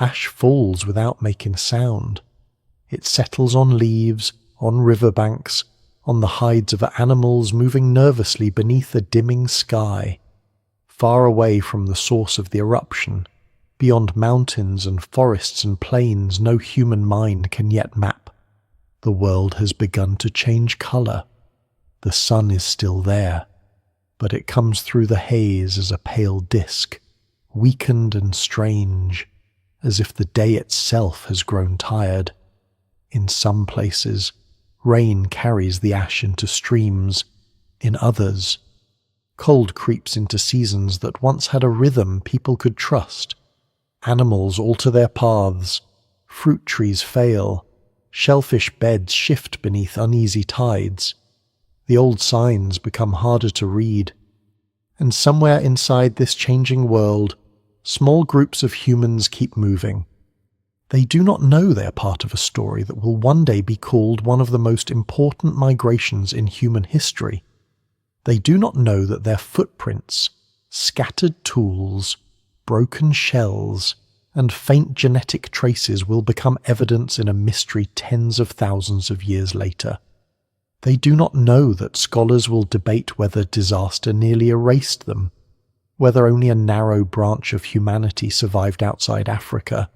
Ash falls without making sound. It settles on leaves, on riverbanks, on the hides of animals moving nervously beneath a dimming sky. Far away from the source of the eruption, beyond mountains and forests and plains no human mind can yet map, the world has begun to change colour. The sun is still there, but it comes through the haze as a pale disk, weakened and strange, as if the day itself has grown tired. In some places, rain carries the ash into streams. In others, cold creeps into seasons that once had a rhythm people could trust. Animals alter their paths, fruit trees fail, shellfish beds shift beneath uneasy tides. The old signs become harder to read. And somewhere inside this changing world, small groups of humans keep moving. They do not know they are part of a story that will one day be called one of the most important migrations in human history. They do not know that their footprints, scattered tools, broken shells, and faint genetic traces will become evidence in a mystery tens of thousands of years later. They do not know that scholars will debate whether disaster nearly erased them, whether only a narrow branch of humanity survived outside Africa,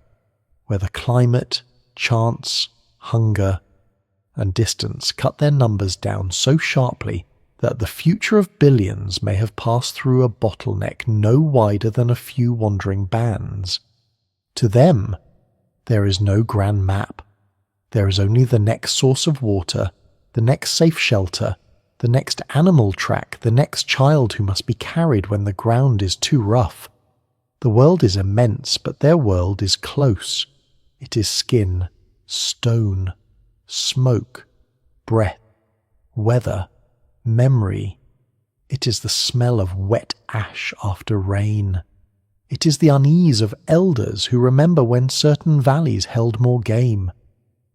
whether climate, chance, hunger, and distance cut their numbers down so sharply that the future of billions may have passed through a bottleneck no wider than a few wandering bands. To them, there is no grand map. There is only the next source of water, the next safe shelter, the next animal track, the next child who must be carried when the ground is too rough. The world is immense, but their world is close. It is skin, stone, smoke, breath, weather, memory. It is the smell of wet ash after rain. It is the unease of elders who remember when certain valleys held more game.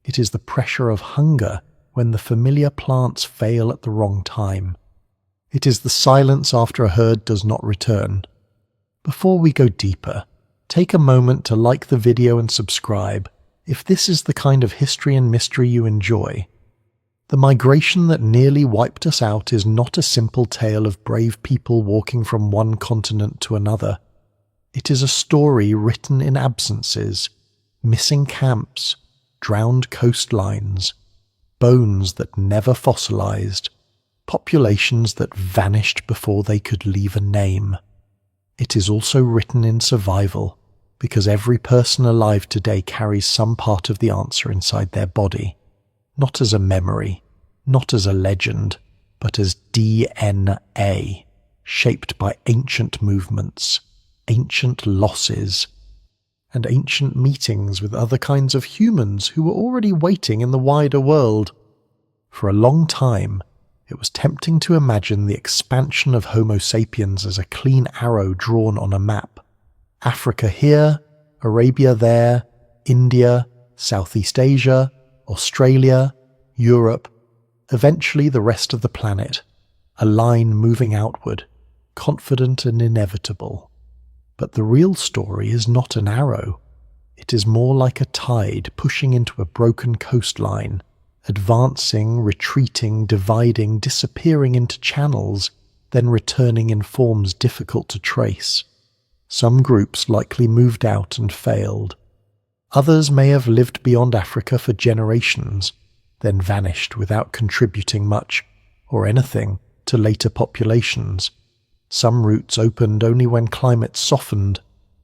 It is the pressure of hunger when the familiar plants fail at the wrong time. It is the silence after a herd does not return. Before we go deeper, take a moment to like the video and subscribe if this is the kind of history and mystery you enjoy. The migration that nearly wiped us out is not a simple tale of brave people walking from one continent to another. It is a story written in absences, missing camps, drowned coastlines, bones that never fossilized, populations that vanished before they could leave a name. It is also written in survival, because every person alive today carries some part of the answer inside their body, not as a memory, not as a legend, but as DNA, shaped by ancient movements, ancient losses, and ancient meetings with other kinds of humans who were already waiting in the wider world. For a long time, it was tempting to imagine the expansion of Homo sapiens as a clean arrow drawn on a map. Africa here, Arabia there, India, Southeast Asia, Australia, Europe, eventually the rest of the planet, a line moving outward, confident and inevitable. But the real story is not an arrow. It is more like a tide pushing into a broken coastline, advancing, retreating, dividing, disappearing into channels, then returning in forms difficult to trace. Some groups likely moved out and failed. Others may have lived beyond Africa for generations, then vanished without contributing much, or anything, to later populations. Some routes opened only when climates softened,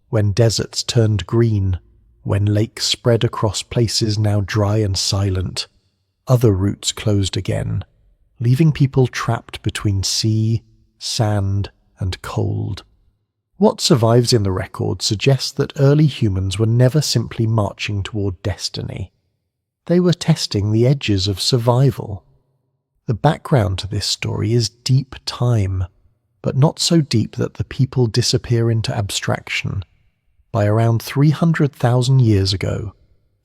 when deserts turned green, when lakes spread across places now dry and silent. Other routes closed again, leaving people trapped between sea, sand, and cold. What survives in the record suggests that early humans were never simply marching toward destiny. They were testing the edges of survival. The background to this story is deep time, but not so deep that the people disappear into abstraction. By around 300,000 years ago,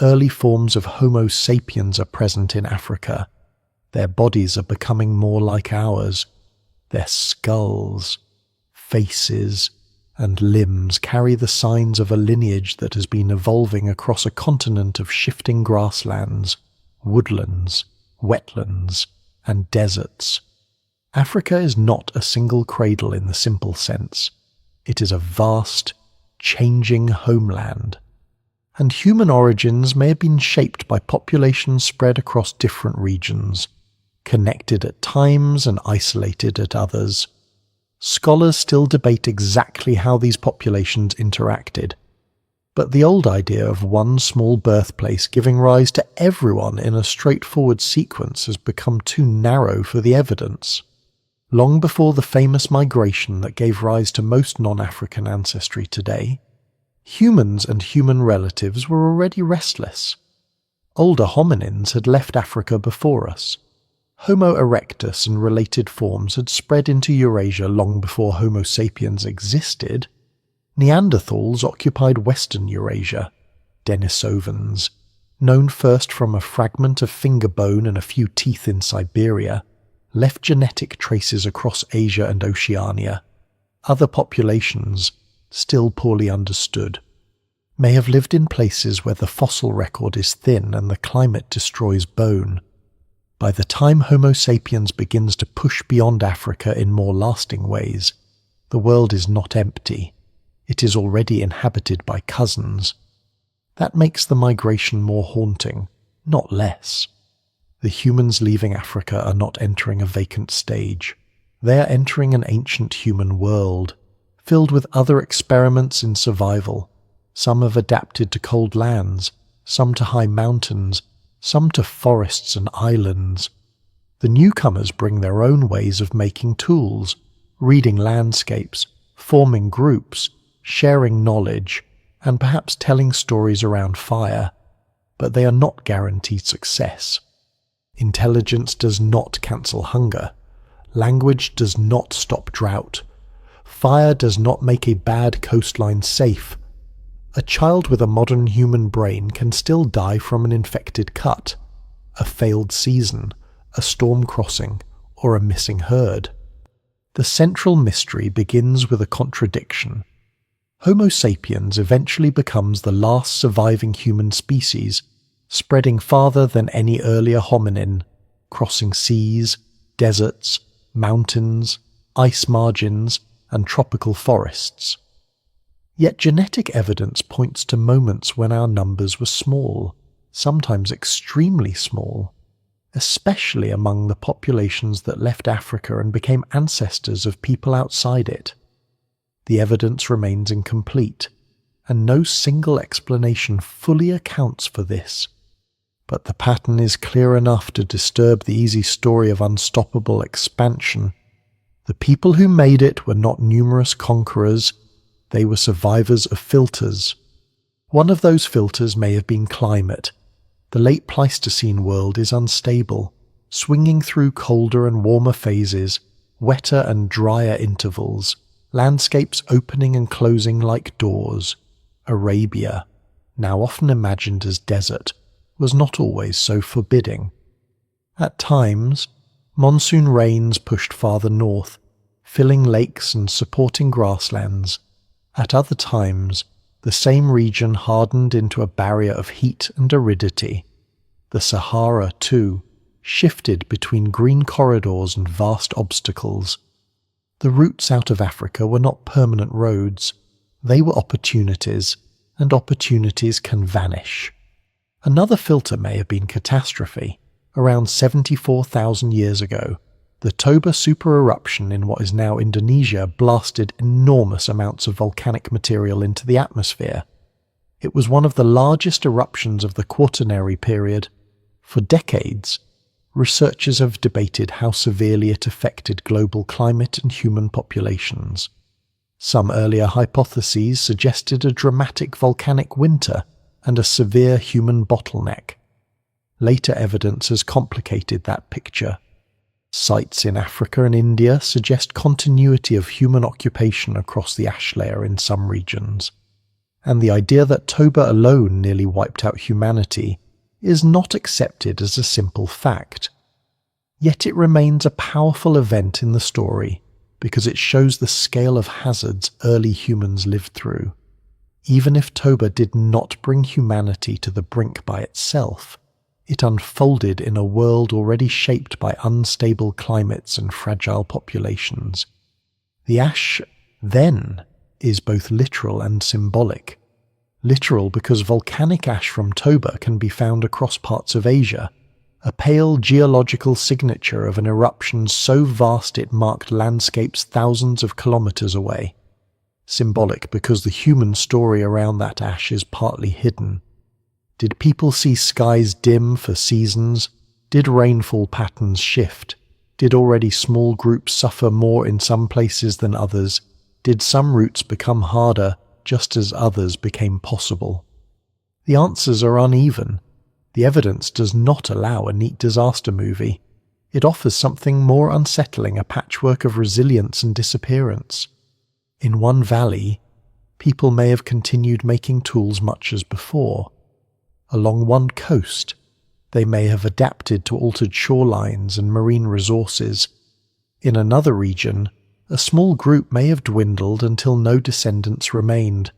early forms of Homo sapiens are present in Africa. Their bodies are becoming more like ours. Their skulls, faces, and limbs carry the signs of a lineage that has been evolving across a continent of shifting grasslands, woodlands, wetlands, and deserts. Africa is not a single cradle in the simple sense. It is a vast, changing homeland. And human origins may have been shaped by populations spread across different regions, connected at times and isolated at others. Scholars still debate exactly how these populations interacted, but the old idea of one small birthplace giving rise to everyone in a straightforward sequence has become too narrow for the evidence. Long before the famous migration that gave rise to most non-African ancestry today, humans and human relatives were already restless. Older hominins had left Africa before us. Homo erectus and related forms had spread into Eurasia long before Homo sapiens existed. Neanderthals occupied Western Eurasia. Denisovans, known first from a fragment of finger bone and a few teeth in Siberia, left genetic traces across Asia and Oceania. Other populations, still poorly understood, may have lived in places where the fossil record is thin and the climate destroys bone. By the time Homo sapiens begins to push beyond Africa in more lasting ways, the world is not empty. It is already inhabited by cousins. That makes the migration more haunting, not less. The humans leaving Africa are not entering a vacant stage. They are entering an ancient human world, filled with other experiments in survival. Some have adapted to cold lands, some to high mountains, some to forests and islands. The newcomers bring their own ways of making tools, reading landscapes, forming groups, sharing knowledge, and perhaps telling stories around fire, but they are not guaranteed success. Intelligence does not cancel hunger. Language does not stop drought. Fire does not make a bad coastline safe. A child with a modern human brain can still die from an infected cut, a failed season, a storm crossing, or a missing herd. The central mystery begins with a contradiction. Homo sapiens eventually becomes the last surviving human species, spreading farther than any earlier hominin, crossing seas, deserts, mountains, ice margins, and tropical forests. Yet genetic evidence points to moments when our numbers were small, sometimes extremely small, especially among the populations that left Africa and became ancestors of people outside it. The evidence remains incomplete, and no single explanation fully accounts for this. But the pattern is clear enough to disturb the easy story of unstoppable expansion. The people who made it were not numerous conquerors, they were survivors of filters. One of those filters may have been climate. The late Pleistocene world is unstable, swinging through colder and warmer phases, wetter and drier intervals, landscapes opening and closing like doors. Arabia, now often imagined as desert, was not always so forbidding. At times, monsoon rains pushed farther north, filling lakes and supporting grasslands. At other times, the same region hardened into a barrier of heat and aridity. The Sahara, too, shifted between green corridors and vast obstacles. The routes out of Africa were not permanent roads. They were opportunities, and opportunities can vanish. Another filter may have been catastrophe. Around 74,000 years ago, the Toba supereruption in what is now Indonesia blasted enormous amounts of volcanic material into the atmosphere. It was one of the largest eruptions of the Quaternary period. For decades, researchers have debated how severely it affected global climate and human populations. Some earlier hypotheses suggested a dramatic volcanic winter and a severe human bottleneck. Later evidence has complicated that picture. Sites in Africa and India suggest continuity of human occupation across the ash layer in some regions, and the idea that Toba alone nearly wiped out humanity is not accepted as a simple fact. Yet it remains a powerful event in the story, because it shows the scale of hazards early humans lived through. Even if Toba did not bring humanity to the brink by itself, it unfolded in a world already shaped by unstable climates and fragile populations. The ash, then, is both literal and symbolic. Literal because volcanic ash from Toba can be found across parts of Asia, a pale geological signature of an eruption so vast it marked landscapes thousands of kilometers away. Symbolic because the human story around that ash is partly hidden. Did people see skies dim for seasons? Did rainfall patterns shift? Did already small groups suffer more in some places than others? Did some routes become harder just as others became possible? The answers are uneven. The evidence does not allow a neat disaster movie. It offers something more unsettling, a patchwork of resilience and disappearance. In one valley, people may have continued making tools much as before. Along one coast, they may have adapted to altered shorelines and marine resources. In another region, a small group may have dwindled until no descendants remained.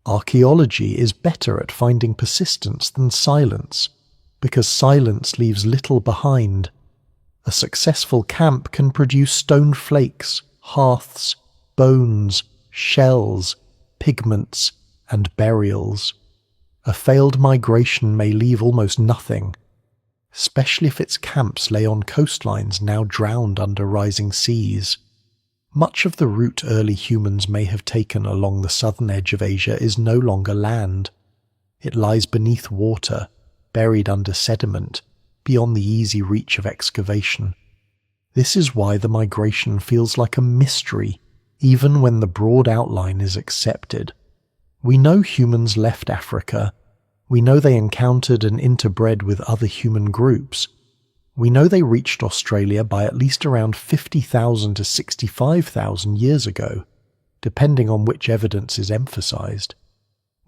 Archaeology is better at finding persistence than silence, because silence leaves little behind. A successful camp can produce stone flakes, hearths, bones, shells, pigments, and burials. A failed migration may leave almost nothing, especially if its camps lay on coastlines now drowned under rising seas. Much of the route early humans may have taken along the southern edge of Asia is no longer land. It lies beneath water, buried under sediment, beyond the easy reach of excavation. This is why the migration feels like a mystery, even when the broad outline is accepted. We know humans left Africa. We know they encountered and interbred with other human groups. We know they reached Australia by at least around 50,000 to 65,000 years ago, depending on which evidence is emphasized.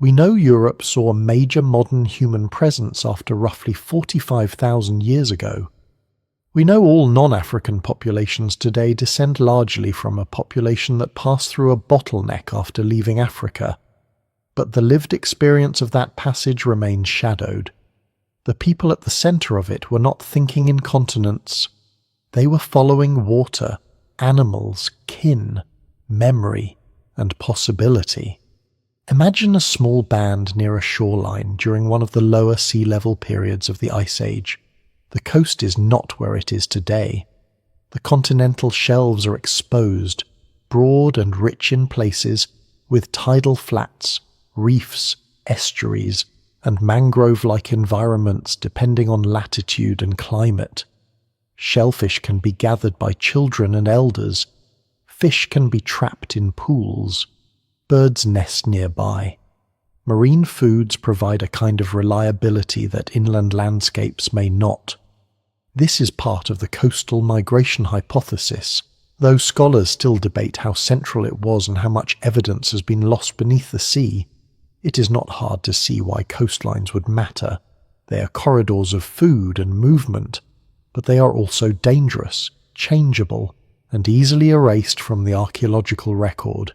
We know Europe saw a major modern human presence after roughly 45,000 years ago. We know all non-African populations today descend largely from a population that passed through a bottleneck after leaving Africa, but the lived experience of that passage remains shadowed. The people at the center of it were not thinking in continents. They were following water, animals, kin, memory, and possibility. Imagine a small band near a shoreline during one of the lower sea level periods of the Ice Age. The coast is not where it is today. The continental shelves are exposed, broad and rich in places, with tidal flats, reefs, estuaries, and mangrove-like environments depending on latitude and climate. Shellfish can be gathered by children and elders. Fish can be trapped in pools. Birds nest nearby. Marine foods provide a kind of reliability that inland landscapes may not. This is part of the coastal migration hypothesis, though scholars still debate how central it was and how much evidence has been lost beneath the sea. It is not hard to see why coastlines would matter. They are corridors of food and movement, but they are also dangerous, changeable, and easily erased from the archaeological record.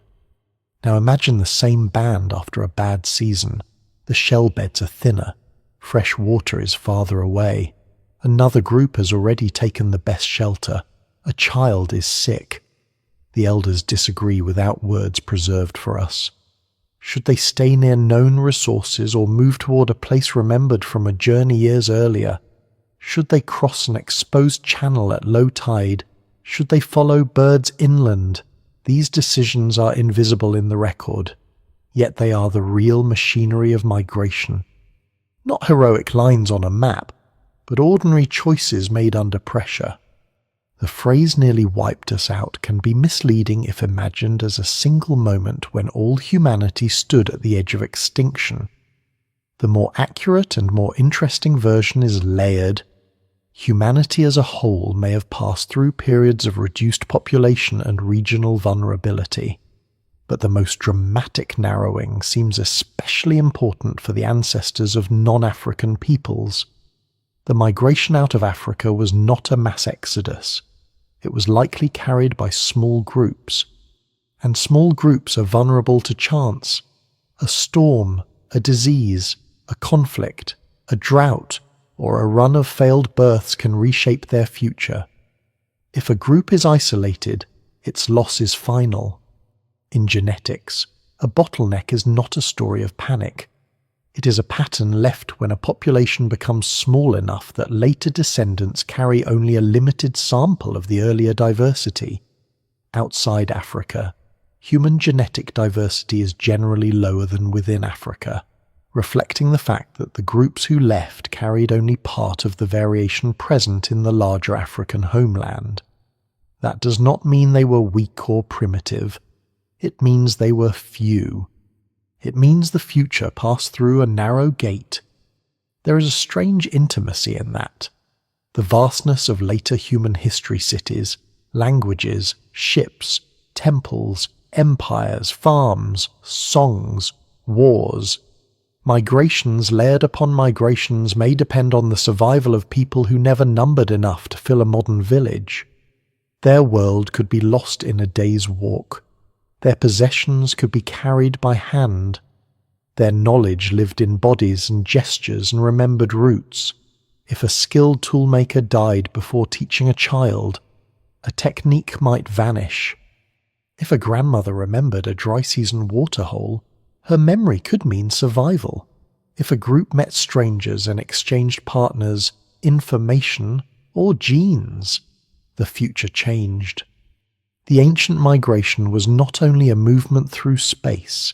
Now imagine the same band after a bad season. The shell beds are thinner, fresh water is farther away. Another group has already taken the best shelter. A child is sick. The elders disagree without words preserved for us. Should they stay near known resources or move toward a place remembered from a journey years earlier? Should they cross an exposed channel at low tide? Should they follow birds inland? These decisions are invisible in the record, yet they are the real machinery of migration. Not heroic lines on a map, but ordinary choices made under pressure. The phrase nearly wiped us out can be misleading if imagined as a single moment when all humanity stood at the edge of extinction. The more accurate and more interesting version is layered. Humanity as a whole may have passed through periods of reduced population and regional vulnerability, but the most dramatic narrowing seems especially important for the ancestors of non-African peoples. The migration out of Africa was not a mass exodus. it was likely carried by small groups. And small groups are vulnerable to chance. A storm, a disease, a conflict, a drought, or a run of failed births can reshape their future. If a group is isolated, its loss is final. In genetics, a bottleneck is not a story of panic. It is a pattern left when a population becomes small enough that later descendants carry only a limited sample of the earlier diversity. Outside Africa, human genetic diversity is generally lower than within Africa, reflecting the fact that the groups who left carried only part of the variation present in the larger African homeland. That does not mean they were weak or primitive. It means they were few. It means the future passed through a narrow gate. There is a strange intimacy in that. The vastness of later human history cities, languages, ships, temples, empires, farms, songs, wars. Migrations layered upon migrations may depend on the survival of people who never numbered enough to fill a modern village. Their world could be lost in a day's walk. Their possessions could be carried by hand. Their knowledge lived in bodies and gestures and remembered roots. If a skilled toolmaker died before teaching a child, a technique might vanish. If a grandmother remembered a dry season waterhole, her memory could mean survival. If a group met strangers and exchanged partners, information, or genes, the future changed. The ancient migration was not only a movement through space,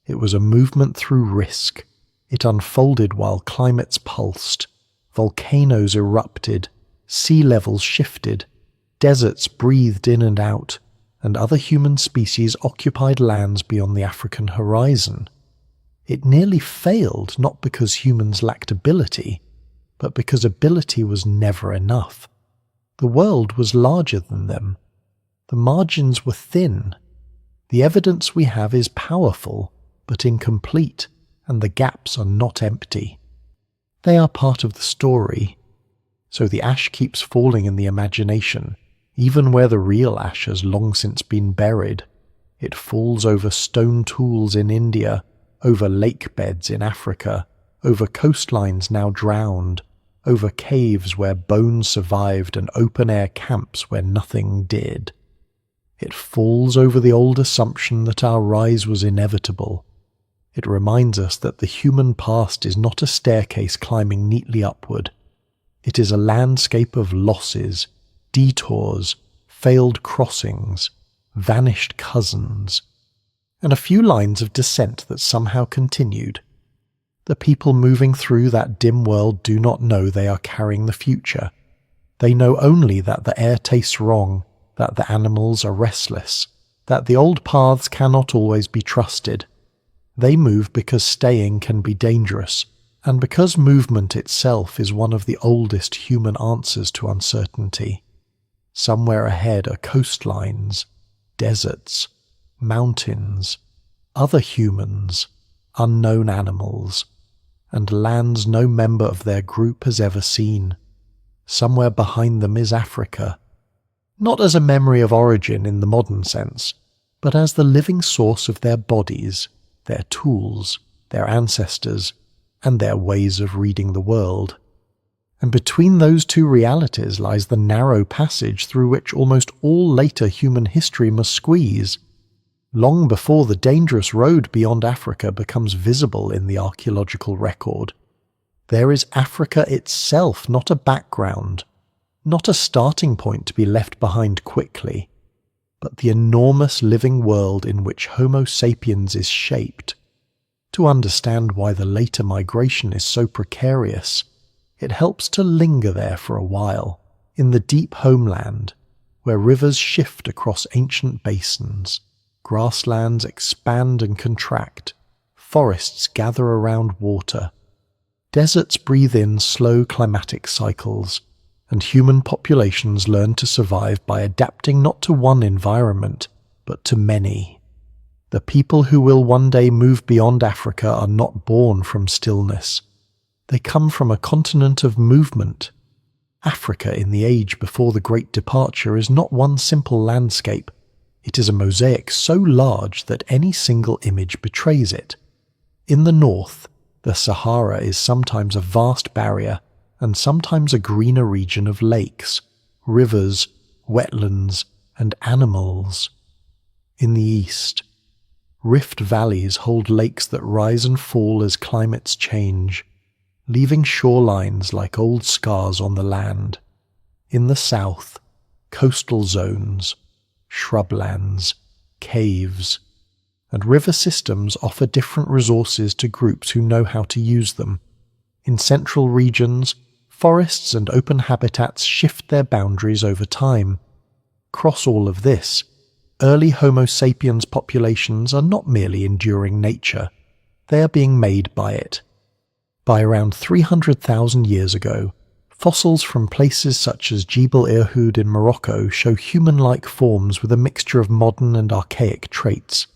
it was a movement through risk. It unfolded while climates pulsed, volcanoes erupted, sea levels shifted, deserts breathed in and out, and other human species occupied lands beyond the African horizon. It nearly failed not because humans lacked ability, but because ability was never enough. The world was larger than them. The margins were thin. The evidence we have is powerful, but incomplete, and the gaps are not empty. They are part of the story. So the ash keeps falling in the imagination, even where the real ash has long since been buried. It falls over stone tools in India, over lake beds in Africa, over coastlines now drowned, over caves where bones survived and open-air camps where nothing did. It falls over the old assumption that our rise was inevitable. It reminds us that the human past is not a staircase climbing neatly upward. It is a landscape of losses, detours, failed crossings, vanished cousins, and a few lines of descent that somehow continued. The people moving through that dim world do not know they are carrying the future. They know only that the air tastes wrong, that the animals are restless, that the old paths cannot always be trusted. They move because staying can be dangerous, and because movement itself is one of the oldest human answers to uncertainty. Somewhere ahead are coastlines, deserts, mountains, other humans, unknown animals, and lands no member of their group has ever seen. Somewhere behind them is Africa, not as a memory of origin in the modern sense, but as the living source of their bodies, their tools, their ancestors, and their ways of reading the world. And between those two realities lies the narrow passage through which almost all later human history must squeeze, long before the dangerous road beyond Africa becomes visible in the archaeological record. There is Africa itself, not a background, not a starting point to be left behind quickly, but the enormous living world in which Homo sapiens is shaped. To understand why the later migration is so precarious, it helps to linger there for a while, in the deep homeland, where rivers shift across ancient basins, grasslands expand and contract, forests gather around water, deserts breathe in slow climatic cycles, and human populations learn to survive by adapting not to one environment, but to many. The people who will one day move beyond Africa are not born from stillness. They come from a continent of movement. Africa in the age before the Great Departure is not one simple landscape. It is a mosaic so large that any single image betrays it. In the north, the Sahara is sometimes a vast barrier and sometimes a greener region of lakes, rivers, wetlands, and animals. In the east, rift valleys hold lakes that rise and fall as climates change, leaving shorelines like old scars on the land. In the south, coastal zones, shrublands, caves, and river systems offer different resources to groups who know how to use them. In central regions, forests and open habitats shift their boundaries over time. Across all of this, early Homo sapiens populations are not merely enduring nature, they are being made by it. By around 300,000 years ago, fossils from places such as Jebel Irhoud in Morocco show human-like forms with a mixture of modern and archaic traits.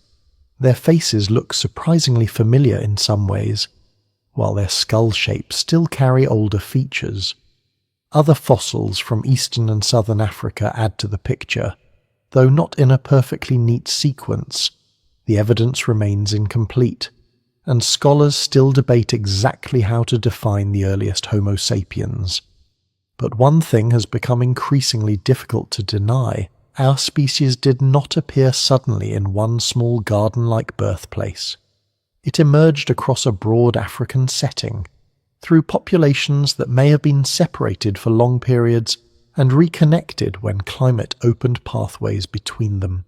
Their faces look surprisingly familiar in some ways, while their skull shapes still carry older features. Other fossils from eastern and southern Africa add to the picture, though not in a perfectly neat sequence. The evidence remains incomplete, and scholars still debate exactly how to define the earliest Homo sapiens. But one thing has become increasingly difficult to deny: our species did not appear suddenly in one small garden-like birthplace. It emerged across a broad African setting, through populations that may have been separated for long periods and reconnected when climate opened pathways between them.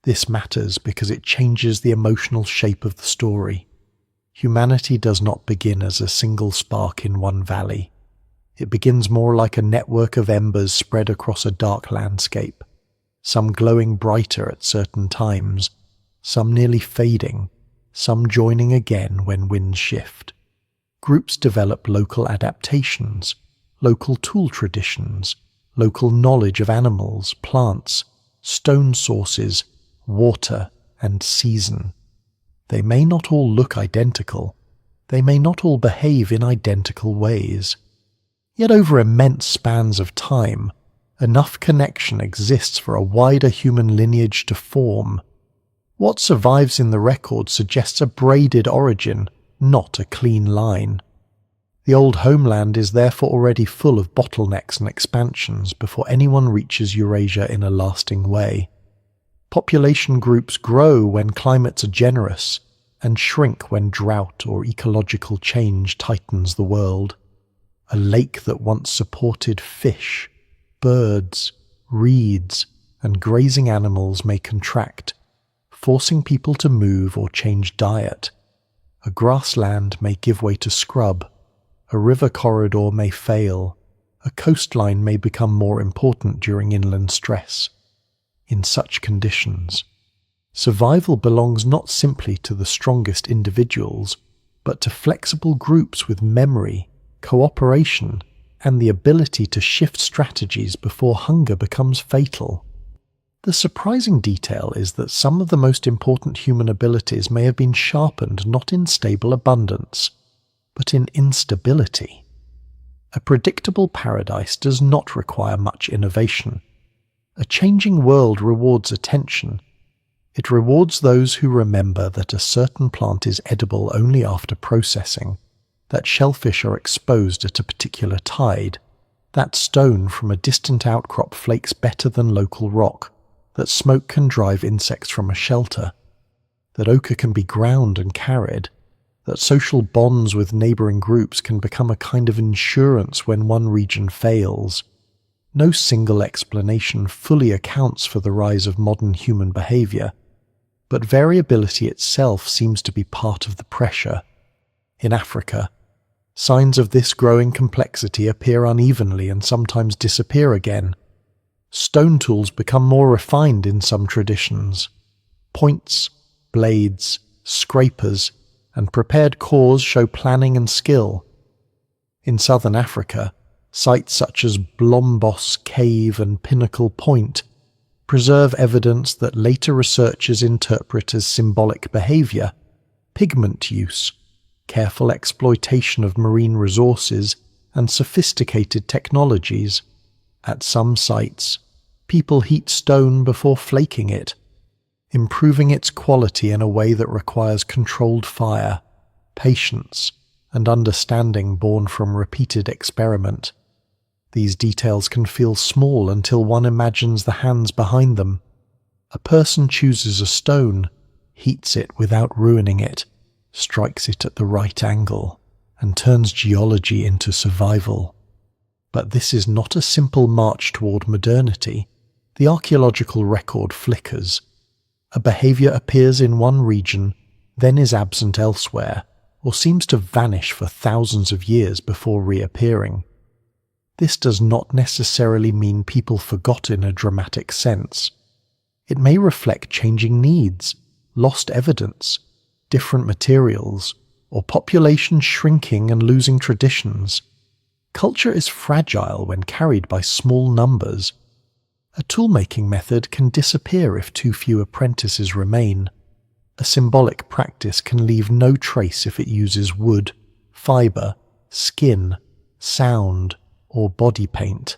This matters because it changes the emotional shape of the story. Humanity does not begin as a single spark in one valley. It begins more like a network of embers spread across a dark landscape, some glowing brighter at certain times, some nearly fading, some joining again when winds shift. Groups develop local adaptations, local tool traditions, local knowledge of animals, plants, stone sources, water, and season. They may not all look identical. They may not all behave in identical ways. Yet over immense spans of time, enough connection exists for a wider human lineage to form. What survives in the record suggests a braided origin, not a clean line. The old homeland is therefore already full of bottlenecks and expansions before anyone reaches Eurasia in a lasting way. Population groups grow when climates are generous, and shrink when drought or ecological change tightens the world. A lake that once supported fish, birds, reeds, and grazing animals may contract, forcing people to move or change diet. A grassland may give way to scrub. A river corridor may fail. A coastline may become more important during inland stress. In such conditions, survival belongs not simply to the strongest individuals, but to flexible groups with memory, cooperation, and the ability to shift strategies before hunger becomes fatal. The surprising detail is that some of the most important human abilities may have been sharpened not in stable abundance, but in instability. A predictable paradise does not require much innovation. A changing world rewards attention. It rewards those who remember that a certain plant is edible only after processing, that shellfish are exposed at a particular tide, that stone from a distant outcrop flakes better than local rock, that smoke can drive insects from a shelter, that ochre can be ground and carried, that social bonds with neighbouring groups can become a kind of insurance when one region fails. No single explanation fully accounts for the rise of modern human behaviour, but variability itself seems to be part of the pressure. In Africa, signs of this growing complexity appear unevenly and sometimes disappear again. Stone tools become more refined in some traditions. Points, blades, scrapers, and prepared cores show planning and skill. In southern Africa, sites such as Blombos Cave and Pinnacle Point preserve evidence that later researchers interpret as symbolic behaviour, pigment use, careful exploitation of marine resources, and sophisticated technologies. At some sites, people heat stone before flaking it, improving its quality in a way that requires controlled fire, patience, and understanding born from repeated experiment. These details can feel small until one imagines the hands behind them. A person chooses a stone, heats it without ruining it, strikes it at the right angle, and turns geology into survival. But this is not a simple march toward modernity. The archaeological record flickers. A behavior appears in one region, then is absent elsewhere, or seems to vanish for thousands of years before reappearing. This does not necessarily mean people forgot in a dramatic sense. It may reflect changing needs, lost evidence, different materials, or populations shrinking and losing traditions. Culture is fragile when carried by small numbers. A tool-making method can disappear if too few apprentices remain. A symbolic practice can leave no trace if it uses wood, fibre, skin, sound, or body paint.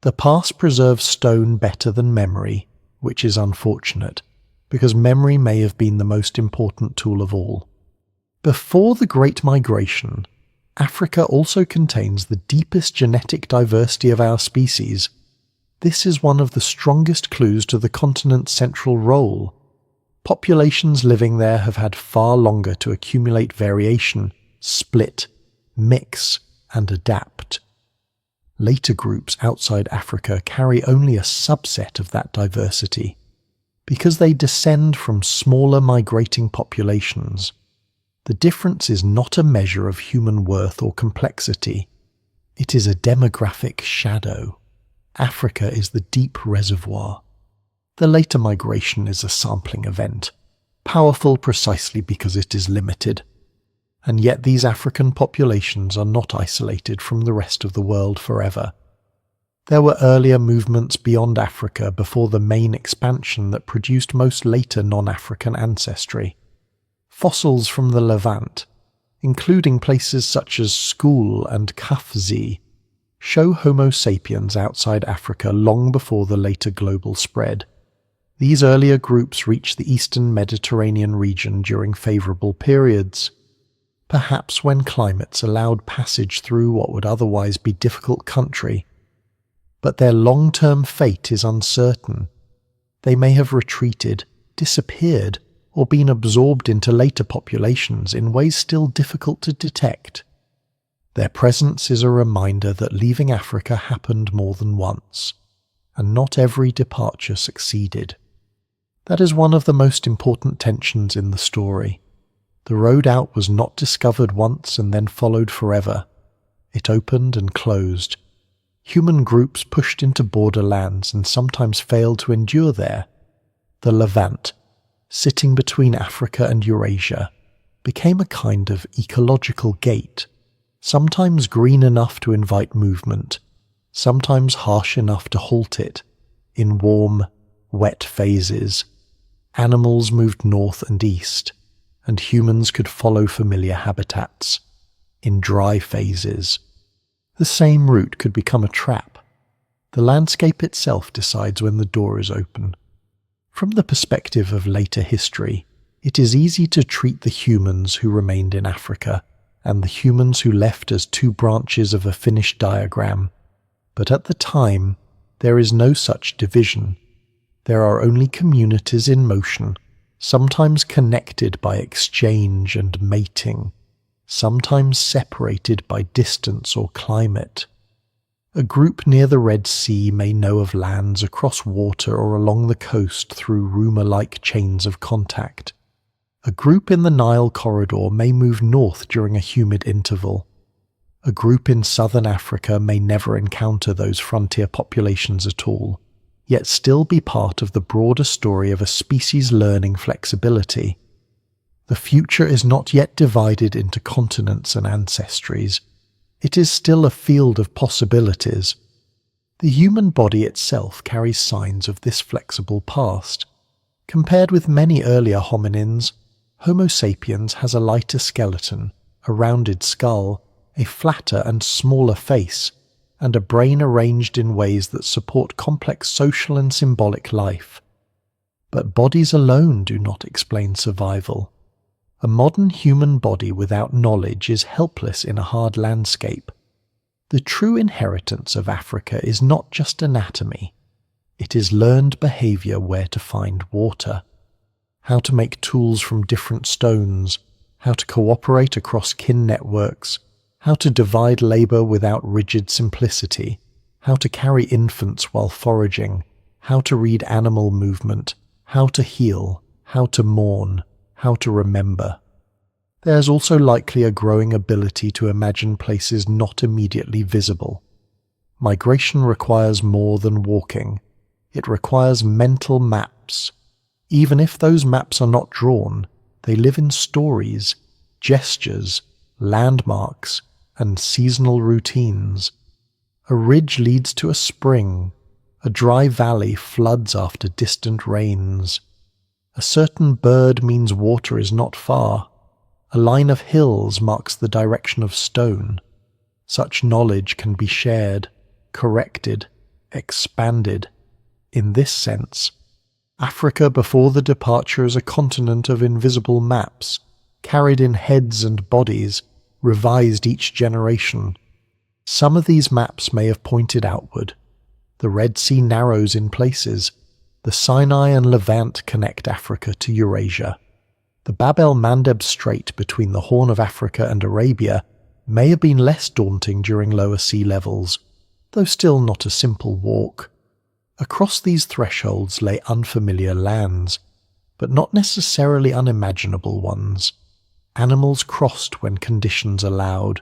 The past preserves stone better than memory, which is unfortunate, because memory may have been the most important tool of all. Before the Great Migration, Africa also contains the deepest genetic diversity of our species. This is one of the strongest clues to the continent's central role. Populations living there have had far longer to accumulate variation, split, mix, and adapt. Later groups outside Africa carry only a subset of that diversity, because they descend from smaller migrating populations. The difference is not a measure of human worth or complexity. It is a demographic shadow. Africa is the deep reservoir. The later migration is a sampling event, powerful precisely because it is limited. And yet these African populations are not isolated from the rest of the world forever. There were earlier movements beyond Africa before the main expansion that produced most later non-African ancestry. Fossils from the Levant, including places such as School and Kafzi, show Homo sapiens outside Africa long before the later global spread. These earlier groups reached the eastern Mediterranean region during favourable periods, perhaps when climates allowed passage through what would otherwise be difficult country. But their long-term fate is uncertain. They may have retreated, disappeared, or been absorbed into later populations in ways still difficult to detect. Their presence is a reminder that leaving Africa happened more than once, and not every departure succeeded. That is one of the most important tensions in the story. The road out was not discovered once and then followed forever. It opened and closed. Human groups pushed into borderlands and sometimes failed to endure there. The Levant, sitting between Africa and Eurasia, became a kind of ecological gate, sometimes green enough to invite movement, sometimes harsh enough to halt it. In warm, wet phases, animals moved north and east, and humans could follow familiar habitats. In dry phases, the same route could become a trap. The landscape itself decides when the door is open. From the perspective of later history, it is easy to treat the humans who remained in Africa and the humans who left as two branches of a finished diagram. But at the time, there is no such division. There are only communities in motion, sometimes connected by exchange and mating, sometimes separated by distance or climate. A group near the Red Sea may know of lands across water or along the coast through rumour-like chains of contact. A group in the Nile corridor may move north during a humid interval. A group in southern Africa may never encounter those frontier populations at all, yet still be part of the broader story of a species learning flexibility. The future is not yet divided into continents and ancestries. It is still a field of possibilities. The human body itself carries signs of this flexible past. Compared with many earlier hominins, Homo sapiens has a lighter skeleton, a rounded skull, a flatter and smaller face, and a brain arranged in ways that support complex social and symbolic life. But bodies alone do not explain survival. A modern human body without knowledge is helpless in a hard landscape. The true inheritance of Africa is not just anatomy. It is learned behavior where to find water, how to make tools from different stones, how to cooperate across kin networks, how to divide labor without rigid simplicity, how to carry infants while foraging, how to read animal movement, how to heal, how to mourn, how to remember. There's also likely a growing ability to imagine places not immediately visible. Migration requires more than walking. It requires mental maps. Even if those maps are not drawn, they live in stories, gestures, landmarks, and seasonal routines. A ridge leads to a spring. A dry valley floods after distant rains. A certain bird means water is not far. A line of hills marks the direction of stone. Such knowledge can be shared, corrected, expanded. In this sense, Africa before the departure is a continent of invisible maps, carried in heads and bodies, revised each generation. Some of these maps may have pointed outward. The Red Sea narrows in places. The Sinai and Levant connect Africa to Eurasia. The Bab el-Mandeb Strait between the Horn of Africa and Arabia may have been less daunting during lower sea levels, though still not a simple walk. Across these thresholds lay unfamiliar lands, but not necessarily unimaginable ones. Animals crossed when conditions allowed.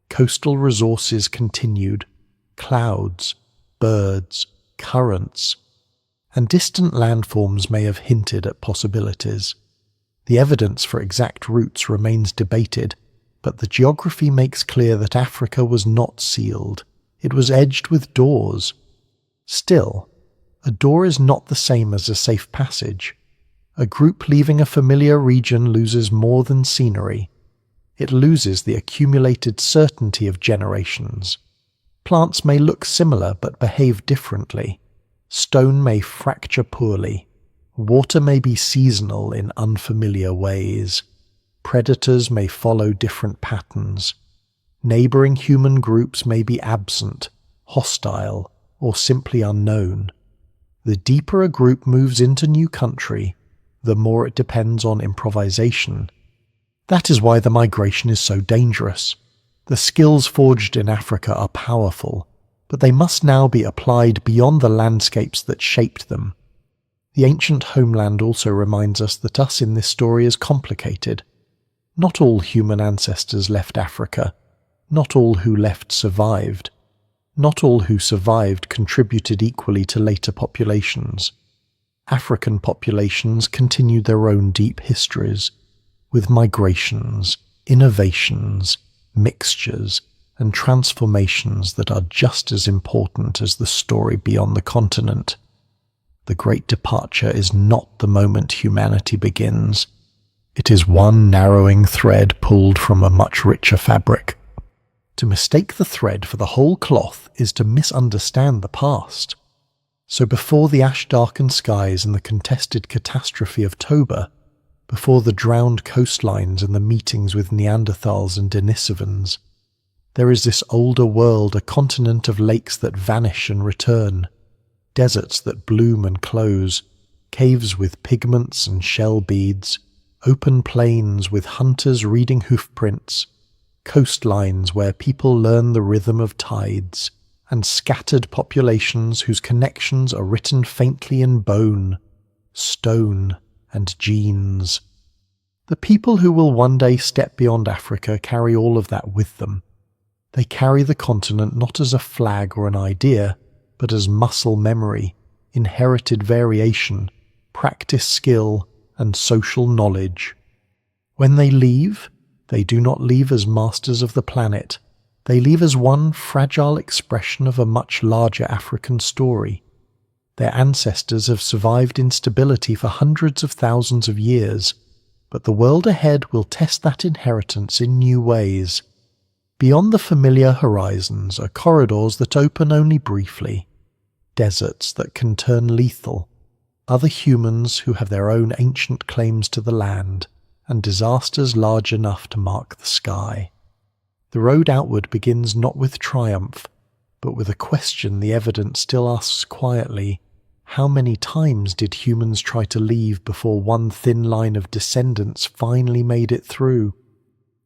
Coastal resources continued. Clouds, birds, currents, and distant landforms may have hinted at possibilities. The evidence for exact routes remains debated, but the geography makes clear that Africa was not sealed. It was edged with doors. Still, a door is not the same as a safe passage. A group leaving a familiar region loses more than scenery. It loses the accumulated certainty of generations. Plants may look similar but behave differently. Stone may fracture poorly. Water may be seasonal in unfamiliar ways. Predators may follow different patterns. Neighboring human groups may be absent, hostile, or simply unknown. The deeper a group moves into new country, the more it depends on improvisation. That is why the migration is so dangerous. The skills forged in Africa are powerful, but they must now be applied beyond the landscapes that shaped them. The ancient homeland also reminds us that us in this story is complicated. Not all human ancestors left Africa. Not all who left survived. Not all who survived contributed equally to later populations. African populations continued their own deep histories, with migrations, innovations, mixtures, and transformations that are just as important as the story beyond the continent. The Great Departure is not the moment humanity begins. It is one narrowing thread pulled from a much richer fabric. To mistake the thread for the whole cloth is to misunderstand the past. So before the ash-darkened skies and the contested catastrophe of Toba, before the drowned coastlines and the meetings with Neanderthals and Denisovans, there is this older world, a continent of lakes that vanish and return, deserts that bloom and close, caves with pigments and shell beads, open plains with hunters reading hoofprints, coastlines where people learn the rhythm of tides, and scattered populations whose connections are written faintly in bone, stone, and genes. The people who will one day step beyond Africa carry all of that with them. They carry the continent not as a flag or an idea, but as muscle memory, inherited variation, practice skill, and social knowledge. When they leave, they do not leave as masters of the planet. They leave as one fragile expression of a much larger African story. Their ancestors have survived instability for hundreds of thousands of years, but the world ahead will test that inheritance in new ways. Beyond the familiar horizons are corridors that open only briefly, deserts that can turn lethal, other humans who have their own ancient claims to the land, and disasters large enough to mark the sky. The road outward begins not with triumph, but with a question the evidence still asks quietly: how many times did humans try to leave before one thin line of descendants finally made it through?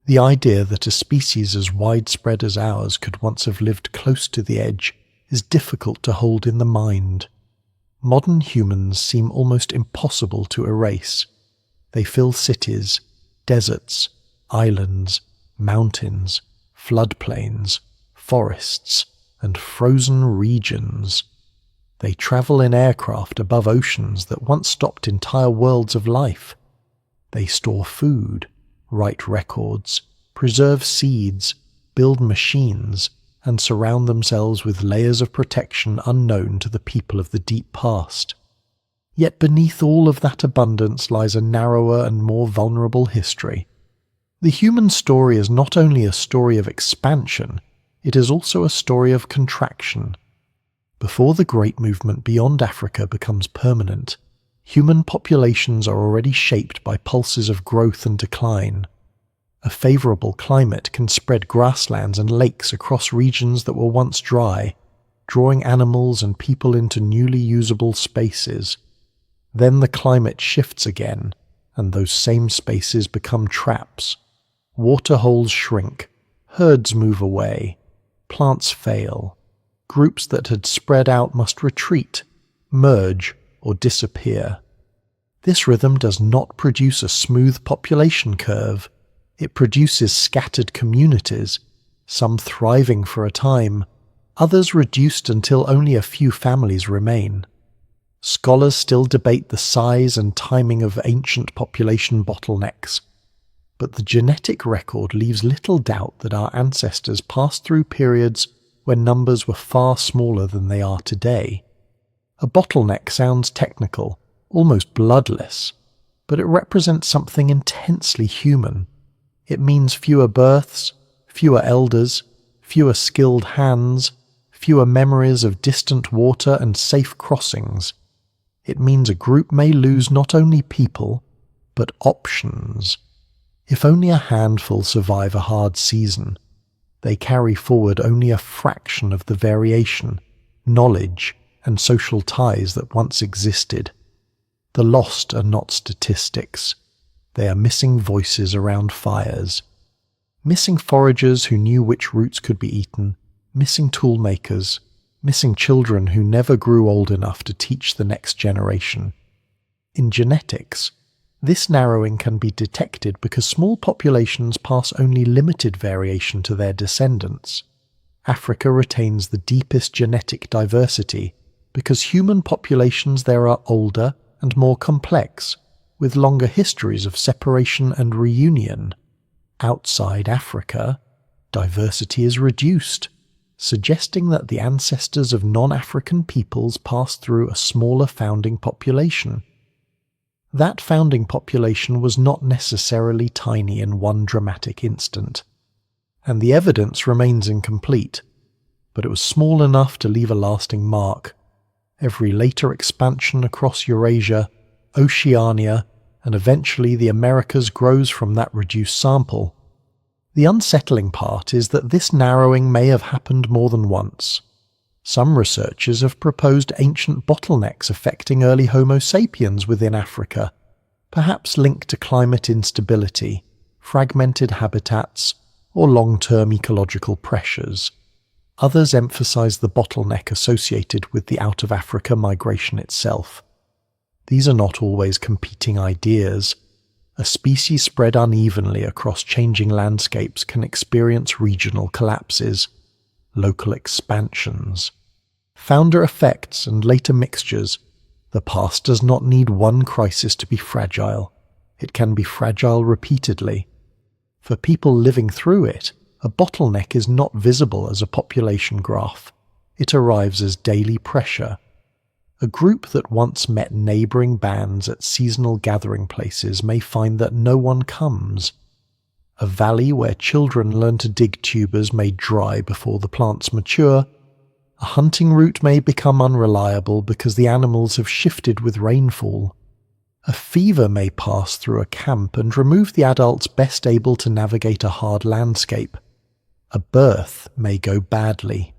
The idea that a species as widespread as ours could once have lived close to the edge is difficult to hold in the mind. Modern humans seem almost impossible to erase. They fill cities, deserts, islands, mountains, floodplains, forests, and frozen regions. They travel in aircraft above oceans that once stopped entire worlds of life. They store food, write records, preserve seeds, build machines, and surround themselves with layers of protection unknown to the people of the deep past. Yet beneath all of that abundance lies a narrower and more vulnerable history. The human story is not only a story of expansion, it is also a story of contraction. Before the great movement beyond Africa becomes permanent, human populations are already shaped by pulses of growth and decline. A favourable climate can spread grasslands and lakes across regions that were once dry, drawing animals and people into newly usable spaces. Then the climate shifts again, and those same spaces become traps. Waterholes shrink, herds move away, plants fail. Groups that had spread out must retreat, merge, or disappear. This rhythm does not produce a smooth population curve. It produces scattered communities, some thriving for a time, others reduced until only a few families remain. Scholars still debate the size and timing of ancient population bottlenecks, but the genetic record leaves little doubt that our ancestors passed through periods when numbers were far smaller than they are today. A bottleneck sounds technical, almost bloodless, but it represents something intensely human. It means fewer births, fewer elders, fewer skilled hands, fewer memories of distant water and safe crossings. It means a group may lose not only people, but options. If only a handful survive a hard season, they carry forward only a fraction of the variation, knowledge, and social ties that once existed. The lost are not statistics. They are missing voices around fires. Missing foragers who knew which roots could be eaten, missing toolmakers, missing children who never grew old enough to teach the next generation. In genetics, this narrowing can be detected because small populations pass only limited variation to their descendants. Africa retains the deepest genetic diversity because human populations there are older and more complex, with longer histories of separation and reunion. Outside Africa, diversity is reduced, suggesting that the ancestors of non-African peoples passed through a smaller founding population. That founding population was not necessarily tiny in one dramatic instant, and the evidence remains incomplete, but it was small enough to leave a lasting mark. Every later expansion across Eurasia, Oceania, and eventually the Americas grows from that reduced sample. The unsettling part is that this narrowing may have happened more than once. Some researchers have proposed ancient bottlenecks affecting early Homo sapiens within Africa, perhaps linked to climate instability, fragmented habitats, or long-term ecological pressures. Others emphasize the bottleneck associated with the out-of-Africa migration itself. These are not always competing ideas. A species spread unevenly across changing landscapes can experience regional collapses, local expansions, founder effects, and later mixtures. The past does not need one crisis to be fragile. It can be fragile repeatedly. For people living through it, a bottleneck is not visible as a population graph. It arrives as daily pressure. A group that once met neighbouring bands at seasonal gathering places may find that no one comes. A valley where children learn to dig tubers may dry before the plants mature. A hunting route may become unreliable because the animals have shifted with rainfall. A fever may pass through a camp and remove the adults best able to navigate a hard landscape. A birth may go badly.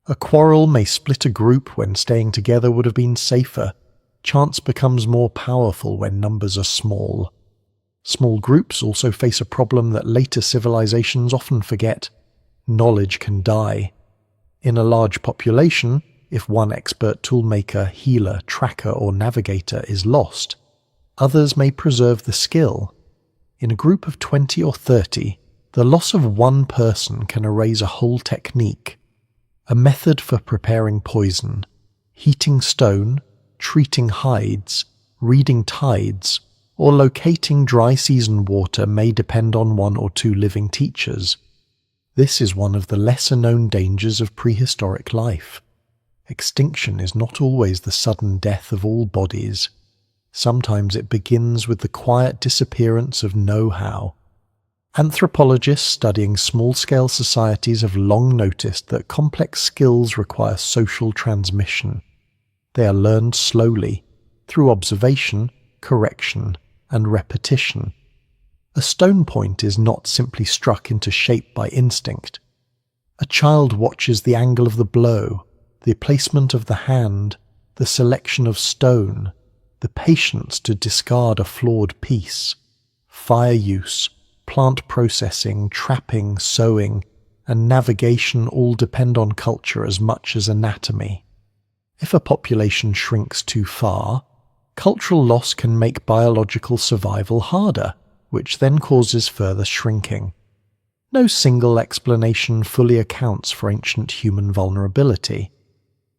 A quarrel may split a group when staying together would have been safer. Chance becomes more powerful when numbers are small. Small groups also face a problem that later civilizations often forget. Knowledge can die. In a large population, if one expert toolmaker, healer, tracker, or navigator is lost, others may preserve the skill. In a group of 20 or 30, the loss of one person can erase a whole technique. A method for preparing poison, heating stone, treating hides, reading tides, or locating dry season water may depend on one or two living teachers. This is one of the lesser-known dangers of prehistoric life. Extinction is not always the sudden death of all bodies. Sometimes it begins with the quiet disappearance of know-how. Anthropologists studying small-scale societies have long noticed that complex skills require social transmission. They are learned slowly, through observation, correction, and repetition. A stone point is not simply struck into shape by instinct. A child watches the angle of the blow, the placement of the hand, the selection of stone, the patience to discard a flawed piece. Fire use, plant processing, trapping, sewing, and navigation all depend on culture as much as anatomy. If a population shrinks too far, cultural loss can make biological survival harder, which then causes further shrinking. No single explanation fully accounts for ancient human vulnerability,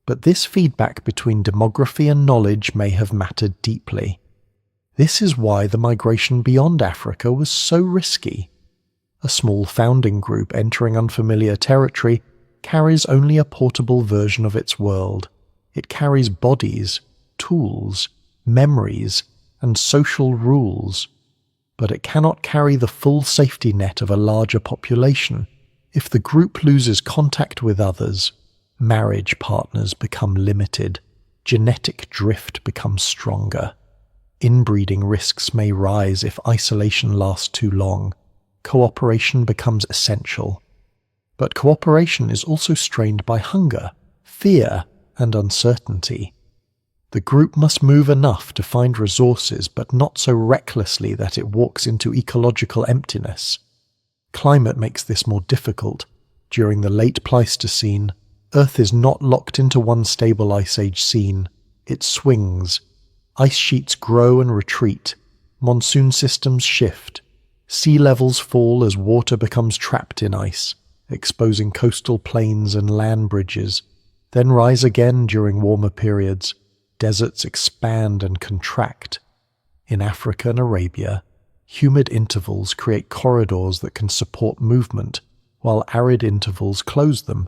but this feedback between demography and knowledge may have mattered deeply. This is why the migration beyond Africa was so risky. A small founding group entering unfamiliar territory carries only a portable version of its world. It carries bodies, tools, memories, and social rules. But it cannot carry the full safety net of a larger population. If the group loses contact with others, marriage partners become limited, genetic drift becomes stronger. Inbreeding risks may rise if isolation lasts too long. Cooperation becomes essential. But cooperation is also strained by hunger, fear, and uncertainty. The group must move enough to find resources, but not so recklessly that it walks into ecological emptiness. Climate makes this more difficult. During the late Pleistocene, Earth is not locked into one stable ice age scene. It swings. Ice sheets grow and retreat. Monsoon systems shift. Sea levels fall as water becomes trapped in ice, exposing coastal plains and land bridges, then rise again during warmer periods. Deserts expand and contract. In Africa and Arabia, humid intervals create corridors that can support movement, while arid intervals close them.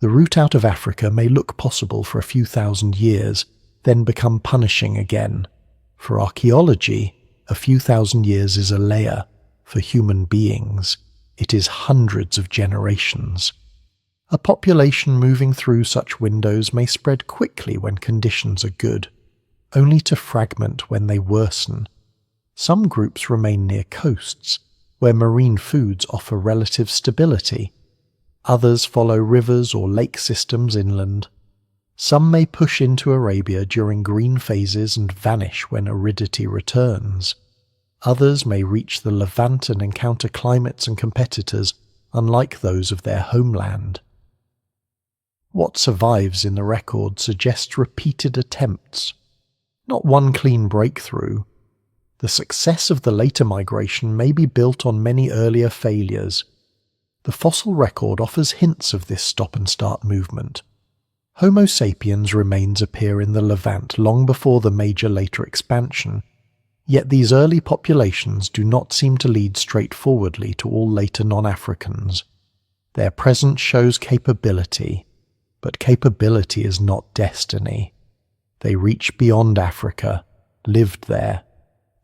The route out of Africa may look possible for a few thousand years, then become punishing again. For archaeology, a few thousand years is a layer. For human beings, it is hundreds of generations. A population moving through such windows may spread quickly when conditions are good, only to fragment when they worsen. Some groups remain near coasts, where marine foods offer relative stability. Others follow rivers or lake systems inland. Some may push into Arabia during green phases and vanish when aridity returns. Others may reach the Levant and encounter climates and competitors unlike those of their homeland. What survives in the record suggests repeated attempts, not one clean breakthrough. The success of the later migration may be built on many earlier failures. The fossil record offers hints of this stop-and-start movement. Homo sapiens remains appear in the Levant long before the major later expansion, yet these early populations do not seem to lead straightforwardly to all later non-Africans. Their presence shows capability, but capability is not destiny. They reach beyond Africa, lived there,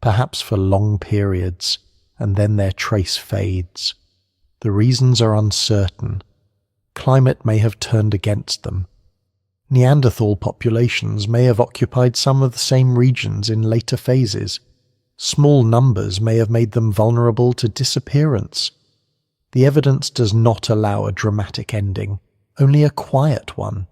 perhaps for long periods, and then their trace fades. The reasons are uncertain. Climate may have turned against them. Neanderthal populations may have occupied some of the same regions in later phases. Small numbers may have made them vulnerable to disappearance. The evidence does not allow a dramatic ending, only a quiet one.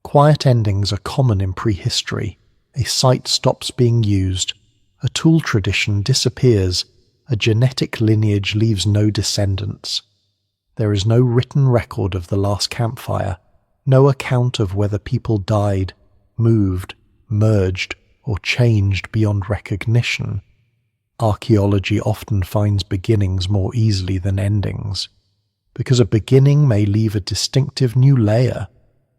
Quiet endings are common in prehistory. A site stops being used, a tool tradition disappears, a genetic lineage leaves no descendants. There is no written record of the last campfire, no account of whether people died, moved, merged, or changed beyond recognition. Archaeology often finds beginnings more easily than endings, because a beginning may leave a distinctive new layer,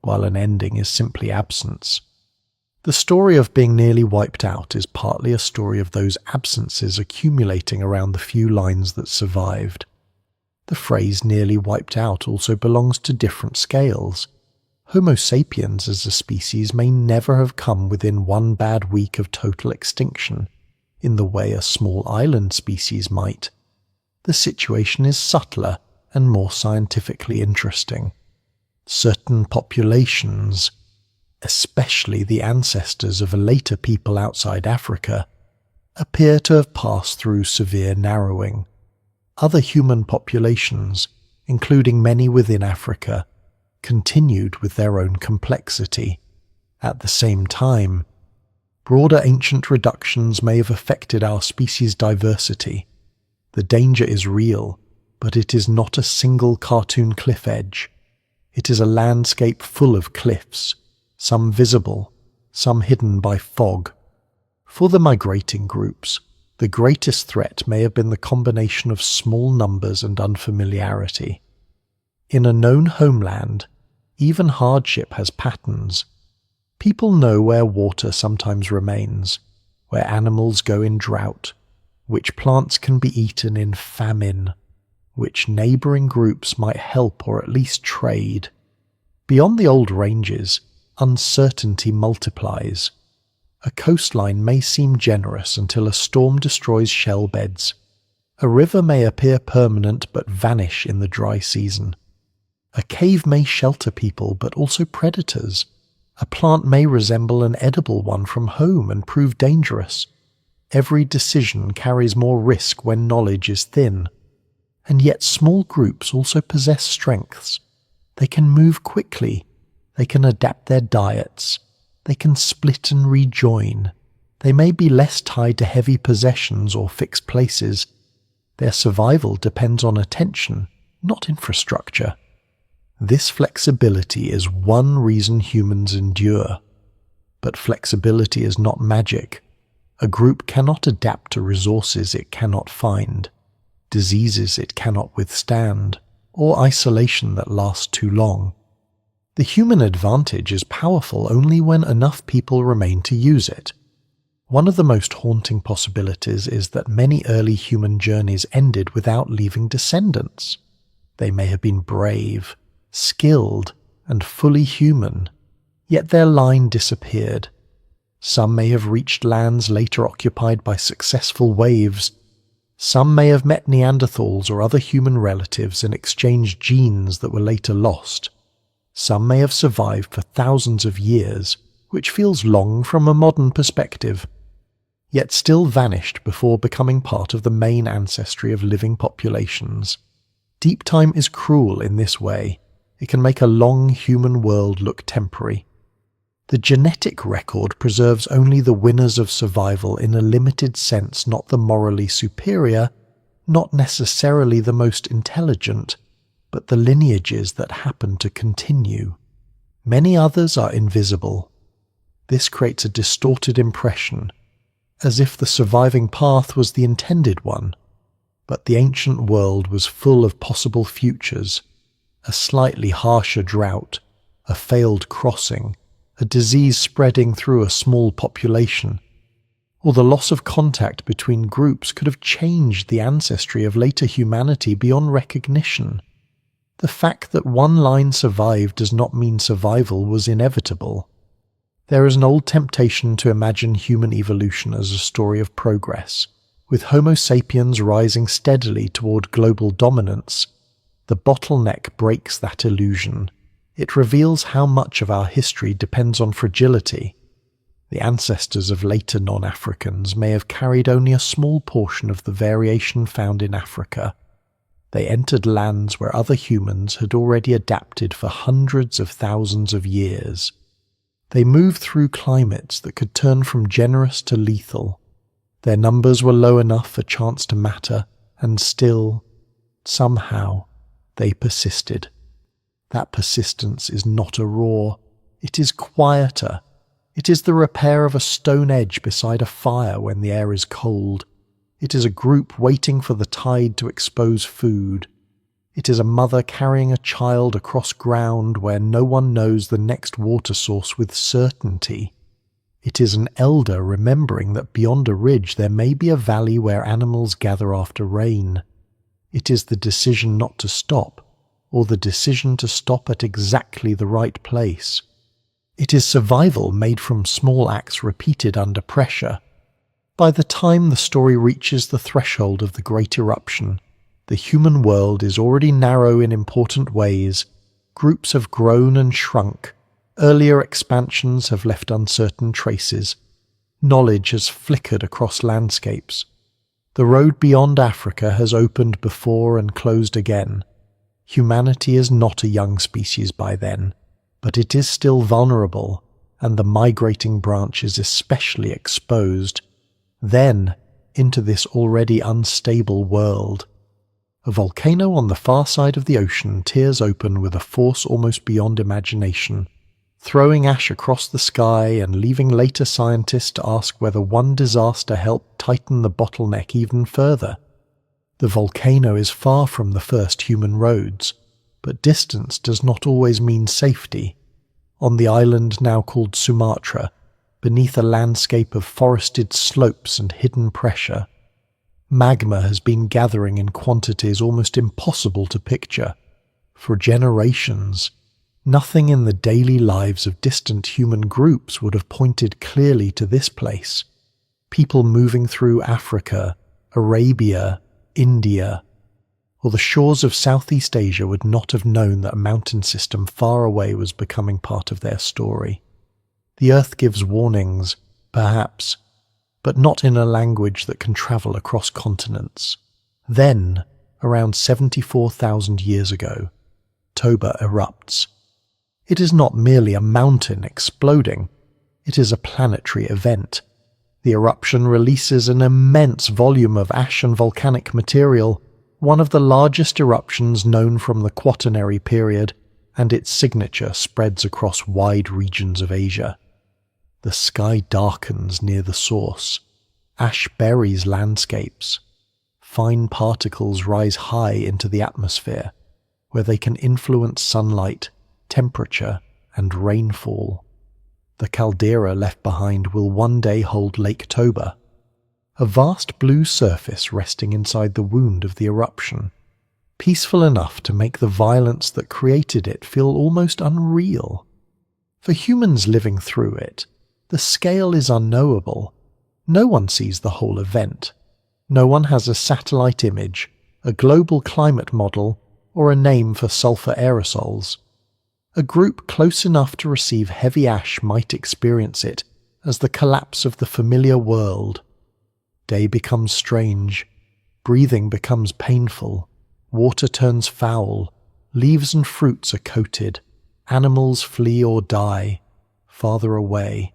while an ending is simply absence. The story of being nearly wiped out is partly a story of those absences accumulating around the few lines that survived. The phrase nearly wiped out also belongs to different scales. Homo sapiens as a species may never have come within one bad week of total extinction, in the way a small island species might. The situation is subtler and more scientifically interesting. Certain populations, especially the ancestors of a later people outside Africa, appear to have passed through severe narrowing. Other human populations, including many within Africa, continued with their own complexity. At the same time, broader ancient reductions may have affected our species' diversity. The danger is real, but it is not a single cartoon cliff edge. It is a landscape full of cliffs, some visible, some hidden by fog. For the migrating groups, the greatest threat may have been the combination of small numbers and unfamiliarity. In a known homeland, even hardship has patterns. People know where water sometimes remains, where animals go in drought, which plants can be eaten in famine, which neighbouring groups might help or at least trade. Beyond the old ranges, uncertainty multiplies. A coastline may seem generous until a storm destroys shell beds. A river may appear permanent but vanish in the dry season. A cave may shelter people but also predators. A plant may resemble an edible one from home and prove dangerous. Every decision carries more risk when knowledge is thin. And yet small groups also possess strengths. They can move quickly. They can adapt their diets. They can split and rejoin. They may be less tied to heavy possessions or fixed places. Their survival depends on attention, not infrastructure. This flexibility is one reason humans endure. But flexibility is not magic. A group cannot adapt to resources it cannot find, diseases it cannot withstand, or isolation that lasts too long. The human advantage is powerful only when enough people remain to use it. One of the most haunting possibilities is that many early human journeys ended without leaving descendants. They may have been brave, skilled, and fully human, yet their line disappeared. Some may have reached lands later occupied by successful waves. Some may have met Neanderthals or other human relatives and exchanged genes that were later lost. Some may have survived for thousands of years, which feels long from a modern perspective, yet still vanished before becoming part of the main ancestry of living populations. Deep time is cruel in this way. It can make a long human world look temporary. The genetic record preserves only the winners of survival in a limited sense, not the morally superior, not necessarily the most intelligent, but the lineages that happen to continue. Many others are invisible. This creates a distorted impression, as if the surviving path was the intended one, but the ancient world was full of possible futures, a slightly harsher drought, a failed crossing, a disease spreading through a small population, or the loss of contact between groups could have changed the ancestry of later humanity beyond recognition. The fact that one line survived does not mean survival was inevitable. There is an old temptation to imagine human evolution as a story of progress, with Homo sapiens rising steadily toward global dominance, the bottleneck breaks that illusion. It reveals how much of our history depends on fragility. The ancestors of later non-Africans may have carried only a small portion of the variation found in Africa. They entered lands where other humans had already adapted for hundreds of thousands of years. They moved through climates that could turn from generous to lethal. Their numbers were low enough for chance to matter, and still, somehow, they persisted. That persistence is not a roar. It is quieter. It is the repair of a stone edge beside a fire when the air is cold. It is a group waiting for the tide to expose food. It is a mother carrying a child across ground where no one knows the next water source with certainty. It is an elder remembering that beyond a ridge there may be a valley where animals gather after rain. It is the decision not to stop, or the decision to stop at exactly the right place. It is survival made from small acts repeated under pressure. By the time the story reaches the threshold of the great eruption, the human world is already narrow in important ways. Groups have grown and shrunk. Earlier expansions have left uncertain traces. Knowledge has flickered across landscapes. The road beyond Africa has opened before and closed again. Humanity is not a young species by then, but it is still vulnerable, and the migrating branch is especially exposed. Then, into this already unstable world. A volcano on the far side of the ocean tears open with a force almost beyond imagination, throwing ash across the sky and leaving later scientists to ask whether one disaster helped tighten the bottleneck even further. The volcano is far from the first human roads, but distance does not always mean safety. On the island now called Sumatra, beneath a landscape of forested slopes and hidden pressure, magma has been gathering in quantities almost impossible to picture. For generations, nothing in the daily lives of distant human groups would have pointed clearly to this place. People moving through Africa, Arabia, India, or the shores of Southeast Asia would not have known that a mountain system far away was becoming part of their story. The earth gives warnings, perhaps, but not in a language that can travel across continents. Then, around 74,000 years ago, Toba erupts. It is not merely a mountain exploding, it is a planetary event. The eruption releases an immense volume of ash and volcanic material, one of the largest eruptions known from the Quaternary period, and its signature spreads across wide regions of Asia. The sky darkens near the source. Ash buries landscapes. Fine particles rise high into the atmosphere, where they can influence sunlight, temperature, and rainfall. The caldera left behind will one day hold Lake Toba, a vast blue surface resting inside the wound of the eruption, peaceful enough to make the violence that created it feel almost unreal. For humans living through it, the scale is unknowable. No one sees the whole event. No one has a satellite image, a global climate model, or a name for sulfur aerosols. A group close enough to receive heavy ash might experience it as the collapse of the familiar world. Day becomes strange, breathing becomes painful, water turns foul, leaves and fruits are coated, animals flee or die, farther away.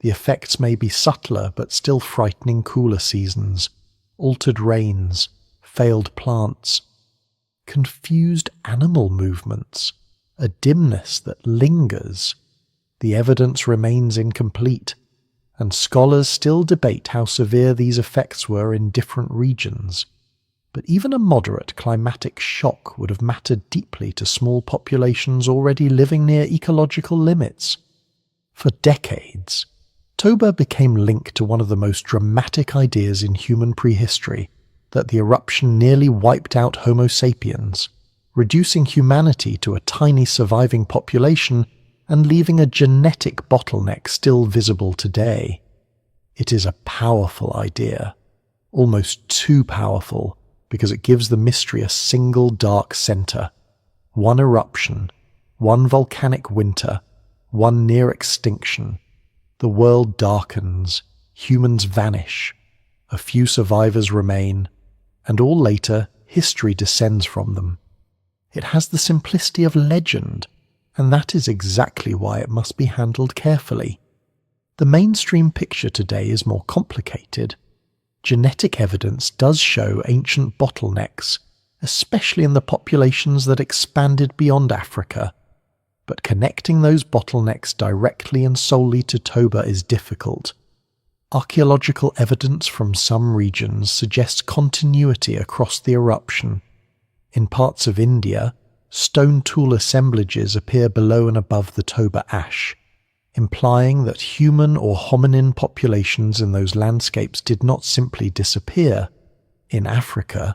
The effects may be subtler but still frightening: cooler seasons, altered rains, failed plants, confused animal movements, a dimness that lingers. The evidence remains incomplete, and scholars still debate how severe these effects were in different regions. But even a moderate climatic shock would have mattered deeply to small populations already living near ecological limits. For decades, Toba became linked to one of the most dramatic ideas in human prehistory, that the eruption nearly wiped out Homo sapiens, reducing humanity to a tiny surviving population and leaving a genetic bottleneck still visible today. It is a powerful idea, almost too powerful because it gives the mystery a single dark center. One eruption, one volcanic winter, one near extinction. The world darkens, humans vanish, a few survivors remain, and all later history descends from them. It has the simplicity of legend, and that is exactly why it must be handled carefully. The mainstream picture today is more complicated. Genetic evidence does show ancient bottlenecks, especially in the populations that expanded beyond Africa. But connecting those bottlenecks directly and solely to Toba is difficult. Archaeological evidence from some regions suggests continuity across the eruption. In parts of India, stone tool assemblages appear below and above the Toba ash, implying that human or hominin populations in those landscapes did not simply disappear. In Africa,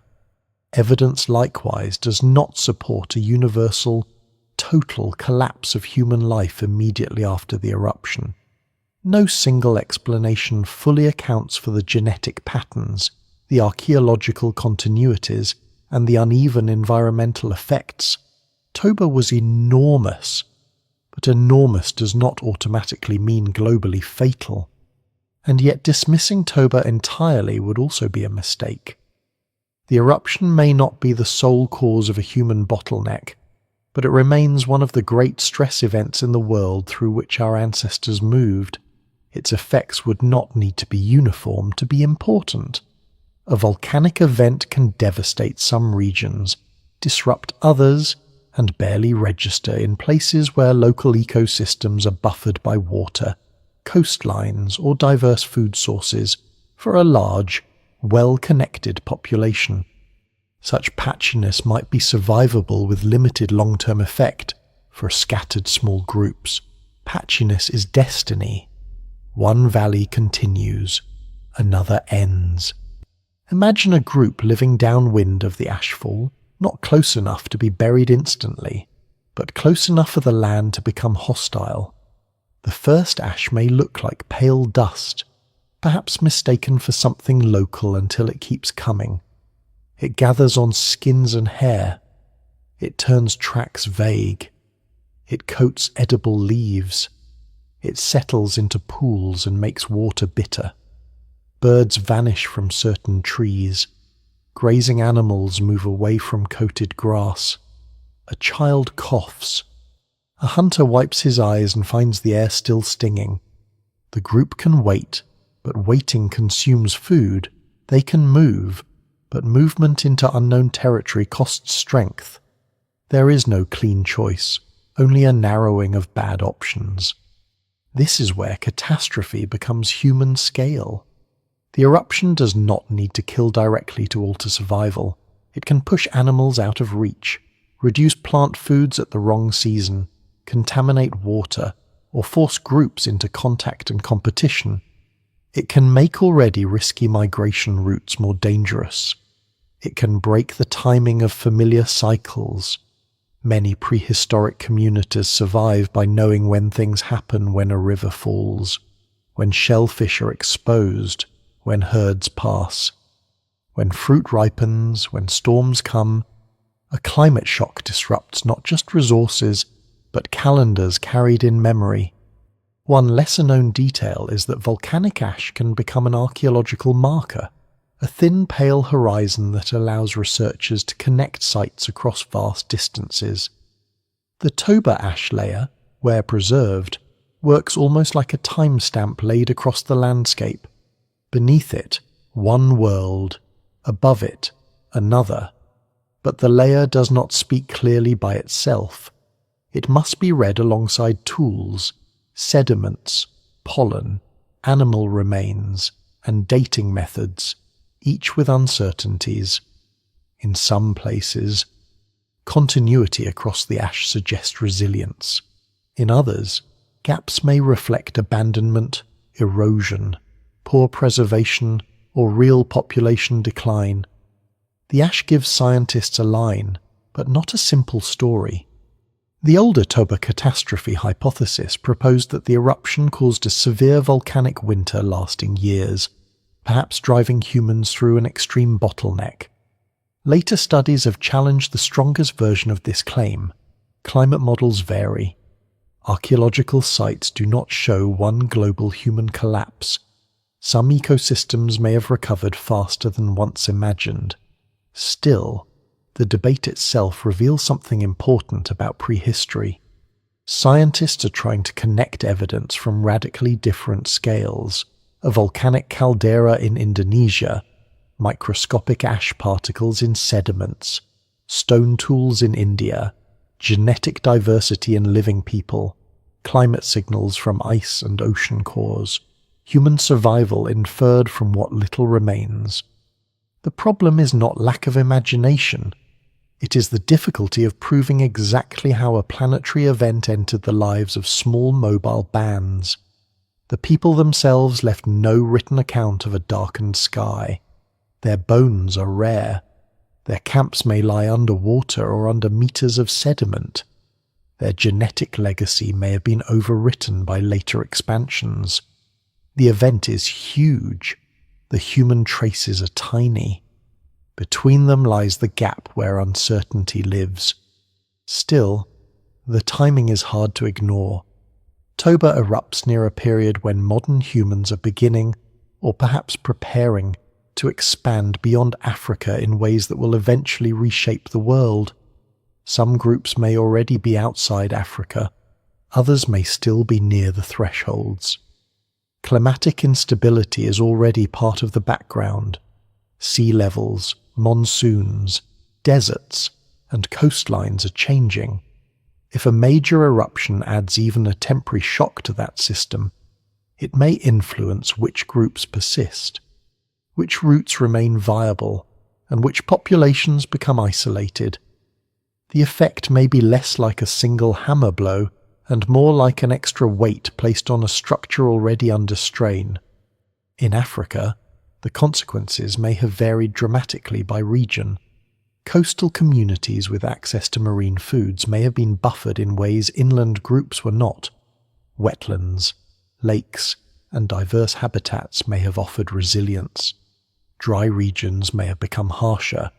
evidence likewise does not support a universal, total collapse of human life immediately after the eruption. No single explanation fully accounts for the genetic patterns, the archaeological continuities, and the uneven environmental effects. Toba was enormous, but enormous does not automatically mean globally fatal. And yet dismissing Toba entirely would also be a mistake. The eruption may not be the sole cause of a human bottleneck, but it remains one of the great stress events in the world through which our ancestors moved. Its effects would not need to be uniform to be important. A volcanic event can devastate some regions, disrupt others, and barely register in places where local ecosystems are buffered by water, coastlines, or diverse food sources for a large, well-connected population. Such patchiness might be survivable with limited long-term effect for scattered small groups. Patchiness is destiny. One valley continues, another ends. Imagine a group living downwind of the ashfall, not close enough to be buried instantly, but close enough for the land to become hostile. The first ash may look like pale dust, perhaps mistaken for something local until it keeps coming. It gathers on skins and hair. It turns tracks vague. It coats edible leaves. It settles into pools and makes water bitter. Birds vanish from certain trees. Grazing animals move away from coated grass. A child coughs. A hunter wipes his eyes and finds the air still stinging. The group can wait, but waiting consumes food. They can move, but movement into unknown territory costs strength. There is no clean choice, only a narrowing of bad options. This is where catastrophe becomes human scale. The eruption does not need to kill directly to alter survival. It can push animals out of reach, reduce plant foods at the wrong season, contaminate water, or force groups into contact and competition. It can make already risky migration routes more dangerous. It can break the timing of familiar cycles. Many prehistoric communities survive by knowing when things happen when a river falls, when shellfish are exposed, when herds pass, when fruit ripens, when storms come. A climate shock disrupts not just resources, but calendars carried in memory. One lesser-known detail is that volcanic ash can become an archaeological marker, a thin pale horizon that allows researchers to connect sites across vast distances. The Toba ash layer, where preserved, works almost like a timestamp laid across the landscape. Beneath it, one world, above it, another. But the layer does not speak clearly by itself. It must be read alongside tools, sediments, pollen, animal remains, and dating methods, each with uncertainties. In some places, continuity across the ash suggests resilience. In others, gaps may reflect abandonment, erosion, poor preservation, or real population decline. The ash gives scientists a line, but not a simple story. The older Toba catastrophe hypothesis proposed that the eruption caused a severe volcanic winter lasting years, perhaps driving humans through an extreme bottleneck. Later studies have challenged the strongest version of this claim. Climate models vary. Archaeological sites do not show one global human collapse. Some ecosystems may have recovered faster than once imagined. Still, the debate itself reveals something important about prehistory. Scientists are trying to connect evidence from radically different scales: a volcanic caldera in Indonesia, microscopic ash particles in sediments, stone tools in India, genetic diversity in living people, climate signals from ice and ocean cores, human survival inferred from what little remains. The problem is not lack of imagination. It is the difficulty of proving exactly how a planetary event entered the lives of small mobile bands. The people themselves left no written account of a darkened sky. Their bones are rare. Their camps may lie underwater or under meters of sediment. Their genetic legacy may have been overwritten by later expansions. The event is huge. The human traces are tiny. Between them lies the gap where uncertainty lives. Still, the timing is hard to ignore. Toba erupts near a period when modern humans are beginning, or perhaps preparing, to expand beyond Africa in ways that will eventually reshape the world. Some groups may already be outside Africa, others may still be near the thresholds. Climatic instability is already part of the background. Sea levels, monsoons, deserts, and coastlines are changing. If a major eruption adds even a temporary shock to that system, it may influence which groups persist, which routes remain viable, and which populations become isolated. The effect may be less like a single hammer blow and more like an extra weight placed on a structure already under strain. In Africa, the consequences may have varied dramatically by region. Coastal communities with access to marine foods may have been buffered in ways inland groups were not. Wetlands, lakes, and diverse habitats may have offered resilience. Dry regions may have become harsher.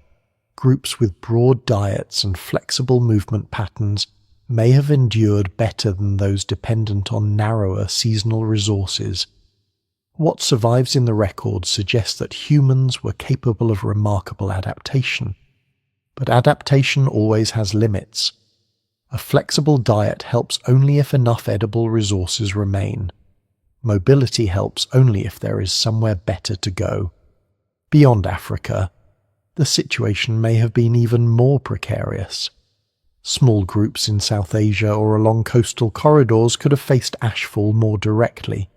Groups with broad diets and flexible movement patterns may have endured better than those dependent on narrower seasonal resources. What survives in the record suggests that humans were capable of remarkable adaptation. But adaptation always has limits. A flexible diet helps only if enough edible resources remain. Mobility helps only if there is somewhere better to go. Beyond Africa, the situation may have been even more precarious. Small groups in South Asia or along coastal corridors could have faced ashfall more directly.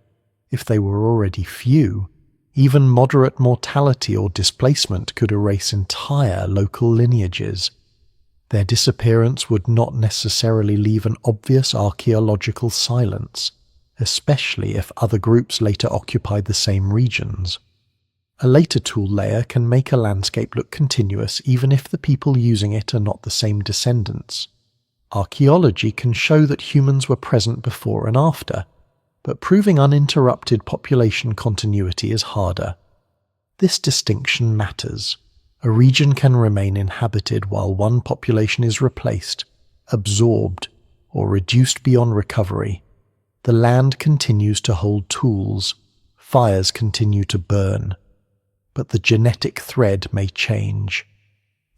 If they were already few, even moderate mortality or displacement could erase entire local lineages. Their disappearance would not necessarily leave an obvious archaeological silence, especially if other groups later occupied the same regions. A later tool layer can make a landscape look continuous even if the people using it are not the same descendants. Archaeology can show that humans were present before and after, but proving uninterrupted population continuity is harder. This distinction matters. A region can remain inhabited while one population is replaced, absorbed, or reduced beyond recovery. The land continues to hold tools, fires continue to burn, but the genetic thread may change.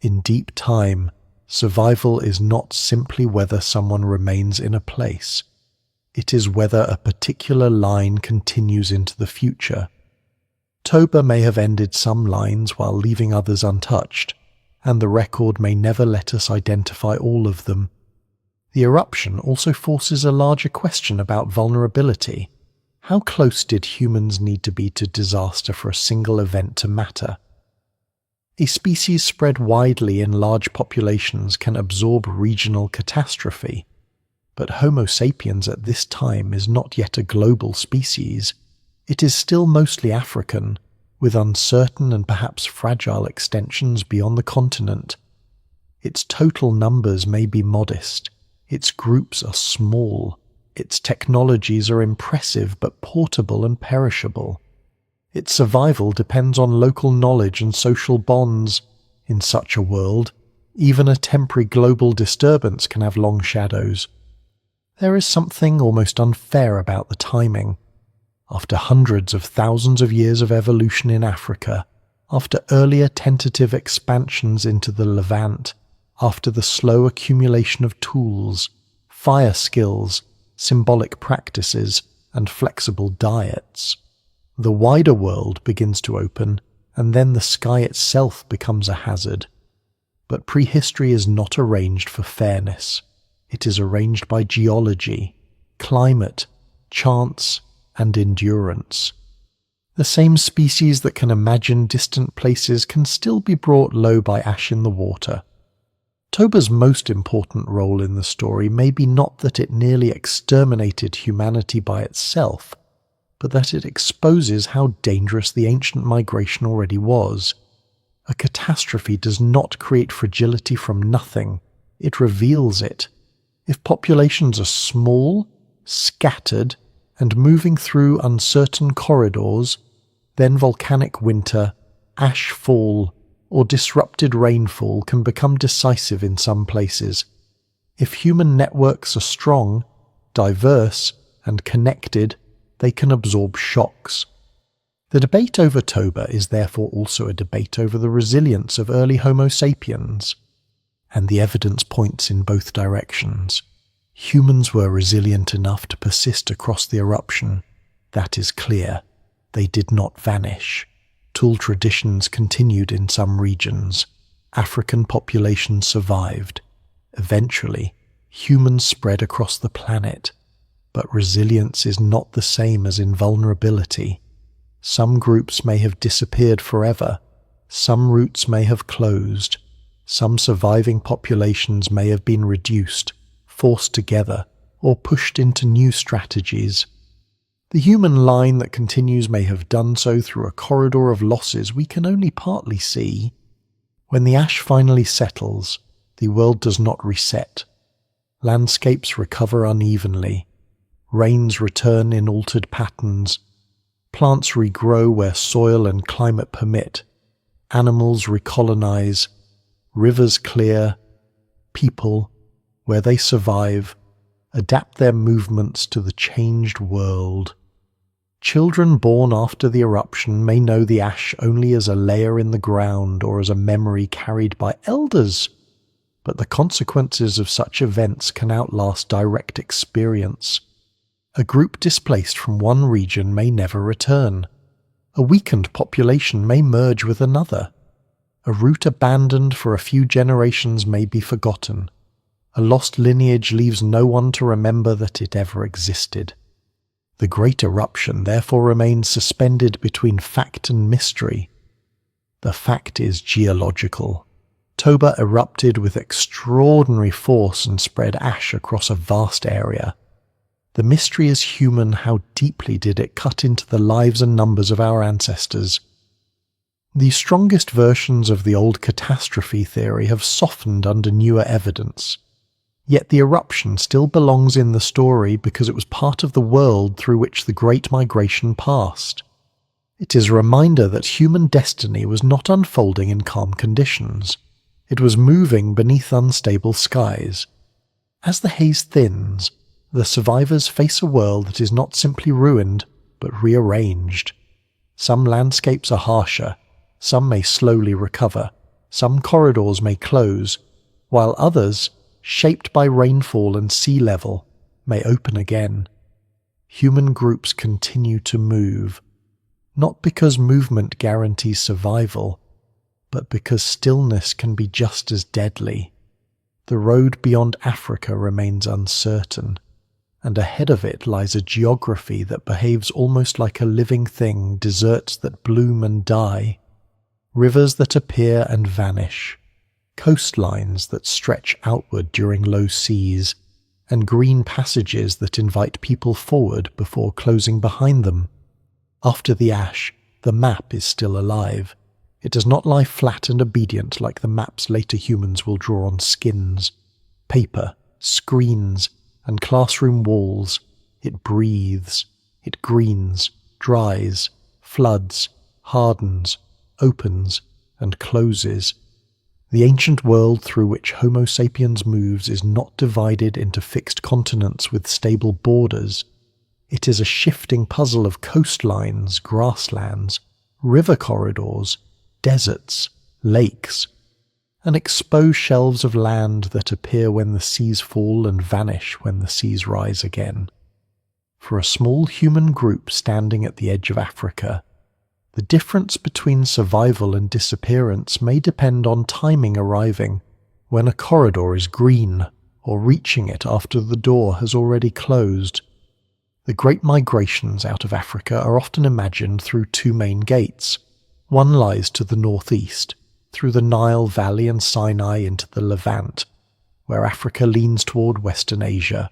In deep time, survival is not simply whether someone remains in a place. It is whether a particular line continues into the future. Toba may have ended some lines while leaving others untouched, and the record may never let us identify all of them. The eruption also forces a larger question about vulnerability. How close did humans need to be to disaster for a single event to matter? A species spread widely in large populations can absorb regional catastrophe, but Homo sapiens at this time is not yet a global species. It is still mostly African, with uncertain and perhaps fragile extensions beyond the continent. Its total numbers may be modest, its groups are small, its technologies are impressive but portable and perishable. Its survival depends on local knowledge and social bonds. In such a world, even a temporary global disturbance can have long shadows. There is something almost unfair about the timing. After hundreds of thousands of years of evolution in Africa, after earlier tentative expansions into the Levant, after the slow accumulation of tools, fire skills, symbolic practices, and flexible diets, the wider world begins to open, and then the sky itself becomes a hazard. But prehistory is not arranged for fairness. It is arranged by geology, climate, chance, and endurance. The same species that can imagine distant places can still be brought low by ash in the water. Toba's most important role in the story may be not that it nearly exterminated humanity by itself, but that it exposes how dangerous the ancient migration already was. A catastrophe does not create fragility from nothing, it reveals it. If populations are small, scattered, and moving through uncertain corridors, then volcanic winter, ash fall, or disrupted rainfall can become decisive in some places. If human networks are strong, diverse, and connected, they can absorb shocks. The debate over Toba is therefore also a debate over the resilience of early Homo sapiens, and the evidence points in both directions. Humans were resilient enough to persist across the eruption. That is clear. They did not vanish. Tool traditions continued in some regions. African populations survived. Eventually, humans spread across the planet. But resilience is not the same as invulnerability. Some groups may have disappeared forever. Some routes may have closed. Some surviving populations may have been reduced, forced together, or pushed into new strategies. The human line that continues may have done so through a corridor of losses we can only partly see. When the ash finally settles, the world does not reset. Landscapes recover unevenly. Rains return in altered patterns. Plants regrow where soil and climate permit. Animals recolonize. Rivers clear. People, where they survive, adapt their movements to the changed world. Children born after the eruption may know the ash only as a layer in the ground or as a memory carried by elders, but the consequences of such events can outlast direct experience. A group displaced from one region may never return. A weakened population may merge with another. A route abandoned for a few generations may be forgotten. A lost lineage leaves no one to remember that it ever existed. The great eruption therefore remains suspended between fact and mystery. The fact is geological. Toba erupted with extraordinary force and spread ash across a vast area. The mystery is human. How deeply did it cut into the lives and numbers of our ancestors? The strongest versions of the old catastrophe theory have softened under newer evidence. Yet the eruption still belongs in the story because it was part of the world through which the Great Migration passed. It is a reminder that human destiny was not unfolding in calm conditions. It was moving beneath unstable skies. As the haze thins, the survivors face a world that is not simply ruined, but rearranged. Some landscapes are harsher, some may slowly recover, some corridors may close, while others, shaped by rainfall and sea level, may open again. Human groups continue to move, not because movement guarantees survival, but because stillness can be just as deadly. The road beyond Africa remains uncertain, and ahead of it lies a geography that behaves almost like a living thing, deserts that bloom and die, rivers that appear and vanish, coastlines that stretch outward during low seas, and green passages that invite people forward before closing behind them. After the ash, the map is still alive. It does not lie flat and obedient like the maps later humans will draw on skins, paper, screens, and classroom walls. It breathes, it greens, dries, floods, hardens, opens, and closes. The ancient world through which Homo sapiens moves is not divided into fixed continents with stable borders. It is a shifting puzzle of coastlines, grasslands, river corridors, deserts, lakes, and exposed shelves of land that appear when the seas fall and vanish when the seas rise again. For a small human group standing at the edge of Africa, the difference between survival and disappearance may depend on timing arriving, when a corridor is green, or reaching it after the door has already closed. The great migrations out of Africa are often imagined through two main gates. One lies to the northeast, through the Nile Valley and Sinai into the Levant, where Africa leans toward Western Asia.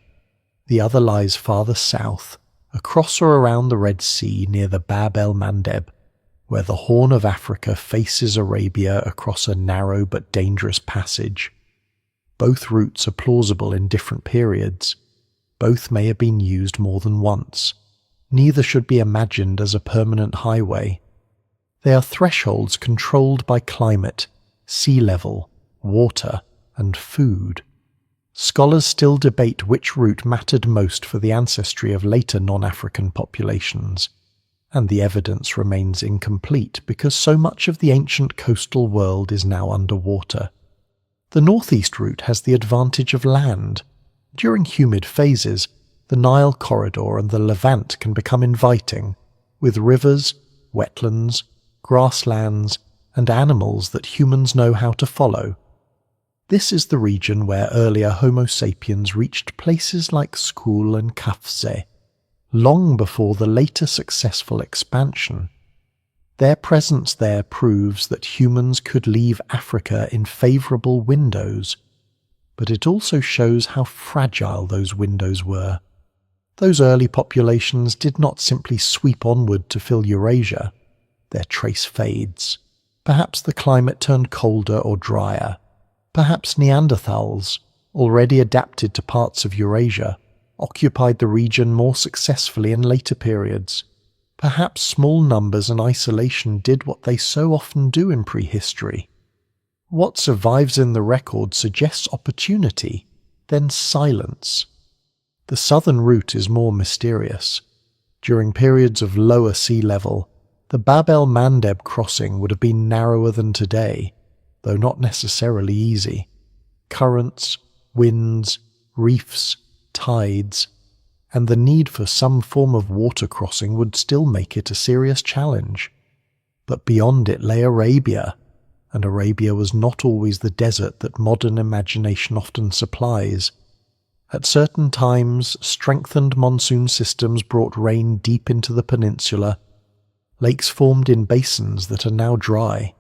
The other lies farther south, across or around the Red Sea near the Bab el-Mandeb, where the Horn of Africa faces Arabia across a narrow but dangerous passage. Both routes are plausible in different periods. Both may have been used more than once. Neither should be imagined as a permanent highway. They are thresholds controlled by climate, sea level, water, and food. Scholars still debate which route mattered most for the ancestry of later non-African populations, and the evidence remains incomplete because so much of the ancient coastal world is now underwater. The northeast route has the advantage of land. During humid phases, the Nile corridor and the Levant can become inviting, with rivers, wetlands, grasslands, and animals that humans know how to follow. This is the region where earlier Homo sapiens reached places like Skul and Kafse, long before the later successful expansion. Their presence there proves that humans could leave Africa in favourable windows, but it also shows how fragile those windows were. Those early populations did not simply sweep onward to fill Eurasia. Their trace fades. Perhaps the climate turned colder or drier. Perhaps Neanderthals, already adapted to parts of Eurasia, occupied the region more successfully in later periods. Perhaps small numbers and isolation did what they so often do in prehistory. What survives in the record suggests opportunity, then silence. The southern route is more mysterious. During periods of lower sea level, the Bab el-Mandeb crossing would have been narrower than today, though not necessarily easy. Currents, winds, reefs, tides, and the need for some form of water crossing would still make it a serious challenge. But beyond it lay Arabia, and Arabia was not always the desert that modern imagination often supplies. At certain times, strengthened monsoon systems brought rain deep into the peninsula. Lakes formed in basins that are now dry.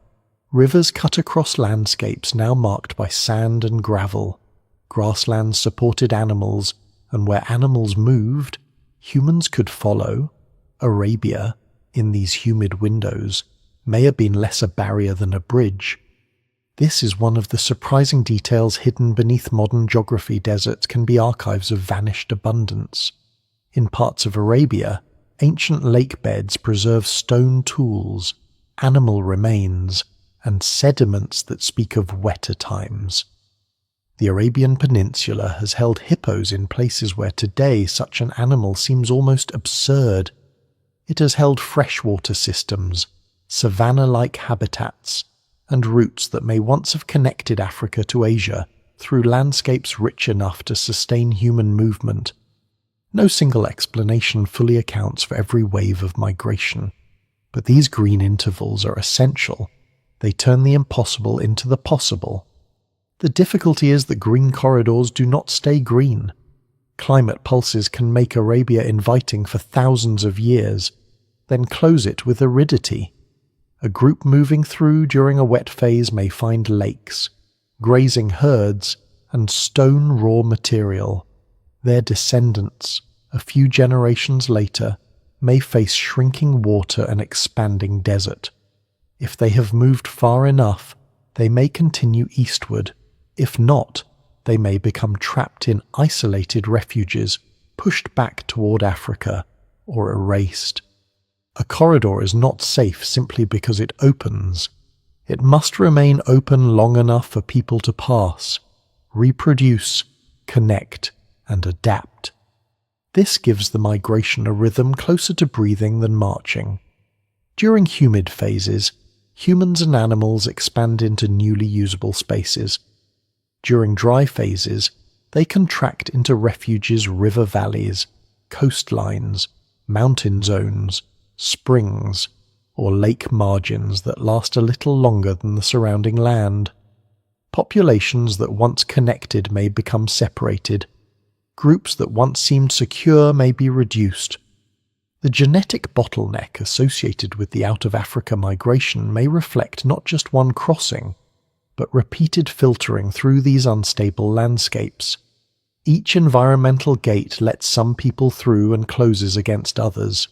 Rivers cut across landscapes now marked by sand and gravel. Grasslands supported animals, and where animals moved, humans could follow. Arabia, in these humid windows, may have been less a barrier than a bridge. This is one of the surprising details hidden beneath modern geography. Deserts can be archives of vanished abundance. In parts of Arabia, ancient lake beds preserve stone tools, animal remains, and sediments that speak of wetter times. The Arabian Peninsula has held hippos in places where today such an animal seems almost absurd. It has held freshwater systems, savanna-like habitats, and routes that may once have connected Africa to Asia through landscapes rich enough to sustain human movement. No single explanation fully accounts for every wave of migration, but these green intervals are essential. They turn the impossible into the possible. The difficulty is that green corridors do not stay green. Climate pulses can make Arabia inviting for thousands of years, then close it with aridity. A group moving through during a wet phase may find lakes, grazing herds, and stone raw material. Their descendants, a few generations later, may face shrinking water and expanding desert. If they have moved far enough, they may continue eastward. If not, they may become trapped in isolated refuges, pushed back toward Africa, or erased. A corridor is not safe simply because it opens. It must remain open long enough for people to pass, reproduce, connect, and adapt. This gives the migration a rhythm closer to breathing than marching. During humid phases, humans and animals expand into newly usable spaces. During dry phases, they contract into refuges, river valleys, coastlines, mountain zones, springs, or lake margins that last a little longer than the surrounding land. Populations that once connected may become separated. Groups that once seemed secure may be reduced. The genetic bottleneck associated with the out-of-Africa migration may reflect not just one crossing, but repeated filtering through these unstable landscapes. Each environmental gate lets some people through and closes against others.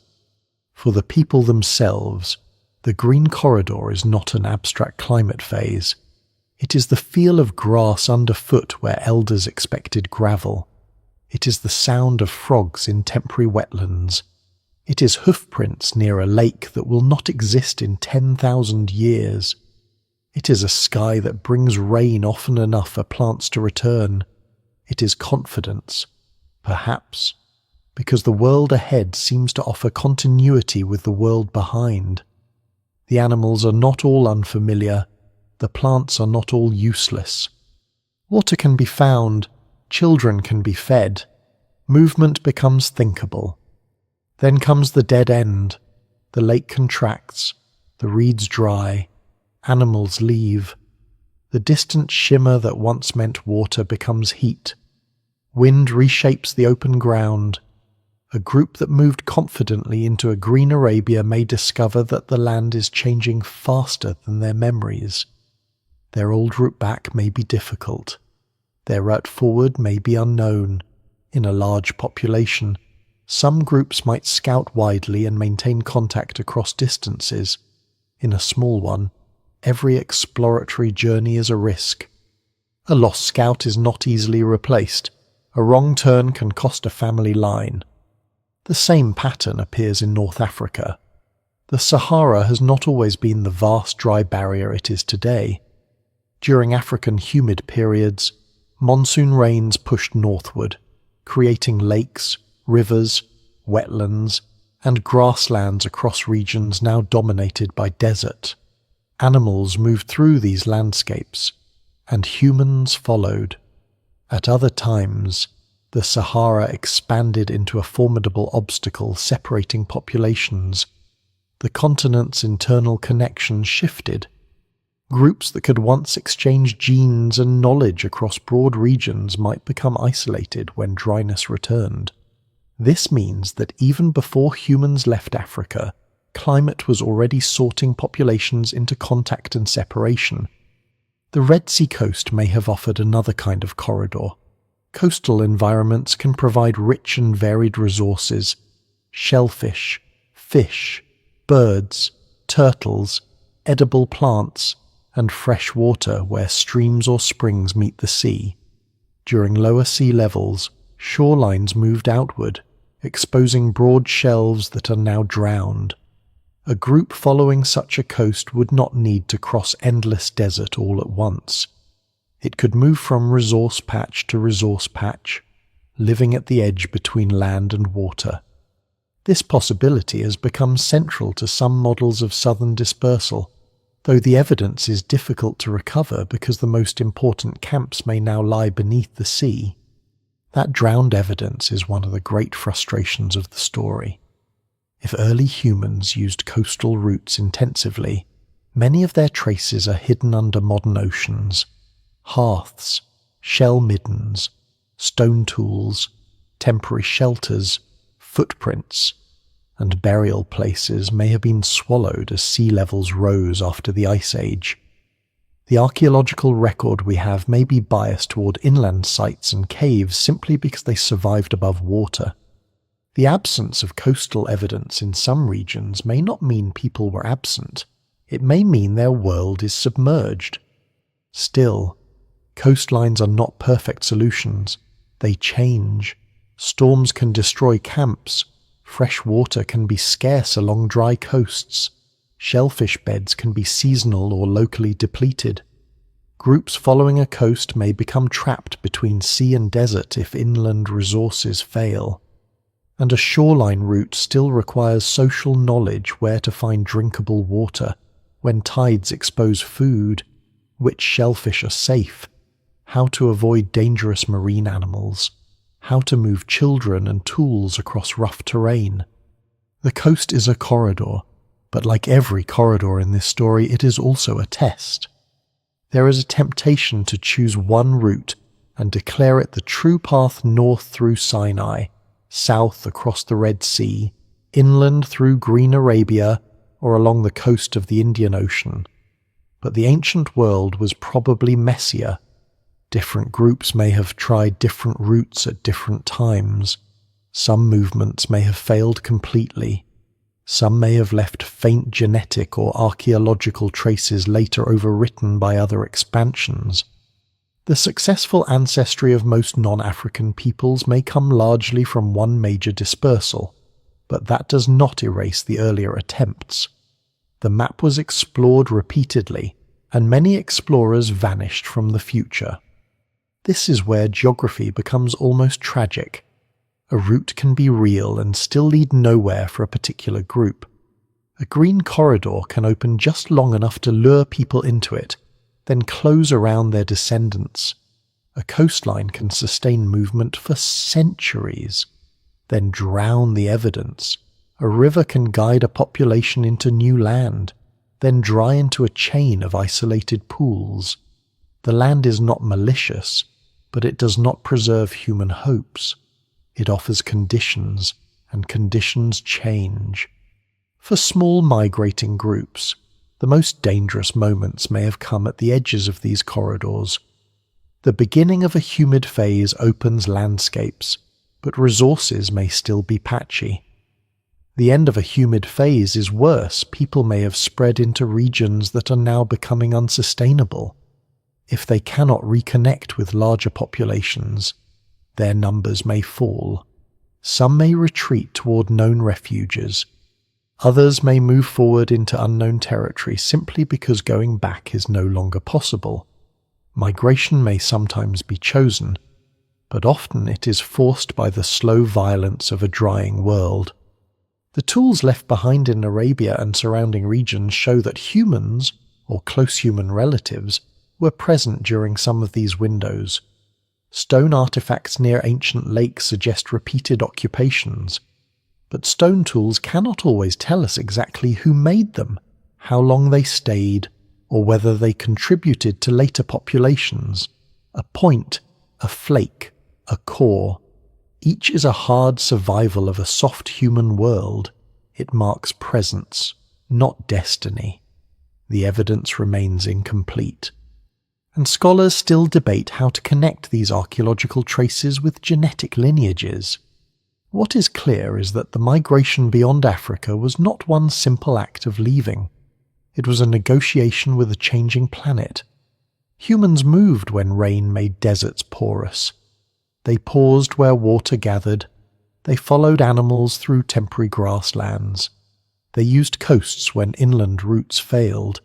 For the people themselves, the green corridor is not an abstract climate phase. It is the feel of grass underfoot where elders expected gravel. It is the sound of frogs in temporary wetlands. It is hoofprints near a lake that will not exist in 10,000 years. It is a sky that brings rain often enough for plants to return. It is confidence, perhaps, because the world ahead seems to offer continuity with the world behind. The animals are not all unfamiliar. The plants are not all useless. Water can be found. Children can be fed. Movement becomes thinkable. Then comes the dead end. The lake contracts. The reeds dry. Animals leave. The distant shimmer that once meant water becomes heat. Wind reshapes the open ground. A group that moved confidently into a green Arabia may discover that the land is changing faster than their memories. Their old route back may be difficult. Their route forward may be unknown. In a large population, some groups might scout widely and maintain contact across distances. In a small one, every exploratory journey is a risk. A lost scout is not easily replaced. A wrong turn can cost a family line. The same pattern appears in North Africa. The Sahara has not always been the vast dry barrier it is today. During African humid periods, monsoon rains pushed northward, creating lakes, rivers, wetlands, and grasslands across regions now dominated by desert. Animals moved through these landscapes, and humans followed. At other times, the Sahara expanded into a formidable obstacle separating populations. The continent's internal connections shifted. Groups that could once exchange genes and knowledge across broad regions might become isolated when dryness returned. This means that even before humans left Africa, climate was already sorting populations into contact and separation. The Red Sea coast may have offered another kind of corridor. Coastal environments can provide rich and varied resources: shellfish, fish, birds, turtles, edible plants, and fresh water where streams or springs meet the sea. During lower sea levels, shorelines moved outward, exposing broad shelves that are now drowned. A group following such a coast would not need to cross endless desert all at once. It could move from resource patch to resource patch, living at the edge between land and water. This possibility has become central to some models of southern dispersal, though the evidence is difficult to recover because the most important camps may now lie beneath the sea. That drowned evidence is one of the great frustrations of the story. If early humans used coastal routes intensively, many of their traces are hidden under modern oceans. Hearths, shell middens, stone tools, temporary shelters, footprints, and burial places may have been swallowed as sea levels rose after the Ice Age. The archaeological record we have may be biased toward inland sites and caves simply because they survived above water. The absence of coastal evidence in some regions may not mean people were absent. It may mean their world is submerged. Still, coastlines are not perfect solutions. They change. Storms can destroy camps. Fresh water can be scarce along dry coasts. Shellfish beds can be seasonal or locally depleted. Groups following a coast may become trapped between sea and desert if inland resources fail. And a shoreline route still requires social knowledge where to find drinkable water, when tides expose food, which shellfish are safe, how to avoid dangerous marine animals, how to move children and tools across rough terrain. The coast is a corridor, but like every corridor in this story, it is also a test. There is a temptation to choose one route and declare it the true path north through Sinai, south across the Red Sea, inland through green Arabia, or along the coast of the Indian Ocean. But the ancient world was probably messier. Different groups may have tried different routes at different times. Some movements may have failed completely. Some may have left faint genetic or archaeological traces later overwritten by other expansions. The successful ancestry of most non-African peoples may come largely from one major dispersal, but that does not erase the earlier attempts. The map was explored repeatedly, and many explorers vanished from the future. This is where geography becomes almost tragic. A route can be real and still lead nowhere for a particular group. A green corridor can open just long enough to lure people into it, then close around their descendants. A coastline can sustain movement for centuries, then drown the evidence. A river can guide a population into new land, then dry into a chain of isolated pools. The land is not malicious, but it does not preserve human hopes. It offers conditions, and conditions change. For small migrating groups, the most dangerous moments may have come at the edges of these corridors. The beginning of a humid phase opens landscapes, but resources may still be patchy. The end of a humid phase is worse. People may have spread into regions that are now becoming unsustainable. If they cannot reconnect with larger populations, their numbers may fall. Some may retreat toward known refuges. Others may move forward into unknown territory simply because going back is no longer possible. Migration may sometimes be chosen, but often it is forced by the slow violence of a drying world. The tools left behind in Arabia and surrounding regions show that humans, or close human relatives, were present during some of these windows. Stone artifacts near ancient lakes suggest repeated occupations, but stone tools cannot always tell us exactly who made them, how long they stayed, or whether they contributed to later populations. A point, a flake, a core. Each is a hard survival of a soft human world. It marks presence, not destiny. The evidence remains incomplete. And scholars still debate how to connect these archaeological traces with genetic lineages. What is clear is that the migration beyond Africa was not one simple act of leaving. It was a negotiation with a changing planet. Humans moved when rain made deserts porous. They paused where water gathered. They followed animals through temporary grasslands. They used coasts when inland routes failed.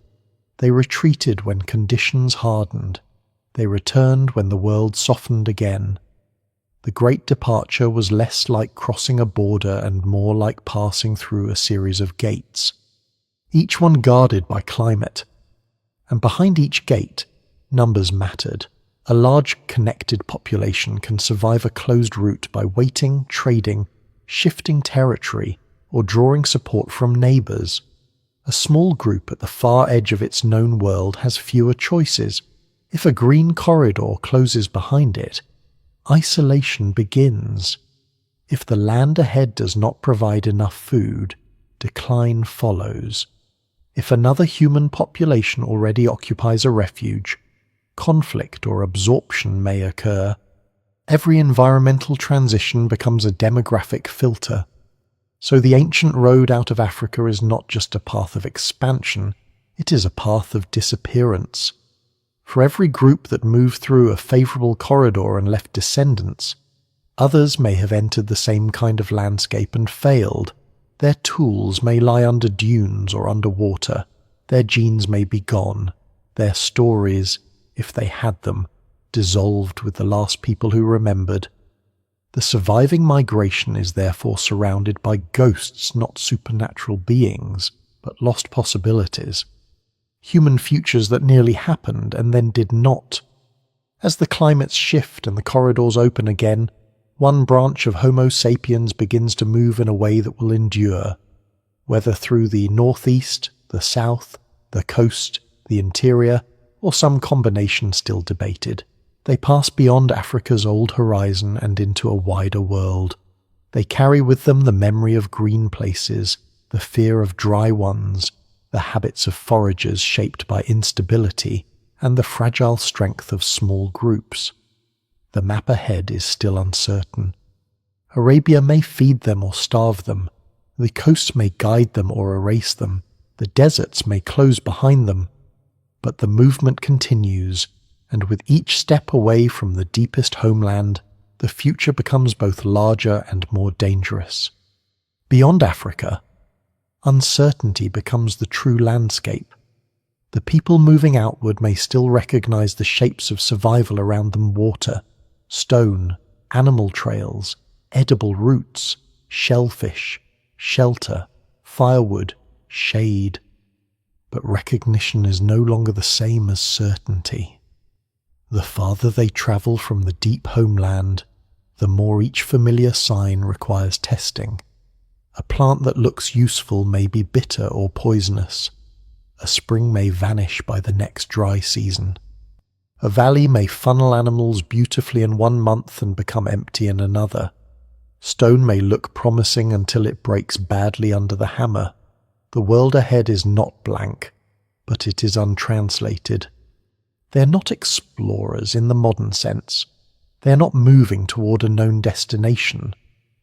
They retreated when conditions hardened. They returned when the world softened again. The great departure was less like crossing a border and more like passing through a series of gates, each one guarded by climate. And behind each gate, numbers mattered. A large connected population can survive a closed route by waiting, trading, shifting territory, or drawing support from neighbours. A small group at the far edge of its known world has fewer choices. If a green corridor closes behind it, isolation begins. If the land ahead does not provide enough food, decline follows. If another human population already occupies a refuge, conflict or absorption may occur. Every environmental transition becomes a demographic filter. So the ancient road out of Africa is not just a path of expansion, it is a path of disappearance. For every group that moved through a favourable corridor and left descendants, Others may have entered the same kind of landscape and failed. Their tools may lie under dunes or underwater. Their genes may be gone. Their stories, if they had them, dissolved with the last people who remembered. The surviving migration is therefore surrounded by ghosts, not supernatural beings, but lost possibilities. Human futures that nearly happened and then did not. As the climates shift and the corridors open again, one branch of Homo sapiens begins to move in a way that will endure, whether through the northeast, the south, the coast, the interior, or some combination still debated. They pass beyond Africa's old horizon and into a wider world. They carry with them the memory of green places, the fear of dry ones, the habits of foragers shaped by instability, and the fragile strength of small groups. The map ahead is still uncertain. Arabia may feed them or starve them. The coasts may guide them or erase them. The deserts may close behind them. But the movement continues, and with each step away from the deepest homeland, the future becomes both larger and more dangerous. Beyond Africa, uncertainty becomes the true landscape. The people moving outward may still recognize the shapes of survival around them: water, stone, animal trails, edible roots, shellfish, shelter, firewood, shade. But recognition is no longer the same as certainty. The farther they travel from the deep homeland, the more each familiar sign requires testing. A plant that looks useful may be bitter or poisonous. A spring may vanish by the next dry season. A valley may funnel animals beautifully in one month and become empty in another. Stone may look promising until it breaks badly under the hammer. The world ahead is not blank, but it is untranslated. They are not explorers in the modern sense. They are not moving toward a known destination.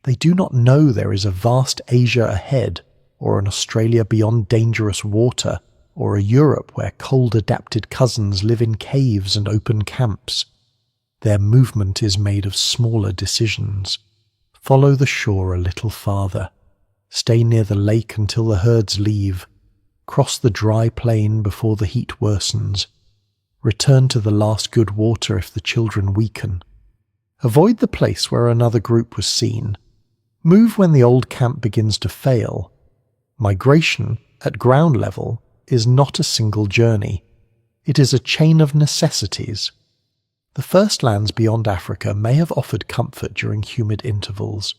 They do not know there is a vast Asia ahead, or an Australia beyond dangerous water, or a Europe where cold-adapted cousins live in caves and open camps. Their movement is made of smaller decisions. Follow the shore a little farther. Stay near the lake until the herds leave. Cross the dry plain before the heat worsens. Return to the last good water if the children weaken. Avoid the place where another group was seen. Move when the old camp begins to fail. Migration, at ground level, is not a single journey. It is a chain of necessities. The first lands beyond Africa may have offered comfort during humid intervals.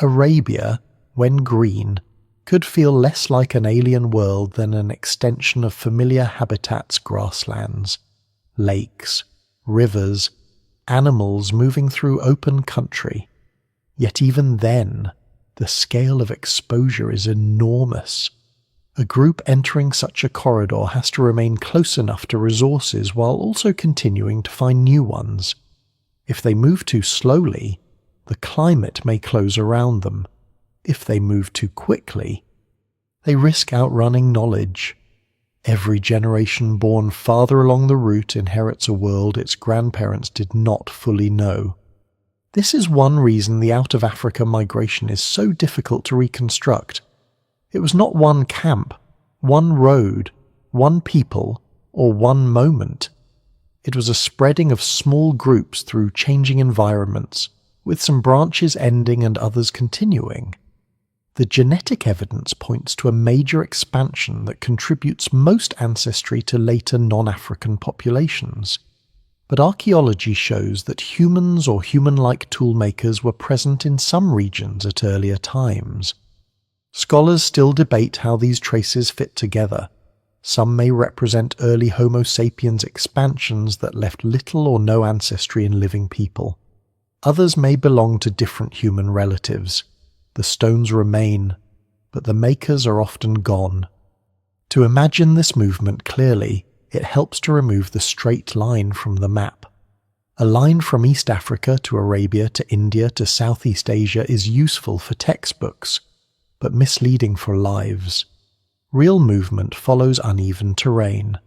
Arabia, when green, could feel less like an alien world than an extension of familiar habitats: grasslands, lakes, rivers, animals moving through open country. Yet even then, the scale of exposure is enormous. A group entering such a corridor has to remain close enough to resources while also continuing to find new ones. If they move too slowly, the climate may close around them. If they move too quickly, they risk outrunning knowledge. Every generation born farther along the route inherits a world its grandparents did not fully know. This is one reason the out-of-Africa migration is so difficult to reconstruct. It was not one camp, one road, one people, or one moment. It was a spreading of small groups through changing environments, with some branches ending and others continuing. The genetic evidence points to a major expansion that contributes most ancestry to later non-African populations. But archaeology shows that humans or human-like toolmakers were present in some regions at earlier times. Scholars still debate how these traces fit together. Some may represent early Homo sapiens expansions that left little or no ancestry in living people. Others may belong to different human relatives. The stones remain, but the makers are often gone. To imagine this movement clearly, it helps to remove the straight line from the map. A line from East Africa to Arabia to India to Southeast Asia is useful for textbooks, but misleading for lives. Real movement follows uneven terrain.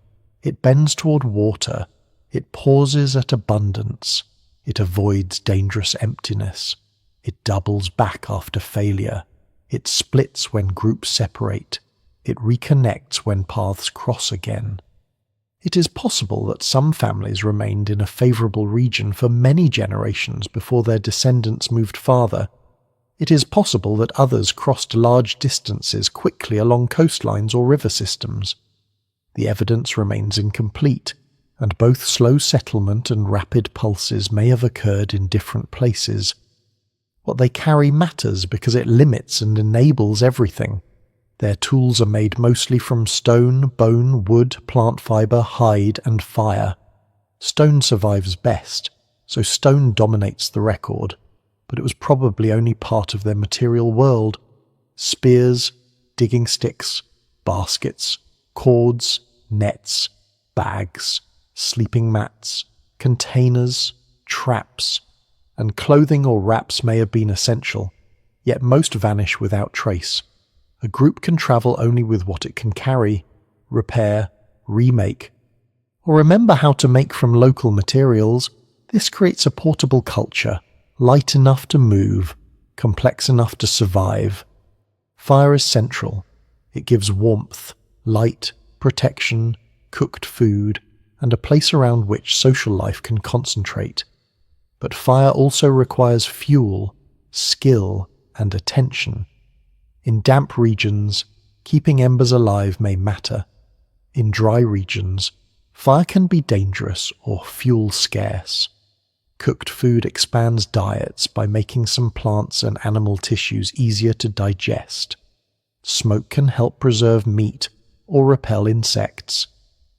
It bends toward water. It pauses at abundance. It avoids dangerous emptiness. It doubles back after failure. It splits when groups separate. It reconnects when paths cross again. It is possible that some families remained in a favourable region for many generations before their descendants moved farther. It is possible that others crossed large distances quickly along coastlines or river systems. The evidence remains incomplete, and both slow settlement and rapid pulses may have occurred in different places. What they carry matters because it limits and enables everything. Their tools are made mostly from stone, bone, wood, plant fibre, hide and fire. Stone survives best, so stone dominates the record, but it was probably only part of their material world. Spears, digging sticks, baskets, cords, nets, bags, sleeping mats, containers, traps, and clothing or wraps may have been essential, yet most vanish without trace. A group can travel only with what it can carry, repair, remake, or remember how to make from local materials. This creates a portable culture, light enough to move, complex enough to survive. Fire is central. It gives warmth, light, protection, cooked food, and a place around which social life can concentrate. But fire also requires fuel, skill, and attention. In damp regions, keeping embers alive may matter. In dry regions, fire can be dangerous or fuel scarce. Cooked food expands diets by making some plants and animal tissues easier to digest. Smoke can help preserve meat or repel insects.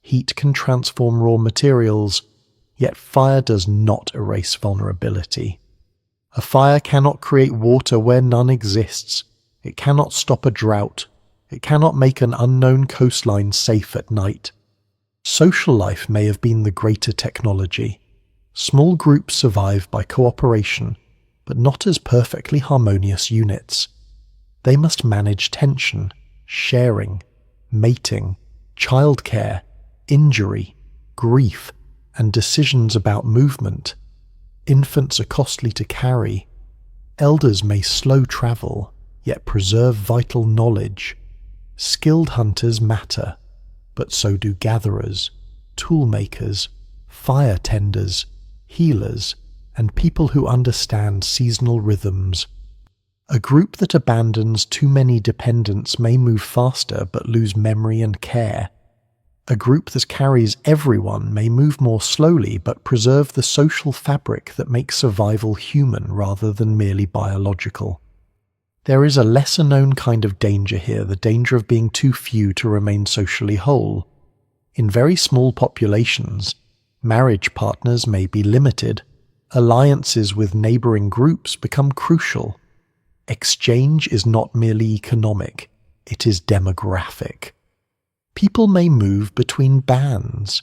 Heat can transform raw materials, yet fire does not erase vulnerability. A fire cannot create water where none exists. It cannot stop a drought. It cannot make an unknown coastline safe at night. Social life may have been the greater technology. Small groups survive by cooperation, but not as perfectly harmonious units. They must manage tension, sharing, mating, childcare, injury, grief, and decisions about movement. Infants are costly to carry. Elders may slow travel, yet preserve vital knowledge. Skilled hunters matter, but so do gatherers, tool makers, fire tenders, healers, and people who understand seasonal rhythms. A group that abandons too many dependents may move faster but lose memory and care. A group that carries everyone may move more slowly but preserve the social fabric that makes survival human rather than merely biological. There is a lesser-known kind of danger here, the danger of being too few to remain socially whole. In very small populations, marriage partners may be limited. Alliances with neighbouring groups become crucial. Exchange is not merely economic, it is demographic. People may move between bands.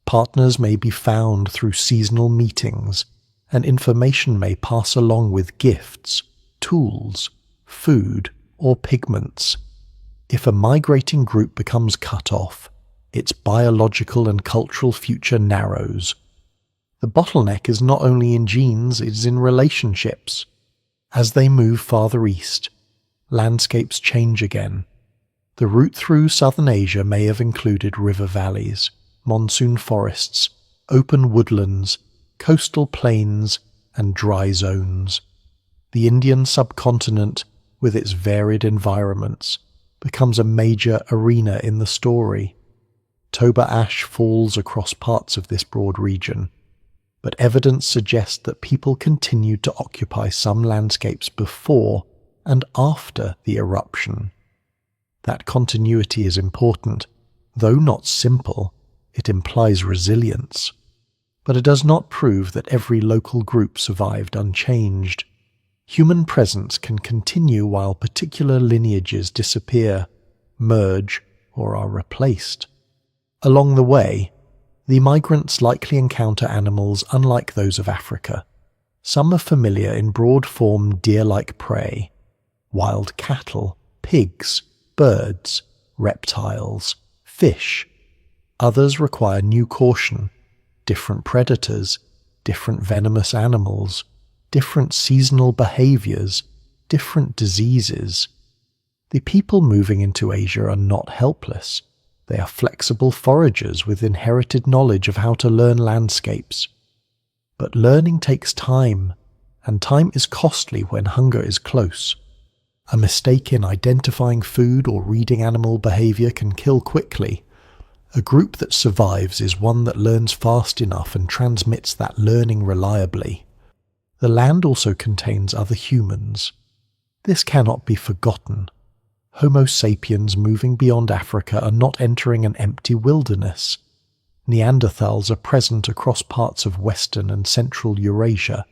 Partners may be found through seasonal meetings, and information may pass along with gifts, tools, food, or pigments. If a migrating group becomes cut off, its biological and cultural future narrows. The bottleneck is not only in genes, it is in relationships. As they move farther east, landscapes change again. The route through southern Asia may have included river valleys, monsoon forests, open woodlands, coastal plains, and dry zones. The Indian subcontinent, with its varied environments, becomes a major arena in the story. Toba ash falls across parts of this broad region, but evidence suggests that people continued to occupy some landscapes before and after the eruption. That continuity is important. Though not simple, it implies resilience. But it does not prove that every local group survived unchanged. Human presence can continue while particular lineages disappear, merge, or are replaced. Along the way, the migrants likely encounter animals unlike those of Africa. Some are familiar in broad form deer-like prey, wild cattle, pigs, birds, reptiles, fish. Others require new caution, different predators, different venomous animals, different seasonal behaviors, different diseases. The people moving into Asia are not helpless. They are flexible foragers with inherited knowledge of how to learn landscapes. But learning takes time, and time is costly when hunger is close. A mistake in identifying food or reading animal behavior can kill quickly. A group that survives is one that learns fast enough and transmits that learning reliably. The land also contains other humans. This cannot be forgotten. Homo sapiens moving beyond Africa are not entering an empty wilderness. Neanderthals are present across parts of Western and Central Eurasia.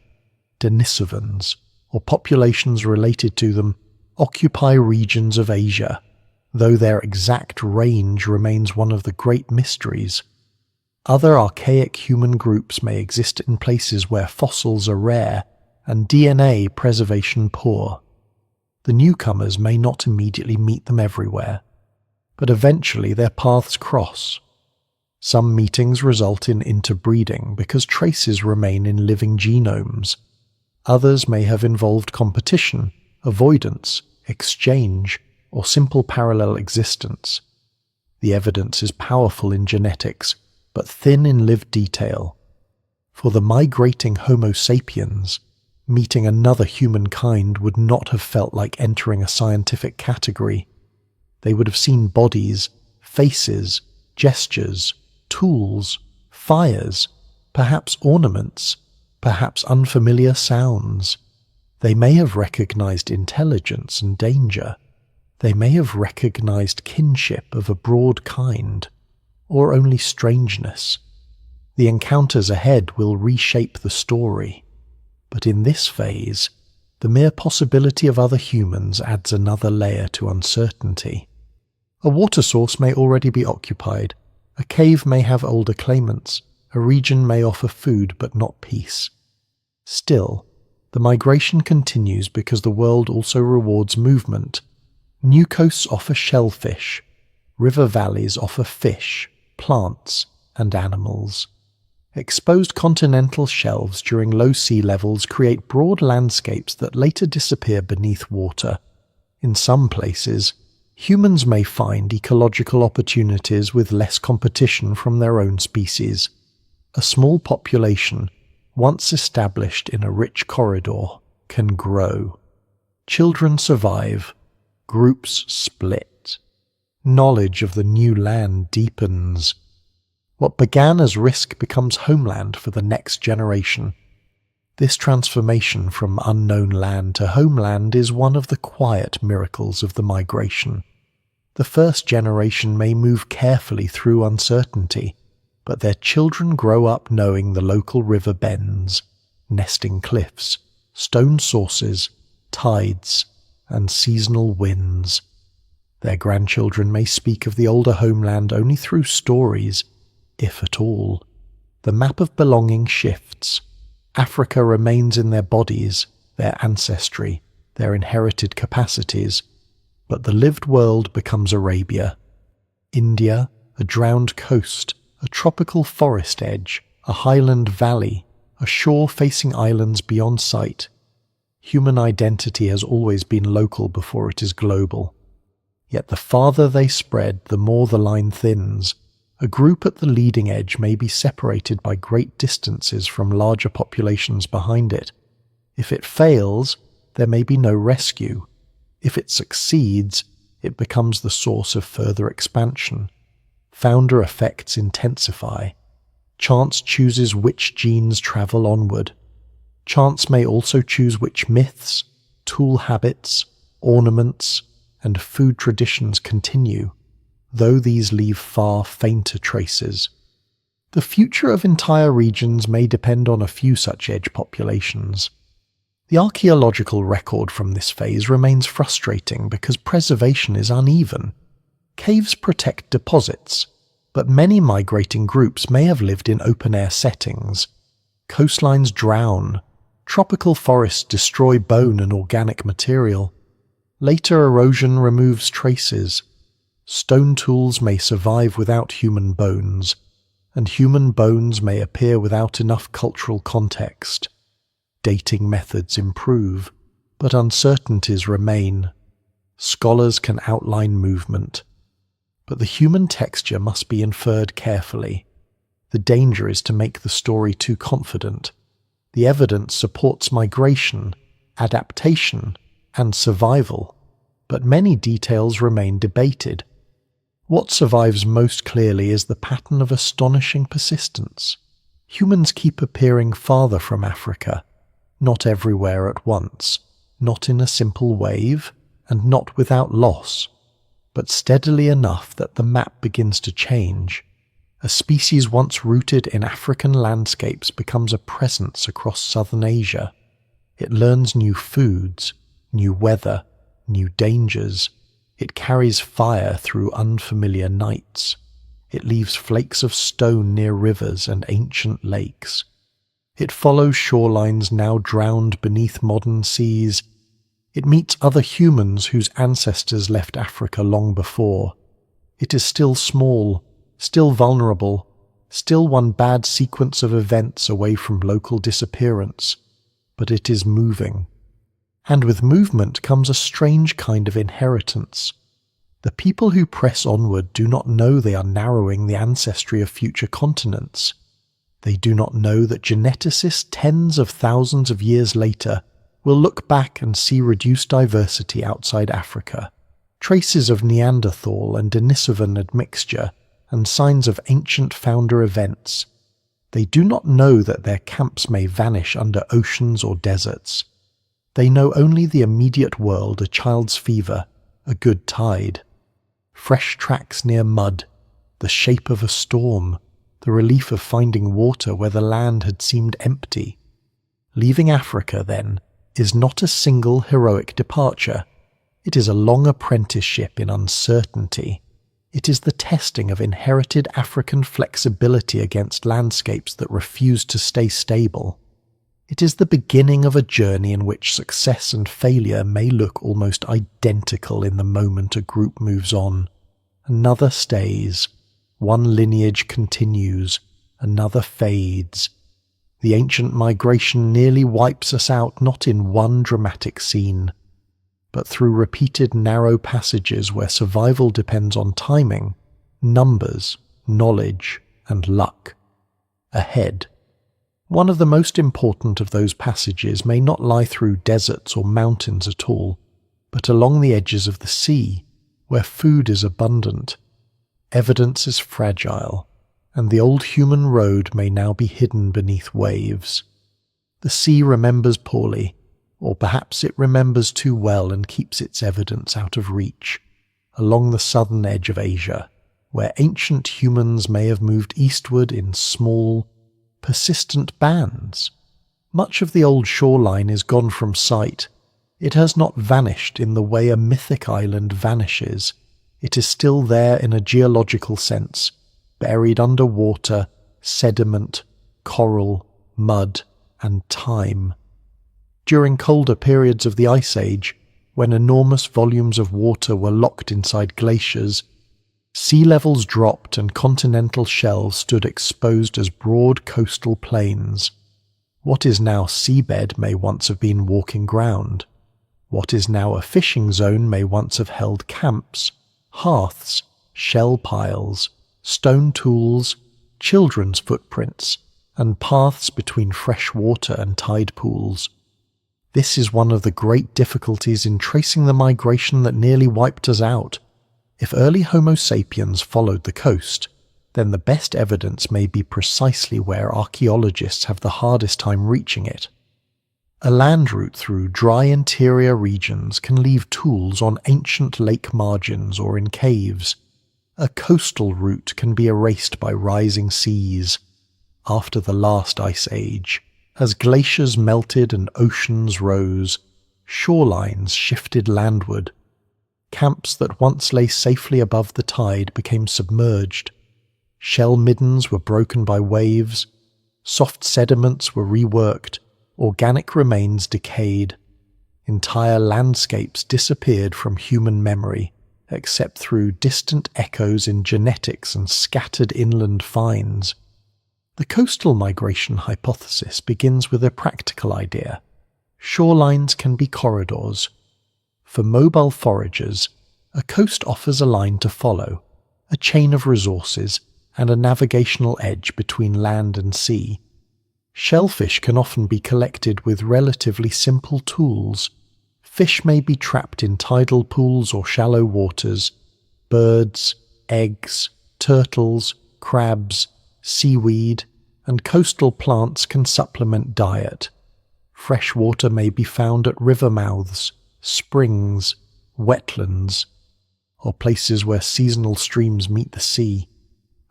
Denisovans, or populations related to them, occupy regions of Asia, though their exact range remains one of the great mysteries. Other archaic human groups may exist in places where fossils are rare and DNA preservation poor. The newcomers may not immediately meet them everywhere, but eventually their paths cross. Some meetings result in interbreeding because traces remain in living genomes. Others may have involved competition, avoidance, exchange, or simple parallel existence. The evidence is powerful in genetics, but thin in lived detail. For the migrating Homo sapiens, meeting another humankind would not have felt like entering a scientific category. They would have seen bodies, faces, gestures, tools, fires, perhaps ornaments, perhaps unfamiliar sounds. They may have recognized intelligence and danger. They may have recognized kinship of a broad kind, or only strangeness. The encounters ahead will reshape the story. But in this phase, the mere possibility of other humans adds another layer to uncertainty. A water source may already be occupied, a cave may have older claimants, a region may offer food but not peace. Still, the migration continues because the world also rewards movement. New coasts offer shellfish, river valleys offer fish, plants, and animals. Exposed continental shelves during low sea levels create broad landscapes that later disappear beneath water. In some places, humans may find ecological opportunities with less competition from their own species. A small population, once established in a rich corridor, can grow. Children survive. Groups split. Knowledge of the new land deepens. What began as risk becomes homeland for the next generation. This transformation from unknown land to homeland is one of the quiet miracles of the migration. The first generation may move carefully through uncertainty, but their children grow up knowing the local river bends, nesting cliffs, stone sources, tides, and seasonal winds. Their grandchildren may speak of the older homeland only through stories, if at all. The map of belonging shifts. Africa remains in their bodies, their ancestry, their inherited capacities, but the lived world becomes Arabia. India, a drowned coast, a tropical forest edge, a highland valley, a shore facing islands beyond sight. Human identity has always been local before it is global. Yet the farther they spread, the more the line thins. A group at the leading edge may be separated by great distances from larger populations behind it. If it fails, there may be no rescue. If it succeeds, it becomes the source of further expansion. Founder effects intensify. Chance chooses which genes travel onward. Chance may also choose which myths, tool habits, ornaments, and food traditions continue, though these leave far fainter traces. The future of entire regions may depend on a few such edge populations. The archaeological record from this phase remains frustrating because preservation is uneven. Caves protect deposits, but many migrating groups may have lived in open-air settings. Coastlines drown. Tropical forests destroy bone and organic material. Later erosion removes traces. Stone tools may survive without human bones. and human bones may appear without enough cultural context. Dating methods improve, but uncertainties remain. Scholars can outline movement, but the human texture must be inferred carefully. The danger is to make the story too confident. The evidence supports migration, adaptation, and survival, but many details remain debated. What survives most clearly is the pattern of astonishing persistence. Humans keep appearing farther from Africa, not everywhere at once, not in a simple wave, and not without loss, but steadily enough that the map begins to change. A species once rooted in African landscapes becomes a presence across southern Asia. It learns new foods, new weather, new dangers. It carries fire through unfamiliar nights. It leaves flakes of stone near rivers and ancient lakes. It follows shorelines now drowned beneath modern seas. It meets other humans whose ancestors left Africa long before. It is still small, still vulnerable, still one bad sequence of events away from local disappearance, but it is moving. And with movement comes a strange kind of inheritance. The people who press onward do not know they are narrowing the ancestry of future continents. They do not know that geneticists tens of thousands of years later will look back and see reduced diversity outside Africa, traces of Neanderthal and Denisovan admixture, and signs of ancient founder events. They do not know that their camps may vanish under oceans or deserts. They know only the immediate world, a child's fever, a good tide. Fresh tracks near mud, the shape of a storm, the relief of finding water where the land had seemed empty. Leaving Africa, then, is not a single heroic departure. It is a long apprenticeship in uncertainty. It is the testing of inherited African flexibility against landscapes that refuse to stay stable. It is the beginning of a journey in which success and failure may look almost identical in the moment a group moves on. Another stays, one lineage continues, another fades. The ancient migration nearly wipes us out not in one dramatic scene, but through repeated narrow passages where survival depends on timing, numbers, knowledge, and luck. Ahead. One of the most important of those passages may not lie through deserts or mountains at all, but along the edges of the sea, where food is abundant. Evidence is fragile, and the old human road may now be hidden beneath waves. The sea remembers poorly, or perhaps it remembers too well and keeps its evidence out of reach, along the southern edge of Asia, where ancient humans may have moved eastward in small, persistent bands. Much of the old shoreline is gone from sight. It has not vanished in the way a mythic island vanishes. It is still there in a geological sense, buried under water, sediment, coral, mud, and time. During colder periods of the Ice Age, when enormous volumes of water were locked inside glaciers, sea levels dropped and continental shelves stood exposed as broad coastal plains. What is now seabed may once have been walking ground. What is now a fishing zone may once have held camps, hearths, shell piles, stone tools, children's footprints, and paths between fresh water and tide pools. This is one of the great difficulties in tracing the migration that nearly wiped us out. If early Homo sapiens followed the coast, then the best evidence may be precisely where archaeologists have the hardest time reaching it. A land route through dry interior regions can leave tools on ancient lake margins or in caves. A coastal route can be erased by rising seas. After the last ice age, as glaciers melted and oceans rose, shorelines shifted landward. Camps that once lay safely above the tide became submerged. Shell middens were broken by waves. Soft sediments were reworked. Organic remains decayed. Entire landscapes disappeared from human memory, except through distant echoes in genetics and scattered inland finds. The coastal migration hypothesis begins with a practical idea. Shorelines can be corridors. For mobile foragers, a coast offers a line to follow, a chain of resources, and a navigational edge between land and sea. Shellfish can often be collected with relatively simple tools. Fish may be trapped in tidal pools or shallow waters. Birds, eggs, turtles, crabs, seaweed, and coastal plants can supplement diet. Fresh water may be found at river mouths, springs, wetlands, or places where seasonal streams meet the sea.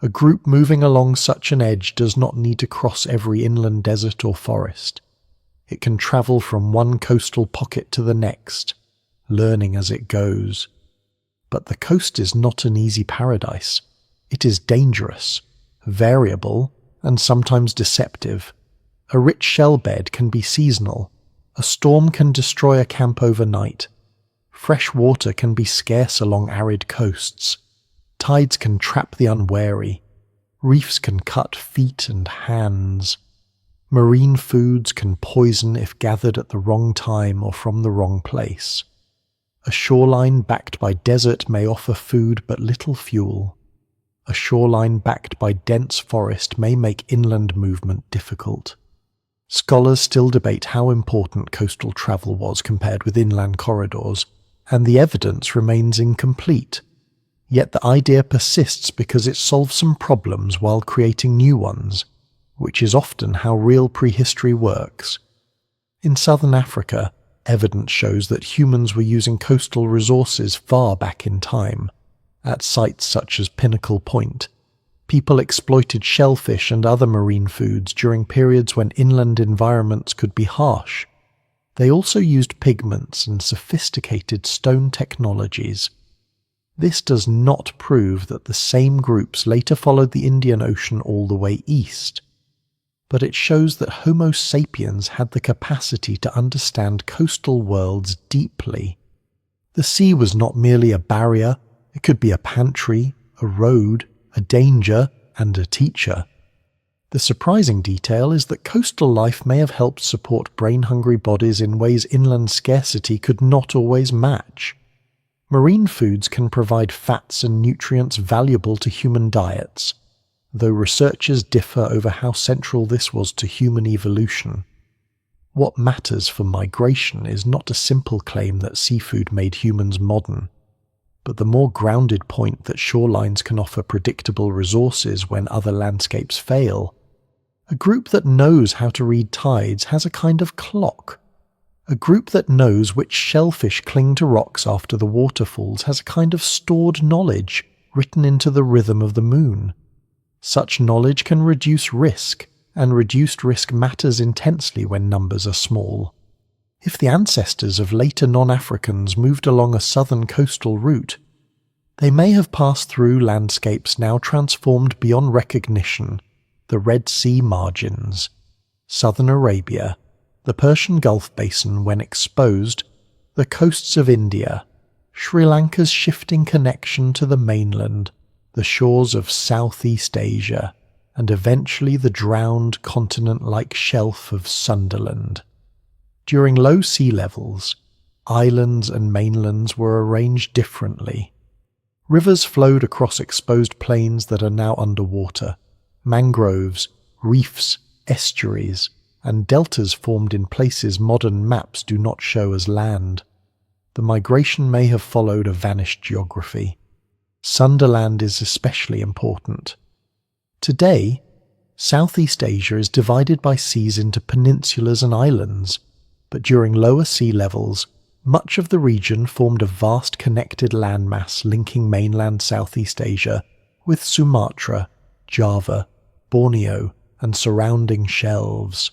A group moving along such an edge does not need to cross every inland desert or forest. It can travel from one coastal pocket to the next, learning as it goes. But the coast is not an easy paradise. It is dangerous, variable, and sometimes deceptive. A rich shell bed can be seasonal. A storm can destroy a camp overnight. Fresh water can be scarce along arid coasts. Tides can trap the unwary. Reefs can cut feet and hands. Marine foods can poison if gathered at the wrong time or from the wrong place. A shoreline backed by desert may offer food but little fuel. A shoreline backed by dense forest may make inland movement difficult. Scholars still debate how important coastal travel was compared with inland corridors, and the evidence remains incomplete. Yet the idea persists because it solves some problems while creating new ones, which is often how real prehistory works. In southern Africa, evidence shows that humans were using coastal resources far back in time. At sites such as Pinnacle Point, people exploited shellfish and other marine foods during periods when inland environments could be harsh. They also used pigments and sophisticated stone technologies. This does not prove that the same groups later followed the Indian Ocean all the way east, but it shows that Homo sapiens had the capacity to understand coastal worlds deeply. The sea was not merely a barrier, it could be a pantry, a road, a danger, and a teacher. The surprising detail is that coastal life may have helped support brain-hungry bodies in ways inland scarcity could not always match. Marine foods can provide fats and nutrients valuable to human diets, though researchers differ over how central this was to human evolution. What matters for migration is not a simple claim that seafood made humans modern, but the more grounded point that shorelines can offer predictable resources when other landscapes fail. A group that knows how to read tides has a kind of clock. A group that knows which shellfish cling to rocks after the waterfalls has a kind of stored knowledge written into the rhythm of the moon. Such knowledge can reduce risk, and reduced risk matters intensely when numbers are small. If the ancestors of later non-Africans moved along a southern coastal route, they may have passed through landscapes now transformed beyond recognition: the Red Sea margins, southern Arabia, the Persian Gulf basin when exposed, the coasts of India, Sri Lanka's shifting connection to the mainland, the shores of Southeast Asia, and eventually the drowned continent-like shelf of Sunderland. During low sea levels, islands and mainlands were arranged differently. Rivers flowed across exposed plains that are now underwater. Mangroves, reefs, estuaries, and deltas formed in places modern maps do not show as land. The migration may have followed a vanished geography. Sunderland is especially important. Today, Southeast Asia is divided by seas into peninsulas and islands, but during lower sea levels, much of the region formed a vast connected landmass linking mainland Southeast Asia with Sumatra, Java, Borneo, and surrounding shelves.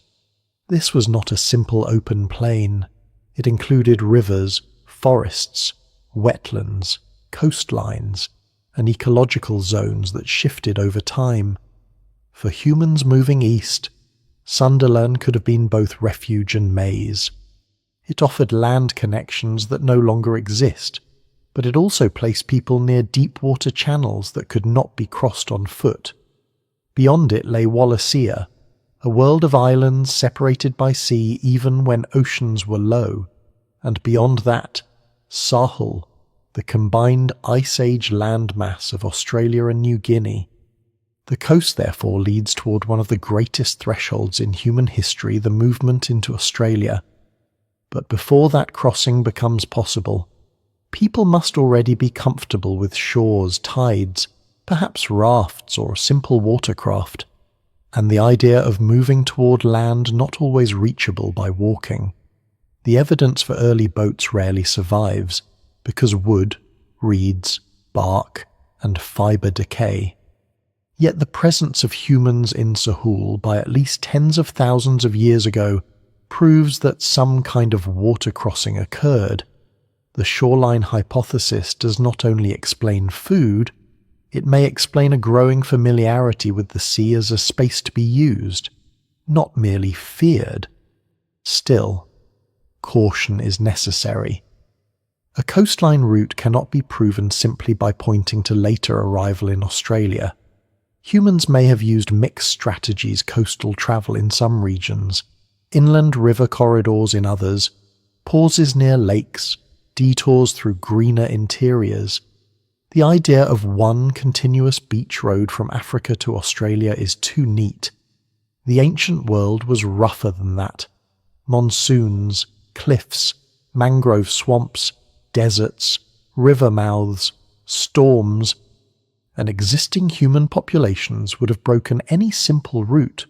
This was not a simple open plain. It included rivers, forests, wetlands, coastlines, and ecological zones that shifted over time. For humans moving east, Sunderland could have been both refuge and maze. It offered land connections that no longer exist, but it also placed people near deep water channels that could not be crossed on foot. Beyond it lay Wallacea, a world of islands separated by sea even when oceans were low, and beyond that, Sahel, the combined Ice Age landmass of Australia and New Guinea. The coast therefore leads toward one of the greatest thresholds in human history, the movement into Australia. But before that crossing becomes possible, people must already be comfortable with shores, tides, perhaps rafts or simple watercraft, and the idea of moving toward land not always reachable by walking. The evidence for early boats rarely survives, because wood, reeds, bark, and fibre decay. Yet the presence of humans in Sahul by at least tens of thousands of years ago proves that some kind of water crossing occurred. The shoreline hypothesis does not only explain food, it may explain a growing familiarity with the sea as a space to be used, not merely feared. Still, caution is necessary. A coastline route cannot be proven simply by pointing to later arrival in Australia. Humans may have used mixed strategies coastal travel in some regions, inland river corridors in others, pauses near lakes, detours through greener interiors. The idea of one continuous beach road from Africa to Australia is too neat. The ancient world was rougher than that. Monsoons, cliffs, mangrove swamps, deserts, river mouths, storms, and existing human populations would have broken any simple route.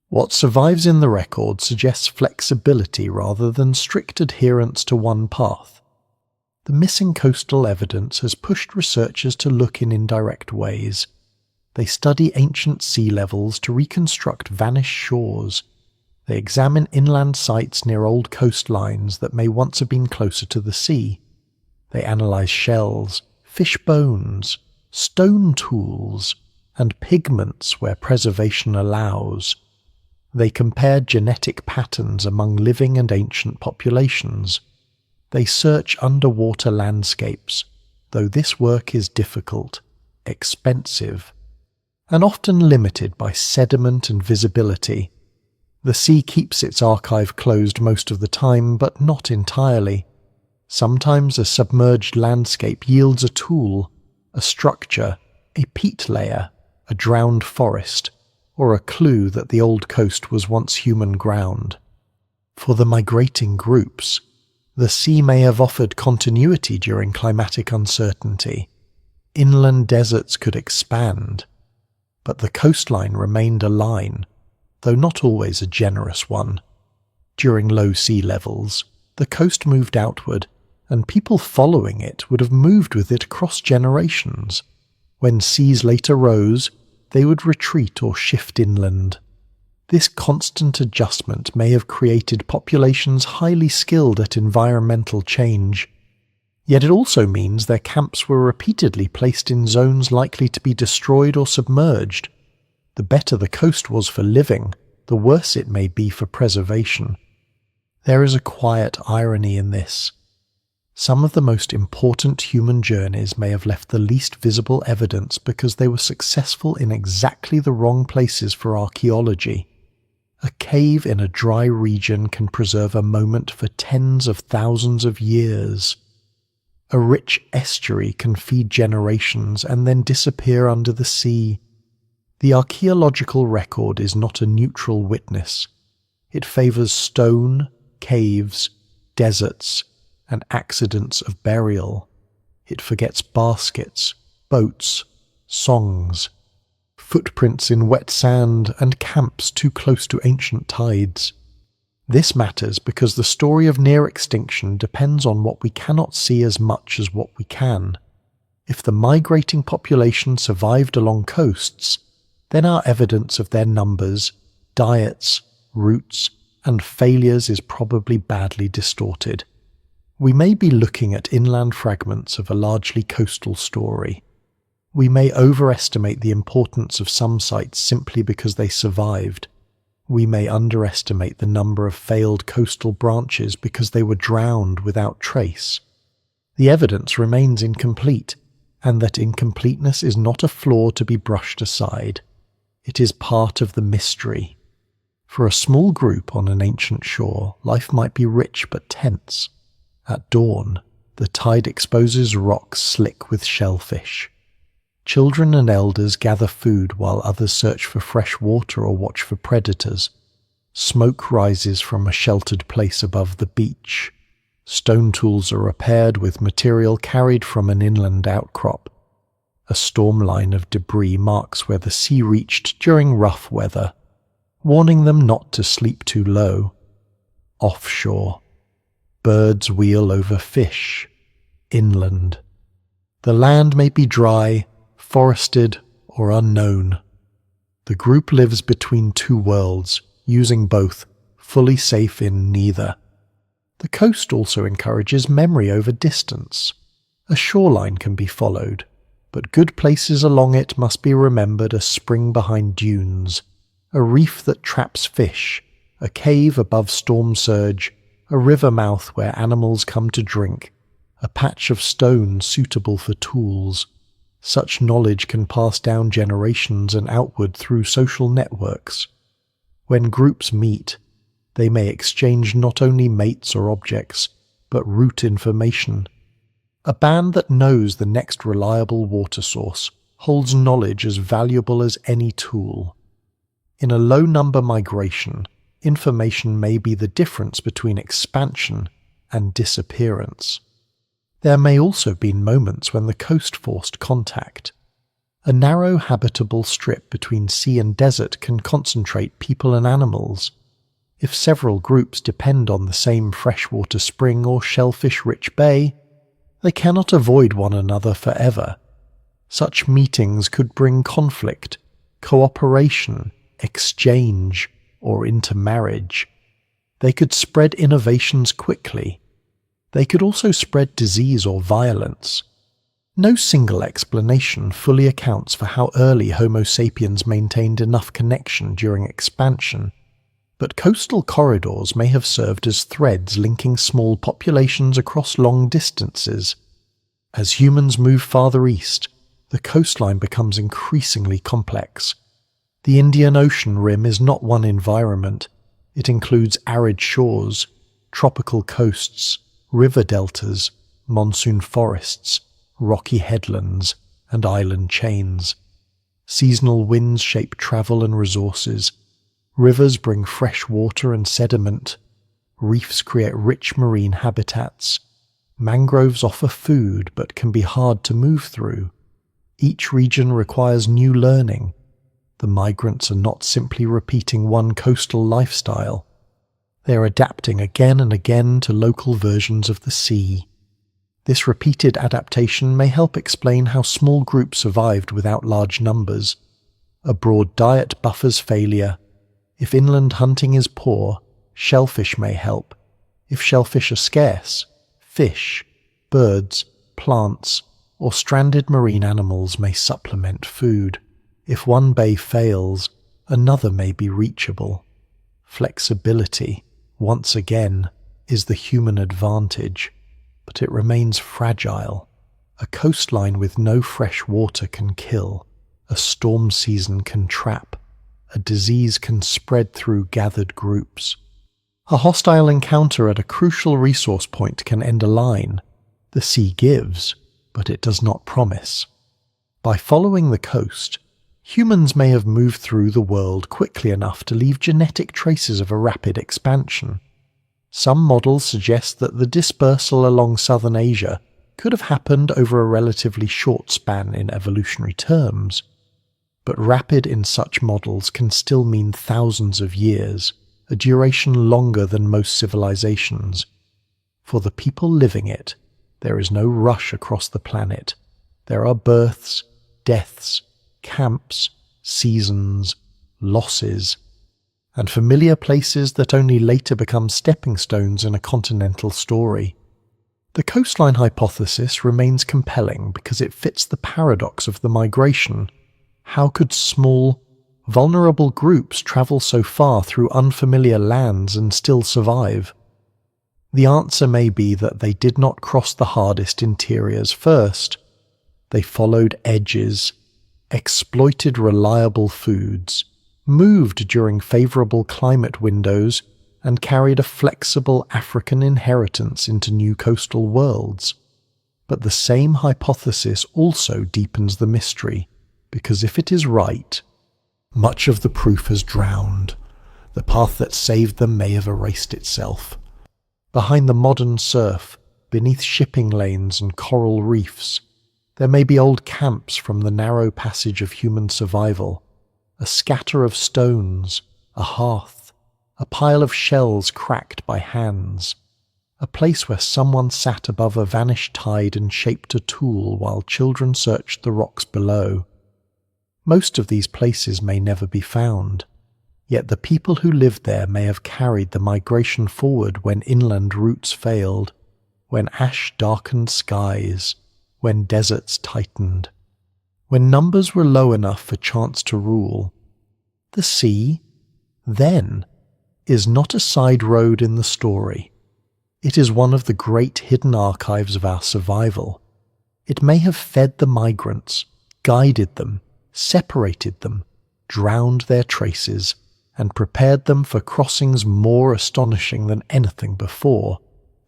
What survives in the record suggests flexibility rather than strict adherence to one path. The missing coastal evidence has pushed researchers to look in indirect ways. They study ancient sea levels to reconstruct vanished shores. They examine inland sites near old coastlines that may once have been closer to the sea. They analyze shells, fish bones, stone tools, and pigments where preservation allows. They compare genetic patterns among living and ancient populations. They search underwater landscapes, though this work is difficult, expensive, and often limited by sediment and visibility. The sea keeps its archive closed most of the time, but not entirely. Sometimes a submerged landscape yields a tool, a structure, a peat layer, a drowned forest, or a clue that the old coast was once human ground. For the migrating groups, the sea may have offered continuity during climatic uncertainty. Inland deserts could expand, but the coastline remained a line, though not always a generous one. During low sea levels, the coast moved outward, and people following it would have moved with it across generations. When seas later rose, they would retreat or shift inland. This constant adjustment may have created populations highly skilled at environmental change. Yet it also means their camps were repeatedly placed in zones likely to be destroyed or submerged. The better the coast was for living, the worse it may be for preservation. There is a quiet irony in this. Some of the most important human journeys may have left the least visible evidence because they were successful in exactly the wrong places for archaeology. A cave in a dry region can preserve a moment for tens of thousands of years. A rich estuary can feed generations and then disappear under the sea. The archaeological record is not a neutral witness. It favours stone, caves, deserts, and accidents of burial. It forgets baskets, boats, songs, footprints in wet sand, and camps too close to ancient tides. This matters because the story of near extinction depends on what we cannot see as much as what we can. If the migrating population survived along coasts, then our evidence of their numbers, diets, routes, and failures is probably badly distorted. We may be looking at inland fragments of a largely coastal story. We may overestimate the importance of some sites simply because they survived. We may underestimate the number of failed coastal branches because they were drowned without trace. The evidence remains incomplete, and that incompleteness is not a flaw to be brushed aside. It is part of the mystery. For a small group on an ancient shore, life might be rich but tense. At dawn, the tide exposes rocks slick with shellfish. Children and elders gather food while others search for fresh water or watch for predators. Smoke rises from a sheltered place above the beach. Stone tools are repaired with material carried from an inland outcrop. A storm line of debris marks where the sea reached during rough weather, warning them not to sleep too low. Offshore, birds wheel over fish. Inland, the land may be dry, forested, or unknown. The group lives between two worlds, using both, fully safe in neither. The coast also encourages memory over distance. A shoreline can be followed, but good places along it must be remembered: a spring behind dunes, a reef that traps fish, a cave above storm surge, a river mouth where animals come to drink, a patch of stone suitable for tools. Such knowledge can pass down generations and outward through social networks. When groups meet, they may exchange not only mates or objects, but route information. A band that knows the next reliable water source holds knowledge as valuable as any tool. In a low-number migration, information may be the difference between expansion and disappearance. There may also be moments when the coast forced contact. A narrow habitable strip between sea and desert can concentrate people and animals. If several groups depend on the same freshwater spring or shellfish-rich bay, they cannot avoid one another forever. Such meetings could bring conflict, cooperation, exchange, or intermarriage. They could spread innovations quickly. They could also spread disease or violence. No single explanation fully accounts for how early Homo sapiens maintained enough connection during expansion, but coastal corridors may have served as threads linking small populations across long distances. As humans move farther east, the coastline becomes increasingly complex. The Indian Ocean rim is not one environment. It includes arid shores, tropical coasts, river deltas, monsoon forests, rocky headlands, and island chains. Seasonal winds shape travel and resources. Rivers bring fresh water and sediment. Reefs create rich marine habitats. Mangroves offer food but can be hard to move through. Each region requires new learning. The migrants are not simply repeating one coastal lifestyle. They are adapting again and again to local versions of the sea. This repeated adaptation may help explain how small groups survived without large numbers. A broad diet buffers failure. If inland hunting is poor, shellfish may help. If shellfish are scarce, fish, birds, plants, or stranded marine animals may supplement food. If one bay fails, another may be reachable. Flexibility, once again, is the human advantage, but it remains fragile. A coastline with no fresh water can kill. A storm season can trap. A disease can spread through gathered groups. A hostile encounter at a crucial resource point can end a line. The sea gives, but it does not promise. By following the coast, humans may have moved through the world quickly enough to leave genetic traces of a rapid expansion. Some models suggest that the dispersal along southern Asia could have happened over a relatively short span in evolutionary terms. But rapid in such models can still mean thousands of years, a duration longer than most civilizations. For the people living it, there is no rush across the planet. There are births, deaths, camps, seasons, losses, and familiar places that only later become stepping stones in a continental story. The coastline hypothesis remains compelling because it fits the paradox of the migration. How could small, vulnerable groups travel so far through unfamiliar lands and still survive? The answer may be that they did not cross the hardest interiors first. They followed edges, exploited reliable foods, moved during favorable climate windows, and carried a flexible African inheritance into new coastal worlds. But the same hypothesis also deepens the mystery, because if it is right, much of the proof has drowned. The path that saved them may have erased itself. Behind the modern surf, beneath shipping lanes and coral reefs, there may be old camps from the narrow passage of human survival, a scatter of stones, a hearth, a pile of shells cracked by hands, a place where someone sat above a vanished tide and shaped a tool while children searched the rocks below. Most of these places may never be found, yet the people who lived there may have carried the migration forward when inland routes failed, when ash darkened skies, when deserts tightened, when numbers were low enough for chance to rule. The sea, then, is not a side road in the story. It is one of the great hidden archives of our survival. It may have fed the migrants, guided them, separated them, drowned their traces, and prepared them for crossings more astonishing than anything before,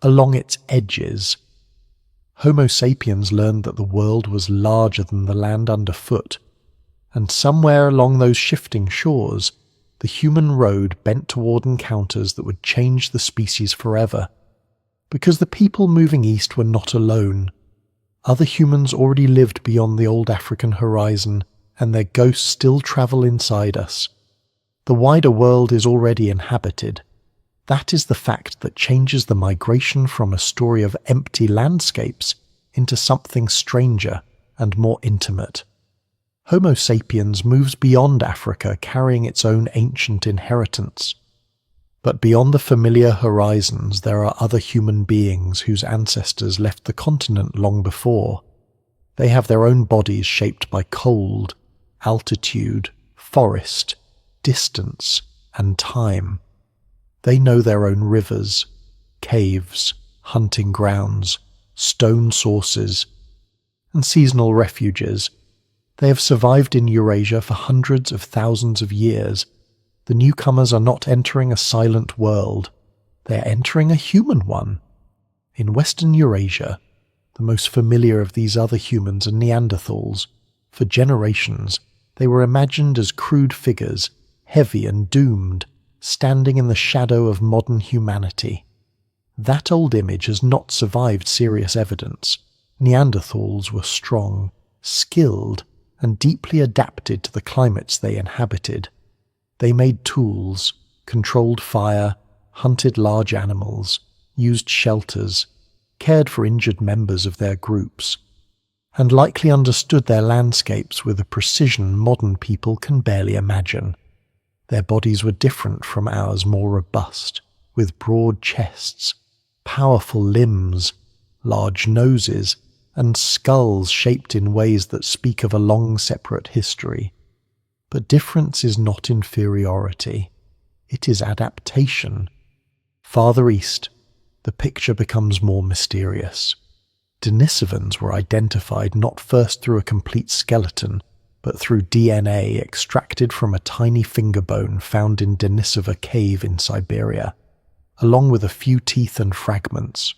along its edges. Homo sapiens learned that the world was larger than the land underfoot, and somewhere along those shifting shores, the human road bent toward encounters that would change the species forever. Because the people moving east were not alone. Other humans already lived beyond the old African horizon, and their ghosts still travel inside us. The wider world is already inhabited. That is the fact that changes the migration from a story of empty landscapes into something stranger and more intimate. Homo sapiens moves beyond Africa carrying its own ancient inheritance. But beyond the familiar horizons there are other human beings whose ancestors left the continent long before. They have their own bodies shaped by cold, altitude, forest, distance, and time. They know their own rivers, caves, hunting grounds, stone sources, and seasonal refuges. They have survived in Eurasia for hundreds of thousands of years. The newcomers are not entering a silent world. They are entering a human one. In Western Eurasia, the most familiar of these other humans are Neanderthals. For generations, they were imagined as crude figures, heavy and doomed, standing in the shadow of modern humanity. That old image has not survived serious evidence. Neanderthals were strong, skilled, and deeply adapted to the climates they inhabited. They made tools, controlled fire, hunted large animals, used shelters, cared for injured members of their groups, and likely understood their landscapes with a precision modern people can barely imagine. Their bodies were different from ours, more robust, with broad chests, powerful limbs, large noses, and skulls shaped in ways that speak of a long separate history. But difference is not inferiority. It is adaptation. Farther east, the picture becomes more mysterious. Denisovans were identified not first through a complete skeleton, but through DNA extracted from a tiny finger bone found in Denisova cave in Siberia, along with a few teeth and fragments.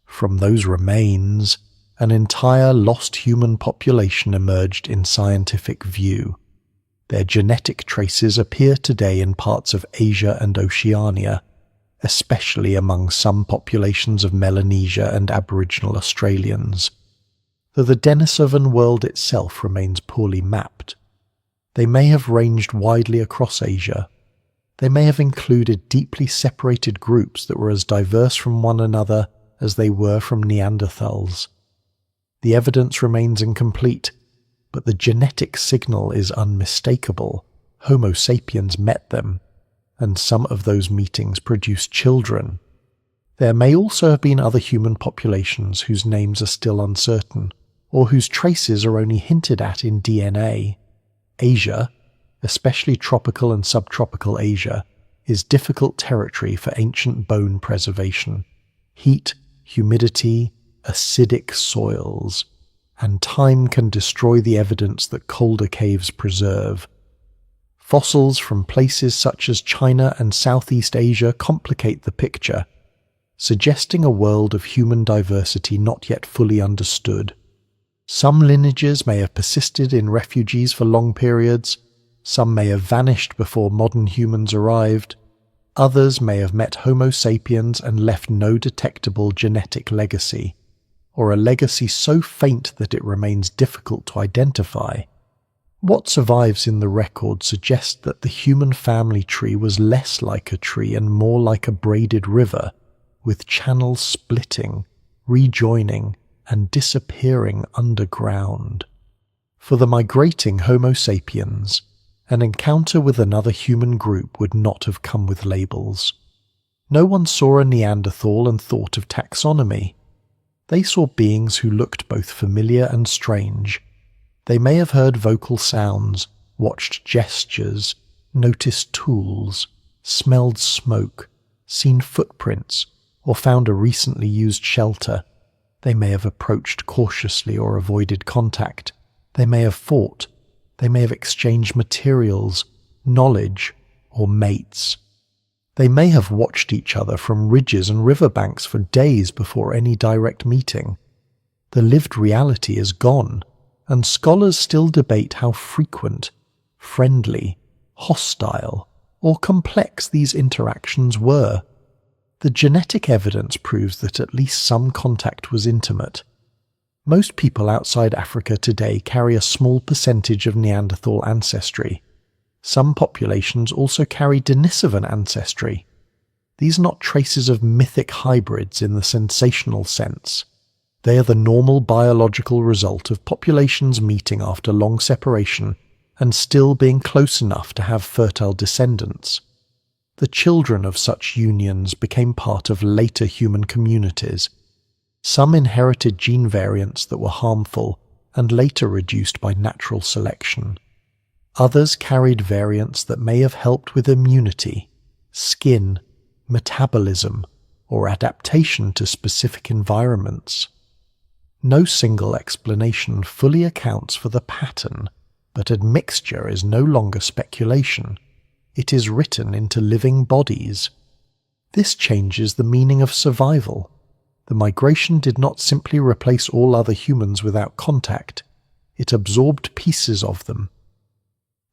From those remains, an entire lost human population emerged in scientific view. Their genetic traces appear today in parts of Asia and Oceania, especially among some populations of Melanesia and Aboriginal Australians. Though the Denisovan world itself remains poorly mapped, they may have ranged widely across Asia. They may have included deeply separated groups that were as diverse from one another as they were from Neanderthals. The evidence remains incomplete, but the genetic signal is unmistakable. Homo sapiens met them, and some of those meetings produced children. There may also have been other human populations whose names are still uncertain, or whose traces are only hinted at in DNA. Asia, especially tropical and subtropical Asia, is difficult territory for ancient bone preservation. Heat, humidity, acidic soils. and time can destroy the evidence that colder caves preserve. Fossils from places such as China and Southeast Asia complicate the picture, suggesting a world of human diversity not yet fully understood. Some lineages may have persisted in refugees for long periods, some may have vanished before modern humans arrived, others may have met Homo sapiens and left no detectable genetic legacy, or a legacy so faint that it remains difficult to identify. What survives in the record suggests that the human family tree was less like a tree and more like a braided river, with channels splitting, rejoining, and disappearing underground. For the migrating Homo sapiens, an encounter with another human group would not have come with labels. No one saw a Neanderthal and thought of taxonomy. They saw beings who looked both familiar and strange. They may have heard vocal sounds, watched gestures, noticed tools, smelled smoke, seen footprints, or found a recently used shelter. They may have approached cautiously or avoided contact. They may have fought. They may have exchanged materials, knowledge, or mates. They may have watched each other from ridges and riverbanks for days before any direct meeting. The lived reality is gone, and scholars still debate how frequent, friendly, hostile, or complex these interactions were. The genetic evidence proves that at least some contact was intimate. Most people outside Africa today carry a small percentage of Neanderthal ancestry. Some populations also carry Denisovan ancestry. These are not traces of mythic hybrids in the sensational sense. They are the normal biological result of populations meeting after long separation and still being close enough to have fertile descendants. The children of such unions became part of later human communities. Some inherited gene variants that were harmful and later reduced by natural selection. Others carried variants that may have helped with immunity, skin, metabolism, or adaptation to specific environments. No single explanation fully accounts for the pattern, but admixture is no longer speculation. It is written into living bodies. This changes the meaning of survival. The migration did not simply replace all other humans without contact. It absorbed pieces of them.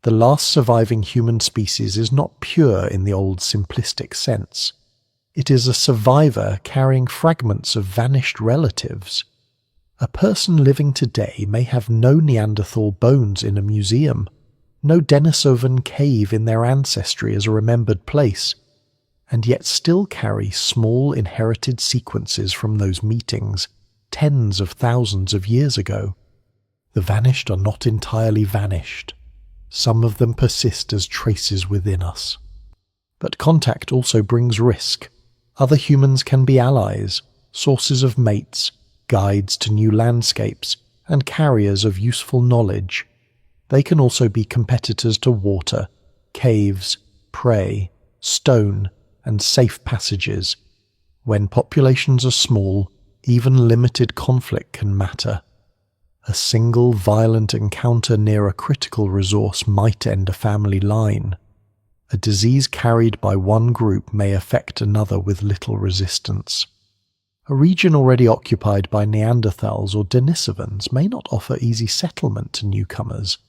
The last surviving human species is not pure in the old simplistic sense. It is a survivor carrying fragments of vanished relatives. A person living today may have no Neanderthal bones in a museum, no Denisovan cave in their ancestry as a remembered place, and yet still carry small inherited sequences from those meetings tens of thousands of years ago. The vanished are not entirely vanished. Some of them persist as traces within us. But contact also brings risk. Other humans can be allies, sources of mates, guides to new landscapes, and carriers of useful knowledge. They can also be competitors to water, caves, prey, stone, and safe passages. When populations are small, even limited conflict can matter. A single violent encounter near a critical resource might end a family line. A disease carried by one group may affect another with little resistance. A region already occupied by Neanderthals or Denisovans may not offer easy settlement to newcomers.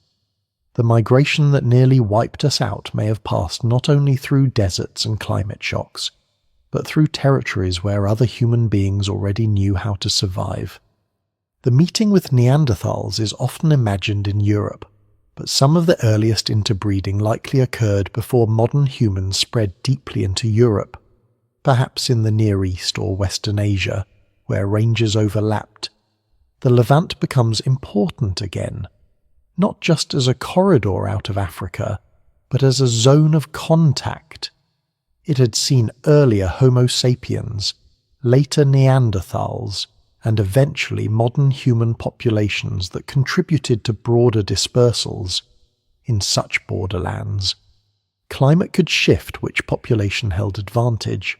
The migration that nearly wiped us out may have passed not only through deserts and climate shocks, but through territories where other human beings already knew how to survive. The meeting with Neanderthals is often imagined in Europe, but some of the earliest interbreeding likely occurred before modern humans spread deeply into Europe, perhaps in the Near East or Western Asia, where ranges overlapped. The Levant becomes important again, not just as a corridor out of Africa, but as a zone of contact. It had seen earlier Homo sapiens, later Neanderthals, and eventually modern human populations that contributed to broader dispersals. In such borderlands, climate could shift which population held advantage.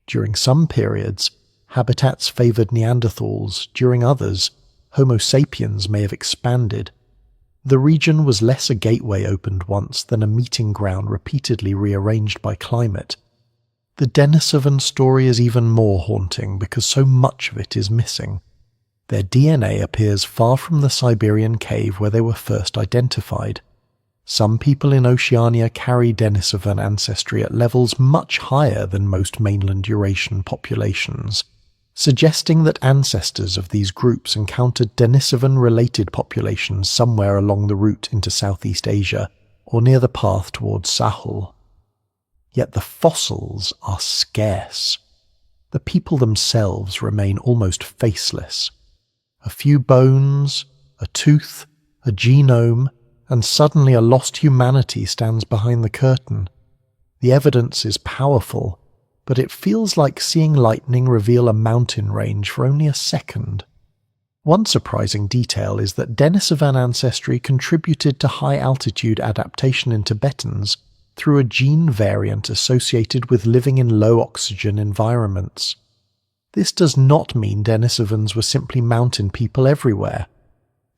During some periods, habitats favoured Neanderthals, during others, Homo sapiens may have expanded. The region was less a gateway opened once than a meeting ground repeatedly rearranged by climate. The Denisovan story is even more haunting because so much of it is missing. Their DNA appears far from the Siberian cave where they were first identified. Some people in Oceania carry Denisovan ancestry at levels much higher than most mainland Eurasian populations, suggesting that ancestors of these groups encountered Denisovan-related populations somewhere along the route into Southeast Asia or near the path towards Sahul. Yet the fossils are scarce. The people themselves remain almost faceless. A few bones, a tooth, a genome, and suddenly a lost humanity stands behind the curtain. The evidence is powerful, but it feels like seeing lightning reveal a mountain range for only a second. One surprising detail is that Denisovan ancestry contributed to high-altitude adaptation in Tibetans through a gene variant associated with living in low-oxygen environments. This does not mean Denisovans were simply mountain people everywhere,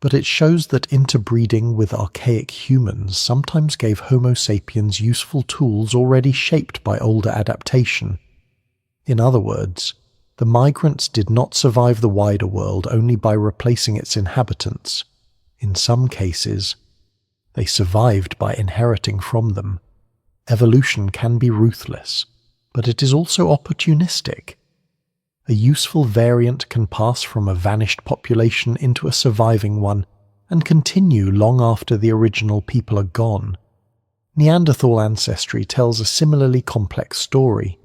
but it shows that interbreeding with archaic humans sometimes gave Homo sapiens useful tools already shaped by older adaptation. In other words, the migrants did not survive the wider world only by replacing its inhabitants. In some cases, they survived by inheriting from them. Evolution can be ruthless, but it is also opportunistic. A useful variant can pass from a vanished population into a surviving one and continue long after the original people are gone. Neanderthal ancestry tells a similarly complex story.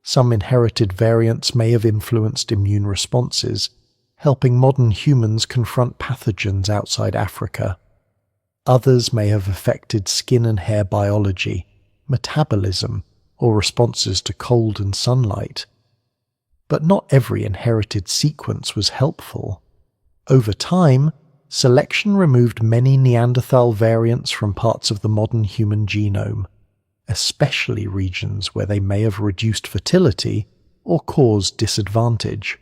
Some inherited variants may have influenced immune responses, helping modern humans confront pathogens outside Africa. Others may have affected skin and hair biology, metabolism, or responses to cold and sunlight. But not every inherited sequence was helpful. Over time, selection removed many Neanderthal variants from parts of the modern human genome, especially regions where they may have reduced fertility or caused disadvantage.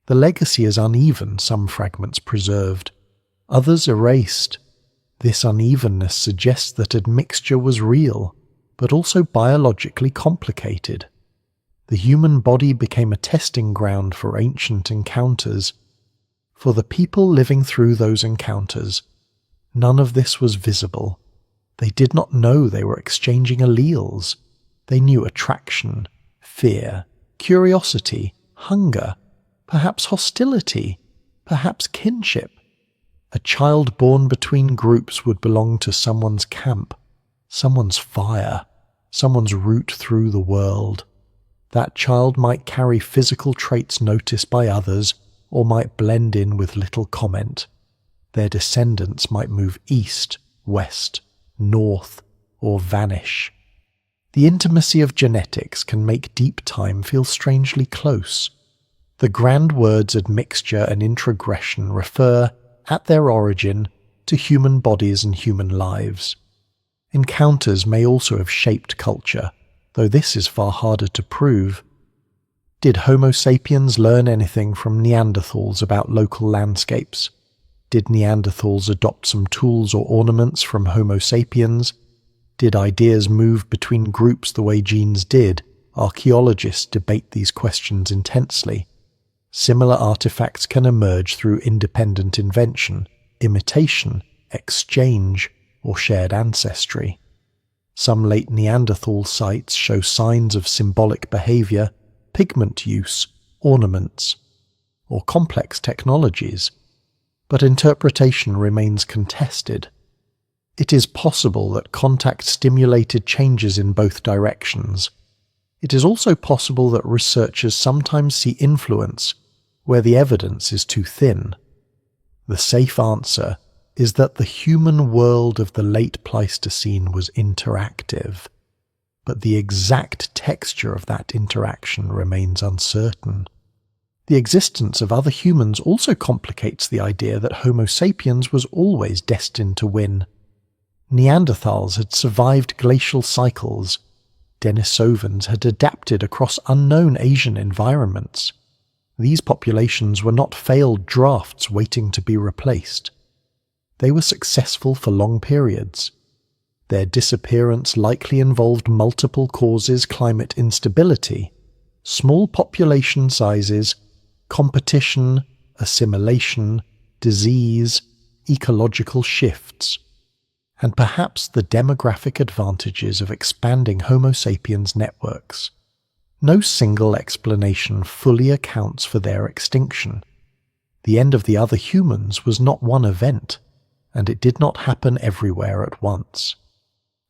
The legacy is uneven, some fragments preserved, others erased. This unevenness suggests that admixture was real, but also biologically complicated. The human body became a testing ground for ancient encounters. For the people living through those encounters, none of this was visible. They did not know they were exchanging alleles. They knew attraction, fear, curiosity, hunger, perhaps hostility, perhaps kinship. A child born between groups would belong to someone's camp, someone's fire, someone's route through the world. That child might carry physical traits noticed by others, or might blend in with little comment. Their descendants might move east, west, north, or vanish. The intimacy of genetics can make deep time feel strangely close. The grand words admixture and introgression refer, at their origin, to human bodies and human lives. Encounters may also have shaped culture, though this is far harder to prove. Did Homo sapiens learn anything from Neanderthals about local landscapes? Did Neanderthals adopt some tools or ornaments from Homo sapiens? Did ideas move between groups the way genes did? Archaeologists debate these questions intensely. Similar artifacts can emerge through independent invention, imitation, exchange, or shared ancestry. Some late Neanderthal sites show signs of symbolic behavior, pigment use, ornaments, or complex technologies, but interpretation remains contested. It is possible that contact stimulated changes in both directions. It is also possible that researchers sometimes see influence where the evidence is too thin. The safe answer is that the human world of the late Pleistocene was interactive, but the exact texture of that interaction remains uncertain. The existence of other humans also complicates the idea that Homo sapiens was always destined to win. Neanderthals had survived glacial cycles. Denisovans had adapted across unknown Asian environments. These populations were not failed drafts waiting to be replaced. They were successful for long periods. Their disappearance likely involved multiple causes: climate instability, small population sizes, competition, assimilation, disease, ecological shifts, and perhaps the demographic advantages of expanding Homo sapiens networks. No single explanation fully accounts for their extinction. The end of the other humans was not one event, and it did not happen everywhere at once.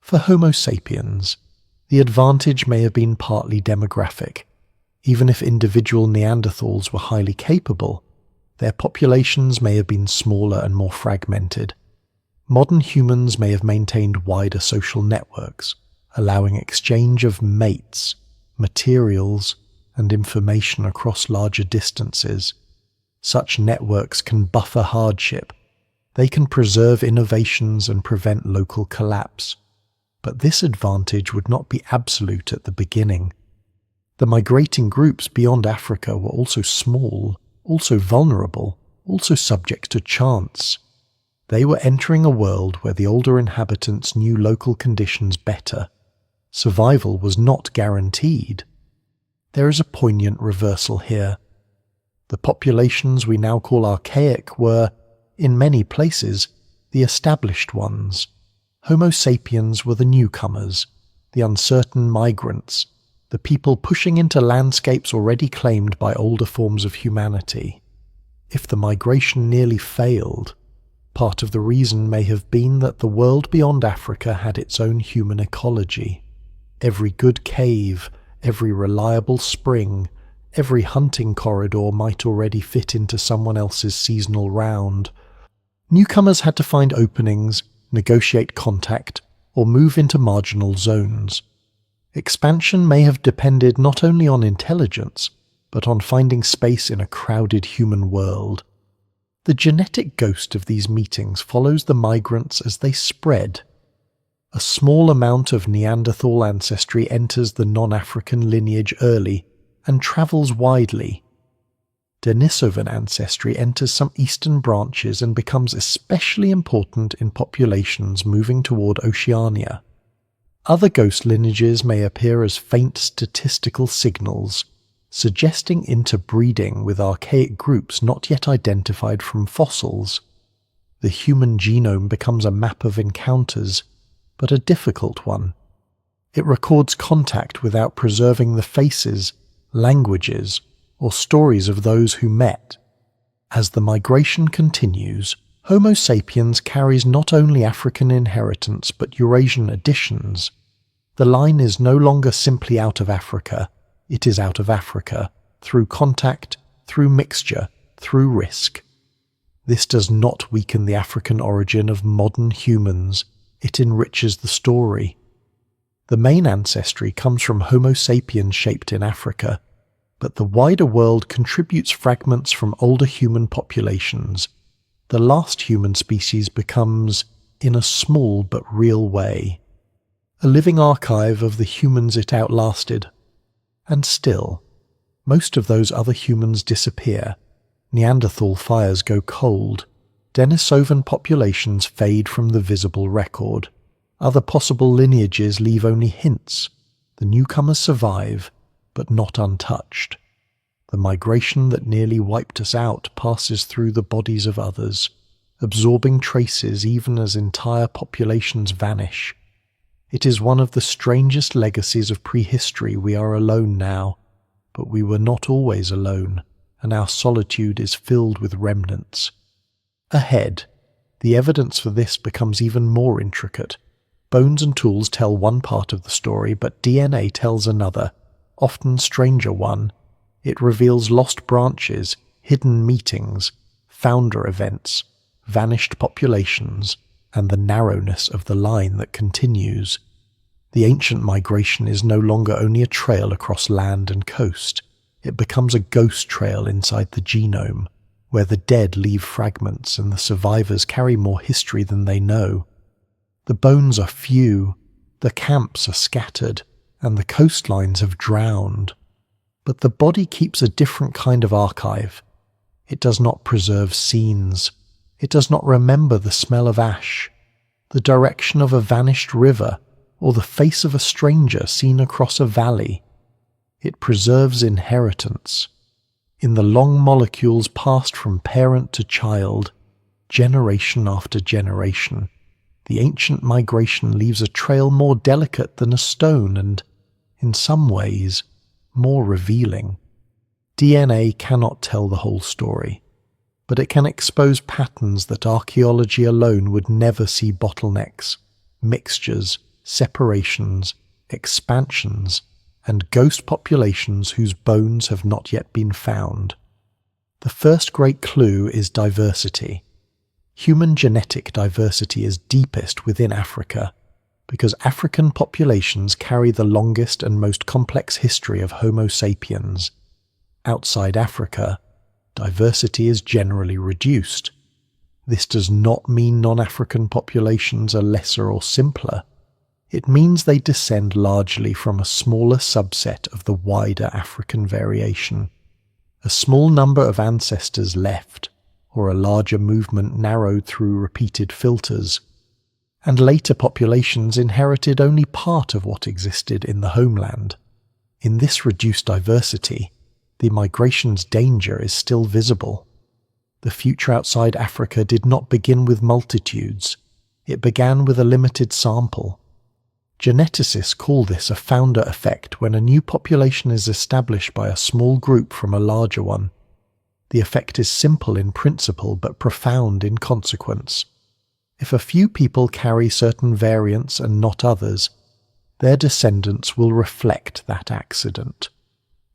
For Homo sapiens, the advantage may have been partly demographic. Even if individual Neanderthals were highly capable, their populations may have been smaller and more fragmented. Modern humans may have maintained wider social networks, allowing exchange of mates, materials, and information across larger distances. Such networks can buffer hardship. They can preserve innovations and prevent local collapse. But this advantage would not be absolute at the beginning. The migrating groups beyond Africa were also small, also vulnerable, also subject to chance. They were entering a world where the older inhabitants knew local conditions better. Survival was not guaranteed. There is a poignant reversal here. The populations we now call archaic were, in many places, the established ones. Homo sapiens were the newcomers, the uncertain migrants, the people pushing into landscapes already claimed by older forms of humanity. If the migration nearly failed, part of the reason may have been that the world beyond Africa had its own human ecology. Every good cave, every reliable spring, every hunting corridor might already fit into someone else's seasonal round. Newcomers had to find openings, negotiate contact, or move into marginal zones. Expansion may have depended not only on intelligence, but on finding space in a crowded human world. The genetic ghost of these meetings follows the migrants as they spread. A small amount of Neanderthal ancestry enters the non-African lineage early and travels widely. Denisovan ancestry enters some eastern branches and becomes especially important in populations moving toward Oceania. Other ghost lineages may appear as faint statistical signals, suggesting interbreeding with archaic groups not yet identified from fossils. The human genome becomes a map of encounters, but a difficult one. It records contact without preserving the faces, languages, or stories of those who met. As the migration continues, Homo sapiens carries not only African inheritance but Eurasian additions. The line is no longer simply out of Africa, it is out of Africa, through contact, through mixture, through risk. This does not weaken the African origin of modern humans, it enriches the story. The main ancestry comes from Homo sapiens shaped in Africa, but the wider world contributes fragments from older human populations. The last human species becomes, in a small but real way, a living archive of the humans it outlasted. And still, most of those other humans disappear. Neanderthal fires go cold. Denisovan populations fade from the visible record. Other possible lineages leave only hints. The newcomers survive, but not untouched. The migration that nearly wiped us out passes through the bodies of others, absorbing traces even as entire populations vanish. It is one of the strangest legacies of prehistory. We are alone now, but we were not always alone, and our solitude is filled with remnants. Ahead, the evidence for this becomes even more intricate. Bones and tools tell one part of the story, but DNA tells another, often stranger one. It reveals lost branches, hidden meetings, founder events, vanished populations, and the narrowness of the line that continues. The ancient migration is no longer only a trail across land and coast. It becomes a ghost trail inside the genome, where the dead leave fragments and the survivors carry more history than they know. The bones are few, the camps are scattered, and the coastlines have drowned. But the body keeps a different kind of archive. It does not preserve scenes. It does not remember the smell of ash, the direction of a vanished river, or the face of a stranger seen across a valley. It preserves inheritance. In the long molecules passed from parent to child, generation after generation, the ancient migration leaves a trail more delicate than a stone and, in some ways, more revealing. DNA cannot tell the whole story, but it can expose patterns that archaeology alone would never see: bottlenecks, mixtures, separations, expansions, and ghost populations whose bones have not yet been found. The first great clue is diversity. Human genetic diversity is deepest within Africa, because African populations carry the longest and most complex history of Homo sapiens. Outside Africa, diversity is generally reduced. This does not mean non-African populations are lesser or simpler. It means they descend largely from a smaller subset of the wider African variation. A small number of ancestors left, or a larger movement narrowed through repeated filters, and later populations inherited only part of what existed in the homeland. In this reduced diversity, the migration's danger is still visible. The future outside Africa did not begin with multitudes. It began with a limited sample. Geneticists call this a founder effect when a new population is established by a small group from a larger one. The effect is simple in principle but profound in consequence. If a few people carry certain variants and not others, their descendants will reflect that accident.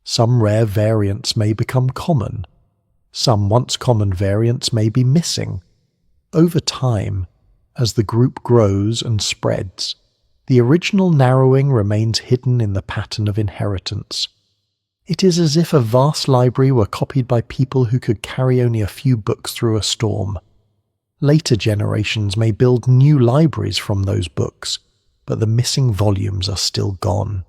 Some rare variants may become common. Some once common variants may be missing. Over time, as the group grows and spreads, the original narrowing remains hidden in the pattern of inheritance. It is as if a vast library were copied by people who could carry only a few books through a storm. Later generations may build new libraries from those books, but the missing volumes are still gone.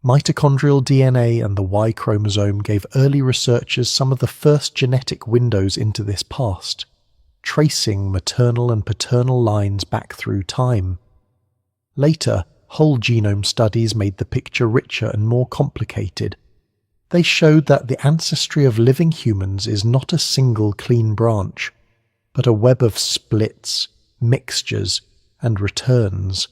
Mitochondrial DNA and the Y chromosome gave early researchers some of the first genetic windows into this past, tracing maternal and paternal lines back through time. Later, whole genome studies made the picture richer and more complicated. They showed that the ancestry of living humans is not a single clean branch, but a web of splits, mixtures, and returns.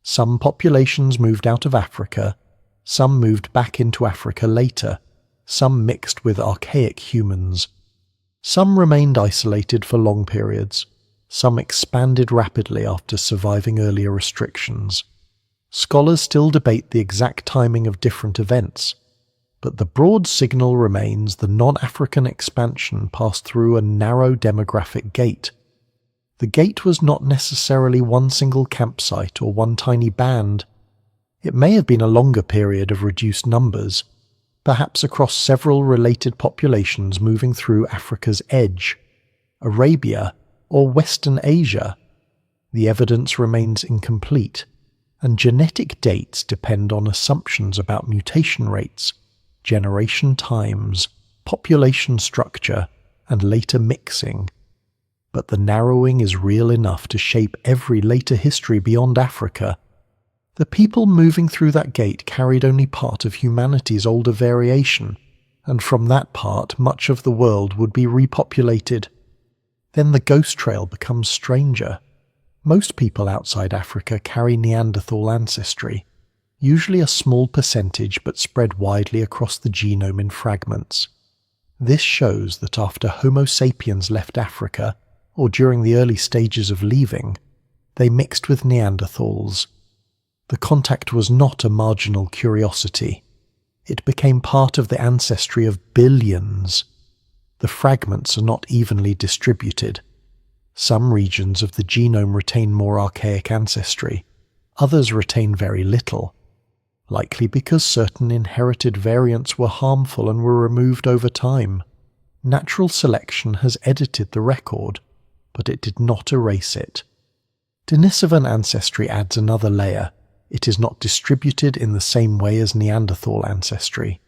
Some populations moved out of Africa, some moved back into Africa later, some mixed with archaic humans. Some remained isolated for long periods, some expanded rapidly after surviving earlier restrictions. Scholars still debate the exact timing of different events, but the broad signal remains the non-African expansion passed through a narrow demographic gate. The gate was not necessarily one single campsite or one tiny band. It may have been a longer period of reduced numbers, perhaps across several related populations moving through Africa's edge, Arabia, or Western Asia. The evidence remains incomplete, and genetic dates depend on assumptions about mutation rates, generation times, population structure, and later mixing. But the narrowing is real enough to shape every later history beyond Africa. The people moving through that gate carried only part of humanity's older variation, and from that part much of the world would be repopulated. Then the ghost trail becomes stranger. Most people outside Africa carry Neanderthal ancestry, usually a small percentage but spread widely across the genome in fragments. This shows that after Homo sapiens left Africa, or during the early stages of leaving, they mixed with Neanderthals. The contact was not a marginal curiosity. It became part of the ancestry of billions. The fragments are not evenly distributed. Some regions of the genome retain more archaic ancestry, others retain very little, likely because certain inherited variants were harmful and were removed over time. Natural selection has edited the record, but it did not erase it. Denisovan ancestry adds another layer. It is not distributed in the same way as Neanderthal ancestry.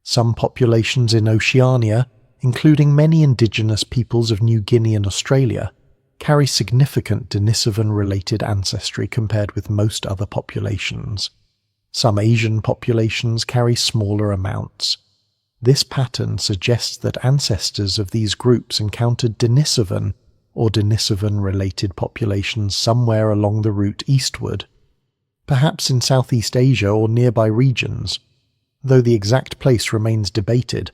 Some populations in Oceania, including many indigenous peoples of New Guinea and Australia, carry significant Denisovan-related ancestry compared with most other populations. Some Asian populations carry smaller amounts. This pattern suggests that ancestors of these groups encountered Denisovan or Denisovan-related populations somewhere along the route eastward, perhaps in Southeast Asia or nearby regions. Though the exact place remains debated,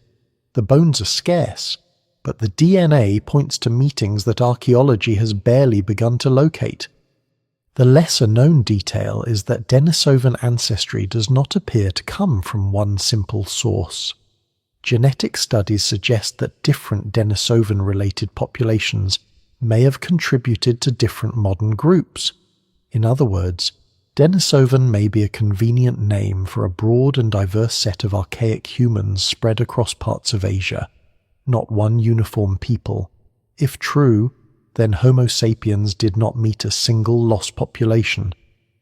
the bones are scarce, but the DNA points to meetings that archaeology has barely begun to locate. The lesser-known detail is that Denisovan ancestry does not appear to come from one simple source. Genetic studies suggest that different Denisovan-related populations may have contributed to different modern groups. In other words, Denisovan may be a convenient name for a broad and diverse set of archaic humans spread across parts of Asia, not one uniform people. If true, then Homo sapiens did not meet a single lost population,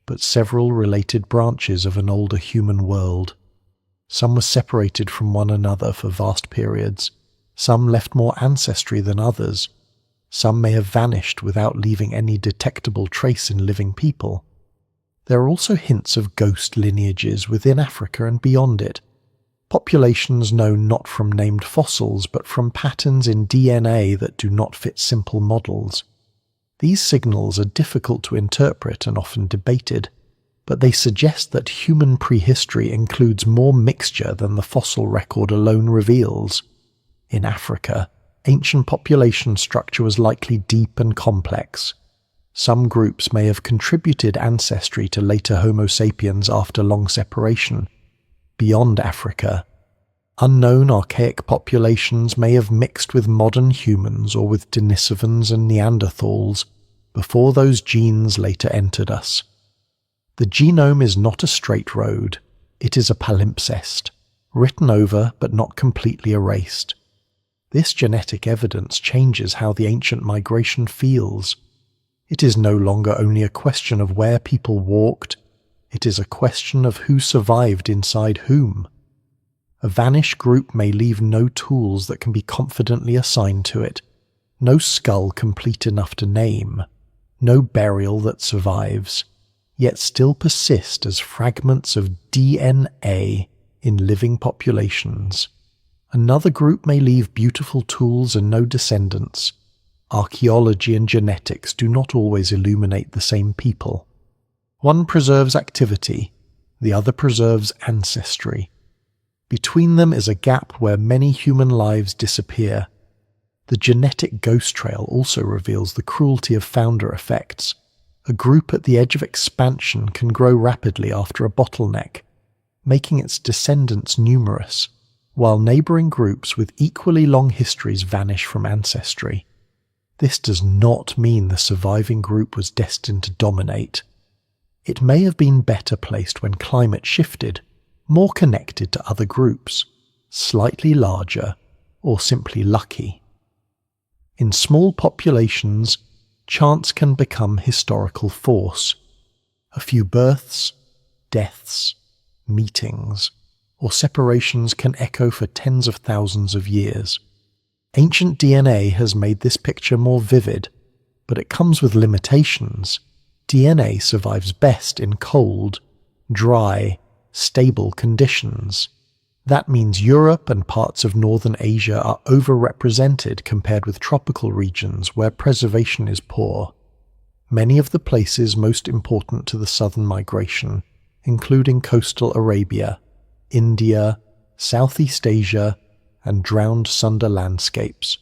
but several related branches of an older human world. Some were separated from one another for vast periods. Some left more ancestry than others. Some may have vanished without leaving any detectable trace in living people. There are also hints of ghost lineages within Africa and beyond it, populations known not from named fossils but from patterns in DNA that do not fit simple models. These signals are difficult to interpret and often debated, but they suggest that human prehistory includes more mixture than the fossil record alone reveals. In Africa, ancient population structure was likely deep and complex. Some groups may have contributed ancestry to later Homo sapiens after long separation. Beyond Africa, unknown archaic populations may have mixed with modern humans or with Denisovans and Neanderthals before those genes later entered us. The genome is not a straight road, it is a palimpsest, written over but not completely erased. This genetic evidence changes how the ancient migration feels. It is no longer only a question of where people walked, it is a question of who survived inside whom. A vanished group may leave no tools that can be confidently assigned to it, no skull complete enough to name, no burial that survives, yet still persist as fragments of DNA in living populations. Another group may leave beautiful tools and no descendants. Archaeology and genetics do not always illuminate the same people. One preserves activity, the other preserves ancestry. Between them is a gap where many human lives disappear. The genetic ghost trail also reveals the cruelty of founder effects. A group at the edge of expansion can grow rapidly after a bottleneck, making its descendants numerous, while neighbouring groups with equally long histories vanish from ancestry. This does not mean the surviving group was destined to dominate. It may have been better placed when climate shifted, more connected to other groups, slightly larger, or simply lucky. In small populations, chance can become historical force. A few births, deaths, meetings, or separations can echo for tens of thousands of years. Ancient DNA has made this picture more vivid, but it comes with limitations. DNA survives best in cold, dry, stable conditions. That means Europe and parts of northern Asia are overrepresented compared with tropical regions where preservation is poor. Many of the places most important to the southern migration, including coastal Arabia, India, Southeast Asia, and drowned Sunda landscapes,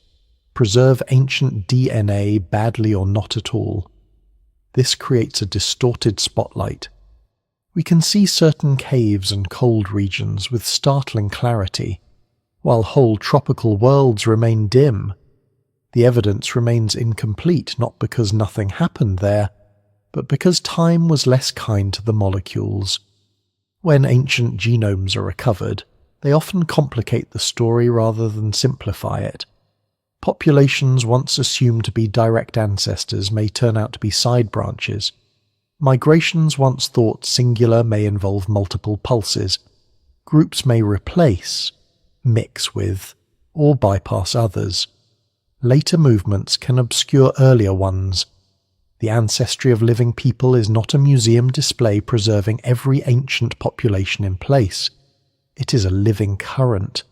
preserve ancient DNA badly or not at all. This creates a distorted spotlight. We can see certain caves and cold regions with startling clarity, while whole tropical worlds remain dim. The evidence remains incomplete not because nothing happened there, but because time was less kind to the molecules. When ancient genomes are recovered, they often complicate the story rather than simplify it. Populations once assumed to be direct ancestors may turn out to be side branches. Migrations once thought singular may involve multiple pulses. Groups may replace, mix with, or bypass others. Later movements can obscure earlier ones. The ancestry of living people is not a museum display preserving every ancient population in place. It is a living current,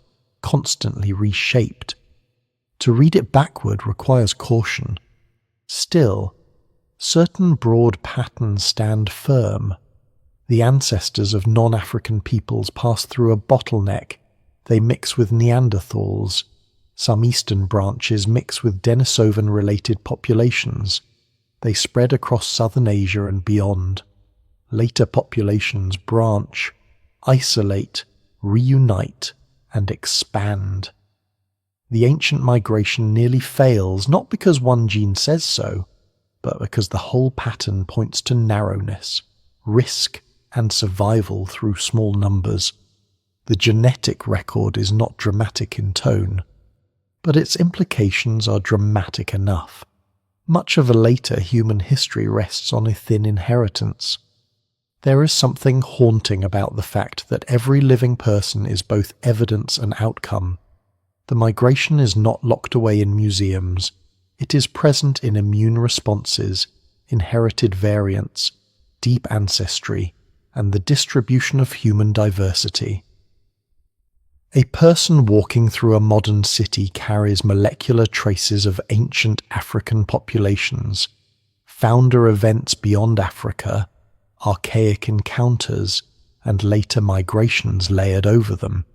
constantly reshaped. To read it backward requires caution. Still, certain broad patterns stand firm. The ancestors of non-African peoples pass through a bottleneck. They mix with Neanderthals. Some eastern branches mix with Denisovan-related populations. They spread across southern Asia and beyond. Later populations branch, isolate, reunite, and expand. The ancient migration nearly fails, not because one gene says so, but because the whole pattern points to narrowness, risk, and survival through small numbers. The genetic record is not dramatic in tone, but its implications are dramatic enough. Much of a later human history rests on a thin inheritance. There is something haunting about the fact that every living person is both evidence and outcome. The migration is not locked away in museums. It is present in immune responses, inherited variants, deep ancestry, and the distribution of human diversity. A person walking through a modern city carries molecular traces of ancient African populations, founder events beyond Africa, archaic encounters, and later migrations layered over them.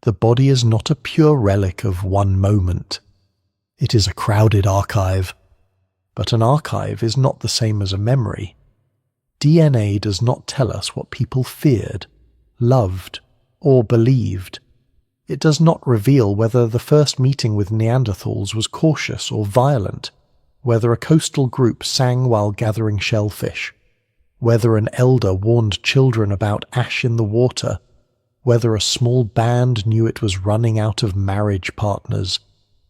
The body is not a pure relic of one moment. It is a crowded archive. But an archive is not the same as a memory. DNA does not tell us what people feared, loved, or believed. It does not reveal whether the first meeting with Neanderthals was cautious or violent, whether a coastal group sang while gathering shellfish, whether an elder warned children about ash in the water, whether a small band knew it was running out of marriage partners,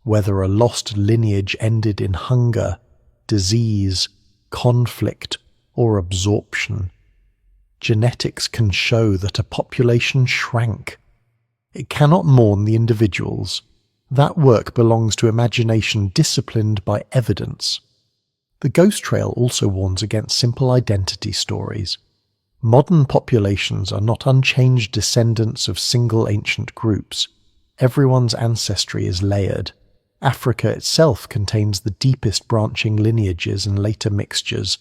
whether a lost lineage ended in hunger, disease, conflict, or absorption. Genetics can show that a population shrank. It cannot mourn the individuals. That work belongs to imagination disciplined by evidence. The Ghost Trail also warns against simple identity stories. Modern populations are not unchanged descendants of single ancient groups. Everyone's ancestry is layered. Africa itself contains the deepest branching lineages and later mixtures.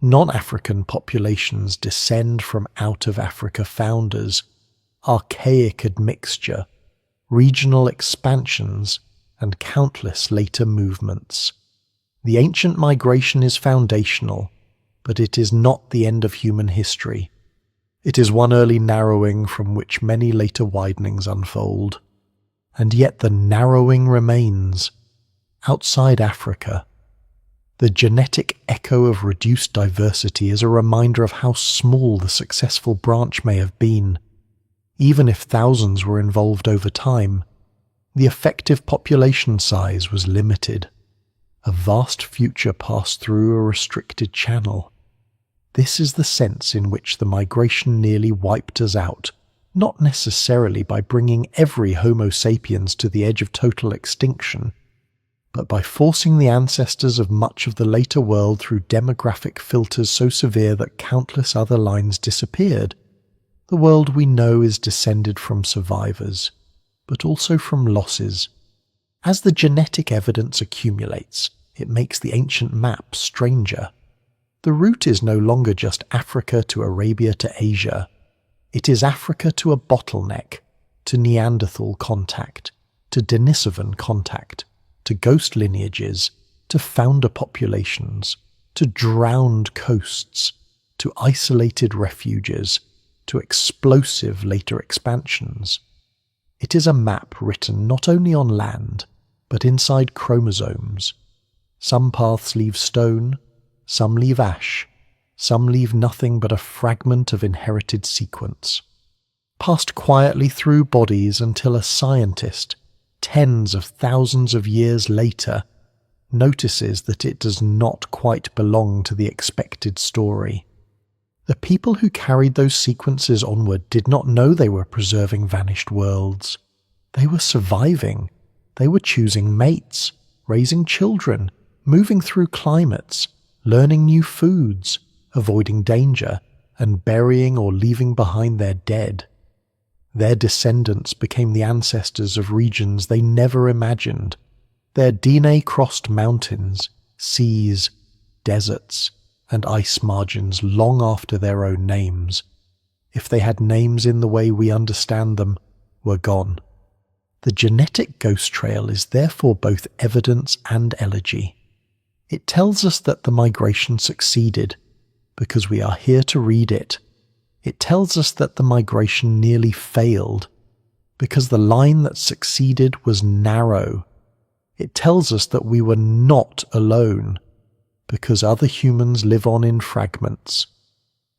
Non-African populations descend from out-of-Africa founders, archaic admixture, regional expansions, and countless later movements. The ancient migration is foundational, but it is not the end of human history. It is one early narrowing from which many later widenings unfold. And yet the narrowing remains. Outside Africa, the genetic echo of reduced diversity is a reminder of how small the successful branch may have been. Even if thousands were involved over time, the effective population size was limited. A vast future passed through a restricted channel. This is the sense in which the migration nearly wiped us out, not necessarily by bringing every Homo sapiens to the edge of total extinction, but by forcing the ancestors of much of the later world through demographic filters so severe that countless other lines disappeared. The world we know is descended from survivors, but also from losses. As the genetic evidence accumulates, it makes the ancient map stranger. The route is no longer just Africa to Arabia to Asia. It is Africa to a bottleneck, to Neanderthal contact, to Denisovan contact, to ghost lineages, to founder populations, to drowned coasts, to isolated refuges, to explosive later expansions. It is a map written not only on land, but inside chromosomes. Some paths leave stone, some leave ash, some leave nothing but a fragment of inherited sequence. Passed quietly through bodies until a scientist, tens of thousands of years later, notices that it does not quite belong to the expected story. The people who carried those sequences onward did not know they were preserving vanished worlds. They were surviving. They were choosing mates, raising children, moving through climates, learning new foods, avoiding danger, and burying or leaving behind their dead. Their descendants became the ancestors of regions they never imagined. Their DNA crossed mountains, seas, deserts, and ice margins long after their own names, if they had names in the way we understand them, were gone. The genetic ghost trail is therefore both evidence and elegy. It tells us that the migration succeeded, because we are here to read it. It tells us that the migration nearly failed, because the line that succeeded was narrow. It tells us that we were not alone, because other humans live on in fragments.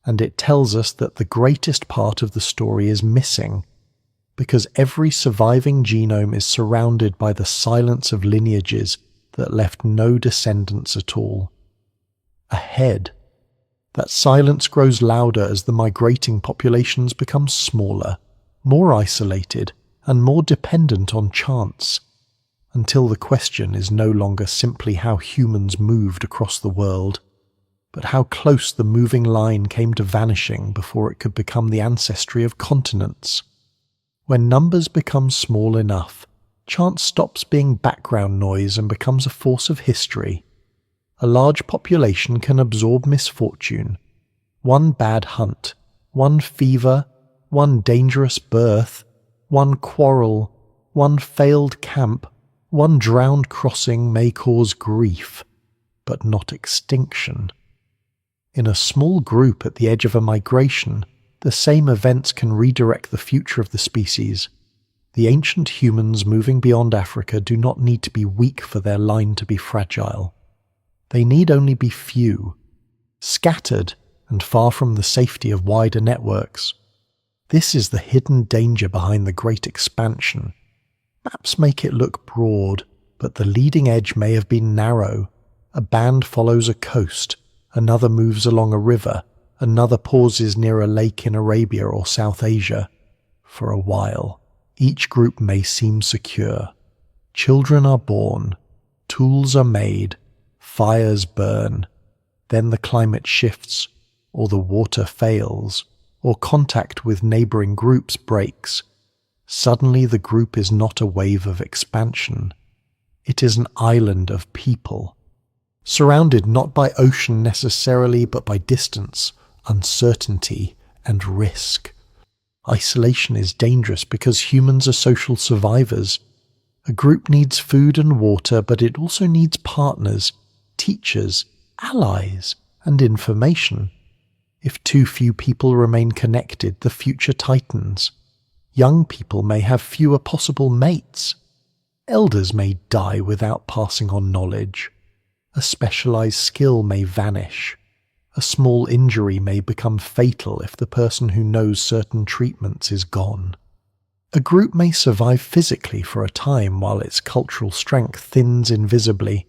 And it tells us that the greatest part of the story is missing, because every surviving genome is surrounded by the silence of lineages that left no descendants at all. Ahead, that silence grows louder as the migrating populations become smaller, more isolated, and more dependent on chance, until the question is no longer simply how humans moved across the world, but how close the moving line came to vanishing before it could become the ancestry of continents. When numbers become small enough, chance stops being background noise and becomes a force of history. A large population can absorb misfortune. One bad hunt, one fever, one dangerous birth, one quarrel, one failed camp, one drowned crossing may cause grief, but not extinction. In a small group at the edge of a migration, the same events can redirect the future of the species. The ancient humans moving beyond Africa do not need to be weak for their line to be fragile. They need only be few, scattered and far from the safety of wider networks. This is the hidden danger behind the great expansion. Maps make it look broad, but the leading edge may have been narrow. A band follows a coast, another moves along a river, another pauses near a lake in Arabia or South Asia. For a while, each group may seem secure. Children are born, tools are made, fires burn. Then the climate shifts, or the water fails, or contact with neighboring groups breaks. Suddenly the group is not a wave of expansion. It is an island of people, surrounded not by ocean necessarily, but by distance, uncertainty, and risk. Isolation is dangerous because humans are social survivors. A group needs food and water, but it also needs partners, teachers, allies, and information. If too few people remain connected, the future tightens. Young people may have fewer possible mates. Elders may die without passing on knowledge. A specialized skill may vanish. A small injury may become fatal if the person who knows certain treatments is gone. A group may survive physically for a time while its cultural strength thins invisibly.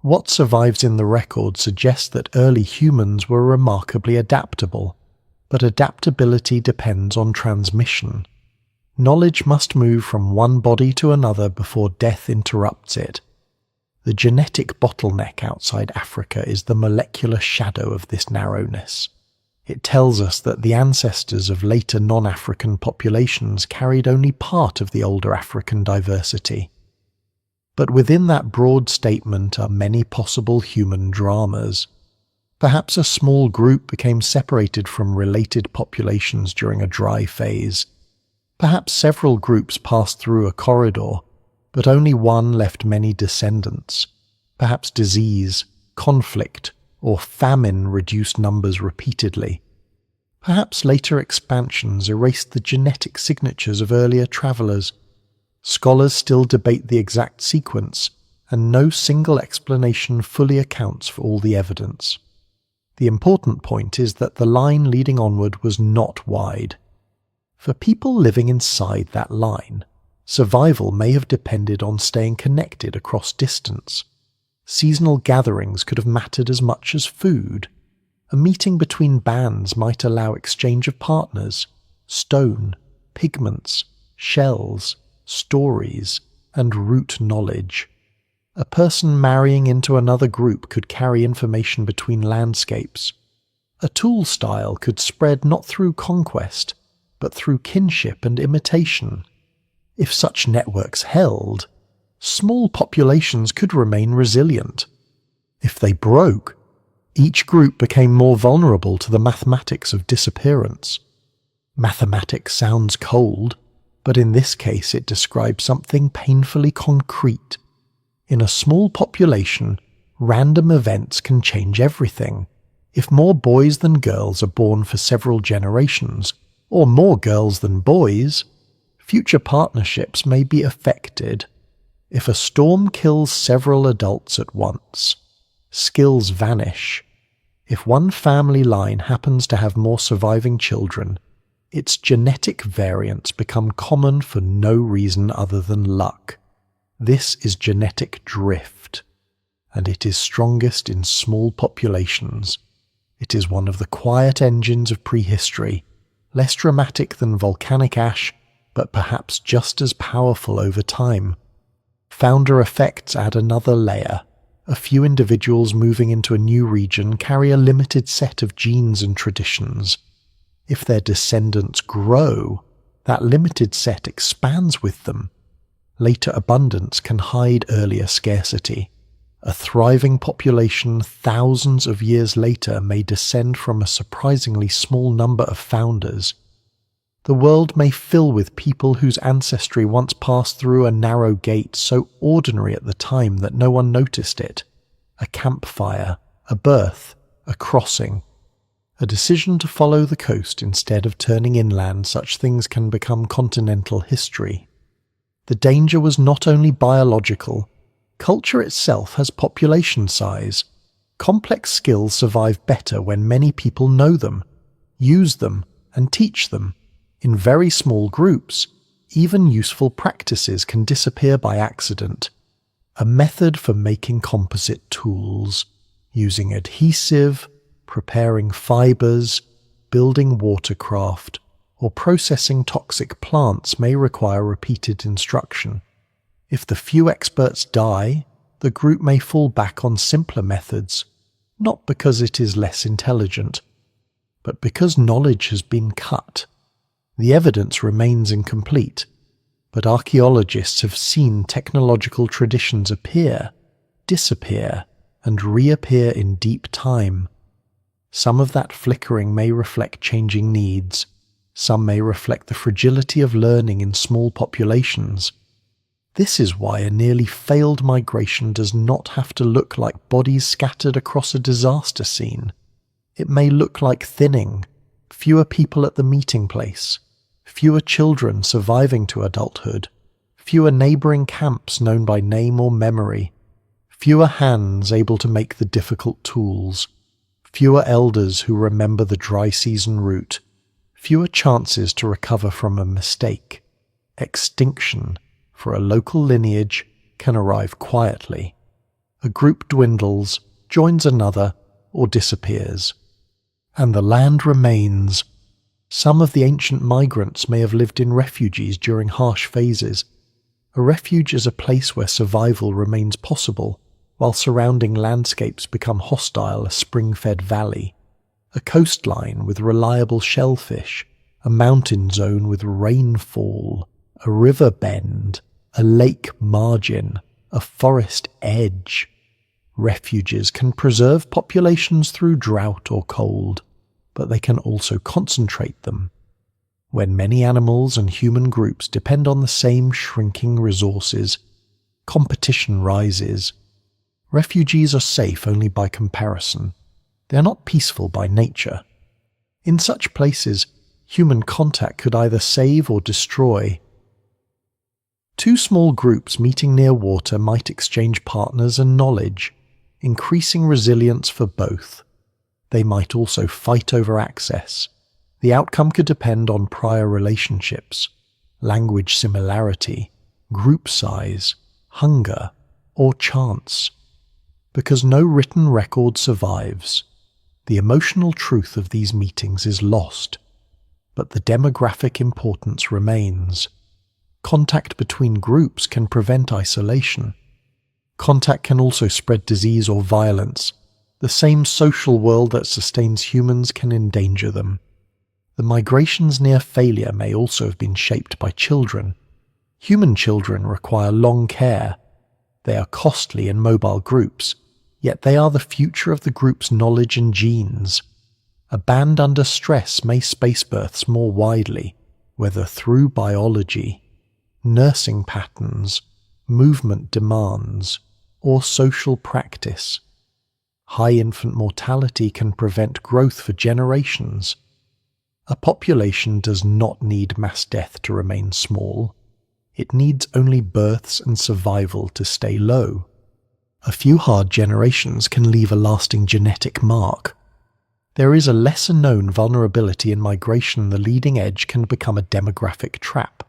What survives in the record suggests that early humans were remarkably adaptable, but adaptability depends on transmission. Knowledge must move from one body to another before death interrupts it. The genetic bottleneck outside Africa is the molecular shadow of this narrowness. It tells us that the ancestors of later non-African populations carried only part of the older African diversity. But within that broad statement are many possible human dramas. Perhaps a small group became separated from related populations during a dry phase. Perhaps several groups passed through a corridor, but only one left many descendants. Perhaps disease, conflict, or famine reduced numbers repeatedly. Perhaps later expansions erased the genetic signatures of earlier travelers. Scholars still debate the exact sequence, and no single explanation fully accounts for all the evidence. The important point is that the line leading onward was not wide. For people living inside that line, survival may have depended on staying connected across distance. Seasonal gatherings could have mattered as much as food. A meeting between bands might allow exchange of partners, stone, pigments, shells, stories, and root knowledge. A person marrying into another group could carry information between landscapes. A tool style could spread not through conquest, but through kinship and imitation. If such networks held, small populations could remain resilient. If they broke, each group became more vulnerable to the mathematics of disappearance. Mathematics sounds cold, but in this case it describes something painfully concrete. In a small population, random events can change everything. If more boys than girls are born for several generations, or more girls than boys, future partnerships may be affected. If a storm kills several adults at once, skills vanish. If one family line happens to have more surviving children, its genetic variants become common for no reason other than luck. This is genetic drift, and it is strongest in small populations. It is one of the quiet engines of prehistory, less dramatic than volcanic ash, but perhaps just as powerful over time. Founder effects add another layer. A few individuals moving into a new region carry a limited set of genes and traditions. If their descendants grow, that limited set expands with them. Later abundance can hide earlier scarcity. A thriving population thousands of years later may descend from a surprisingly small number of founders. The world may fill with people whose ancestry once passed through a narrow gate so ordinary at the time that no one noticed it. A campfire, a birth, a crossing. A decision to follow the coast instead of turning inland, such things can become continental history. The danger was not only biological. Culture itself has population size. Complex skills survive better when many people know them, use them, and teach them. In very small groups, even useful practices can disappear by accident. A method for making composite tools, using adhesive, preparing fibers, building watercraft, or processing toxic plants may require repeated instruction. If the few experts die, the group may fall back on simpler methods, not because it is less intelligent, but because knowledge has been cut. The evidence remains incomplete, but archaeologists have seen technological traditions appear, disappear, and reappear in deep time. Some of that flickering may reflect changing needs. Some may reflect the fragility of learning in small populations. This is why a nearly failed migration does not have to look like bodies scattered across a disaster scene. It may look like thinning, fewer people at the meeting place, fewer children surviving to adulthood, fewer neighbouring camps known by name or memory, fewer hands able to make the difficult tools, fewer elders who remember the dry season route, fewer chances to recover from a mistake. Extinction for a local lineage can arrive quietly. A group dwindles, joins another, or disappears. And the land remains. Some of the ancient migrants may have lived in refuges during harsh phases. A refuge is a place where survival remains possible, while surrounding landscapes become hostile, a spring-fed valley. A coastline with reliable shellfish, a mountain zone with rainfall, a river bend, a lake margin, a forest edge. Refuges can preserve populations through drought or cold, but they can also concentrate them. When many animals and human groups depend on the same shrinking resources, competition rises. Refugees are safe only by comparison. They are not peaceful by nature. In such places, human contact could either save or destroy. Two small groups meeting near water might exchange partners and knowledge, increasing resilience for both. They might also fight over access. The outcome could depend on prior relationships, language similarity, group size, hunger, or chance. Because no written record survives, the emotional truth of these meetings is lost, but the demographic importance remains. Contact between groups can prevent isolation. Contact can also spread disease or violence. The same social world that sustains humans can endanger them. The migration's near failure may also have been shaped by children. Human children require long care. They are costly in mobile groups, yet they are the future of the group's knowledge and genes. A band under stress may space births more widely, whether through biology, nursing patterns, movement demands, or social practice. High infant mortality can prevent growth for generations. A population does not need mass death to remain small. It needs only births and survival to stay low. A few hard generations can leave a lasting genetic mark. There is a lesser-known vulnerability in migration. The leading edge can become a demographic trap.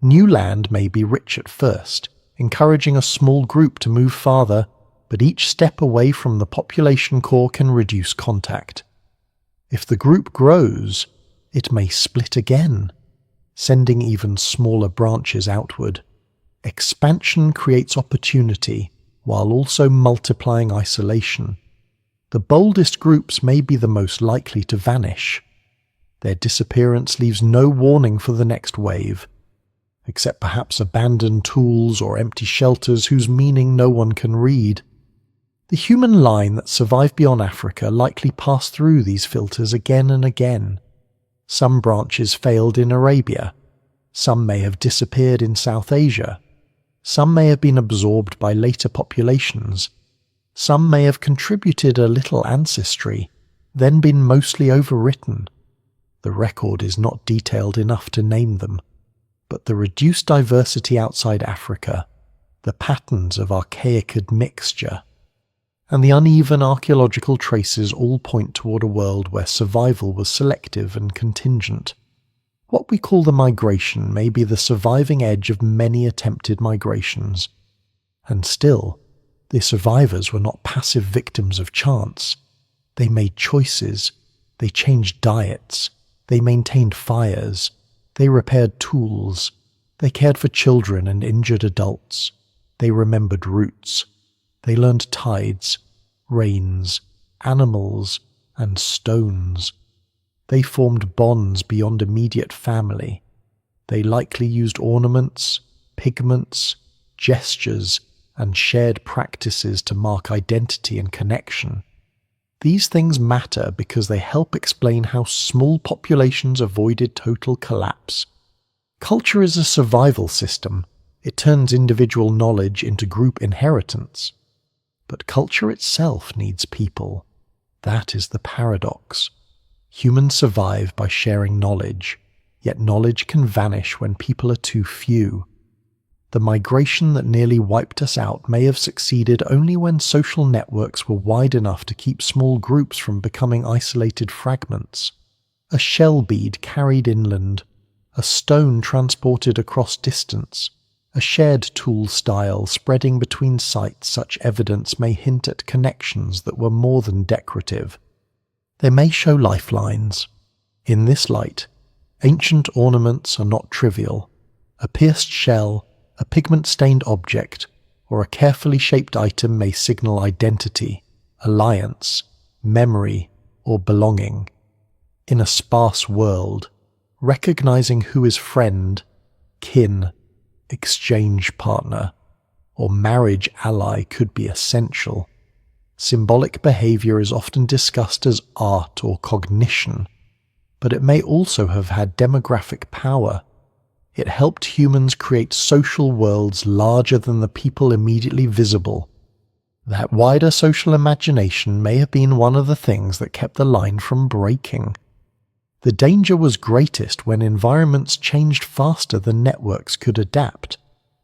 New land may be rich at first, encouraging a small group to move farther, but each step away from the population core can reduce contact. If the group grows, it may split again, sending even smaller branches outward. Expansion creates opportunity, while also multiplying isolation. The boldest groups may be the most likely to vanish. Their disappearance leaves no warning for the next wave, except perhaps abandoned tools or empty shelters whose meaning no one can read. The human line that survived beyond Africa likely passed through these filters again and again. Some branches failed in Arabia. Some may have disappeared in South Asia. Some may have been absorbed by later populations. Some may have contributed a little ancestry, then been mostly overwritten. The record is not detailed enough to name them, but the reduced diversity outside Africa, the patterns of archaic admixture, and the uneven archaeological traces all point toward a world where survival was selective and contingent. What we call the migration may be the surviving edge of many attempted migrations. And still, the survivors were not passive victims of chance. They made choices, they changed diets, they maintained fires, they repaired tools, they cared for children and injured adults, they remembered routes, they learned tides, rains, animals, and stones. They formed bonds beyond immediate family. They likely used ornaments, pigments, gestures, and shared practices to mark identity and connection. These things matter because they help explain how small populations avoided total collapse. Culture is a survival system. It turns individual knowledge into group inheritance. But culture itself needs people. That is the paradox. Humans survive by sharing knowledge, yet knowledge can vanish when people are too few. The migration that nearly wiped us out may have succeeded only when social networks were wide enough to keep small groups from becoming isolated fragments. A shell bead carried inland, a stone transported across distance, a shared tool style spreading between sites. Such evidence may hint at connections that were more than decorative. They may show lifelines. In this light, ancient ornaments are not trivial. A pierced shell, a pigment-stained object, or a carefully shaped item may signal identity, alliance, memory, or belonging. In a sparse world, recognizing who is friend, kin, exchange partner, or marriage ally could be essential. Symbolic behavior is often discussed as art or cognition, but it may also have had demographic power. It helped humans create social worlds larger than the people immediately visible. That wider social imagination may have been one of the things that kept the line from breaking. The danger was greatest when environments changed faster than networks could adapt.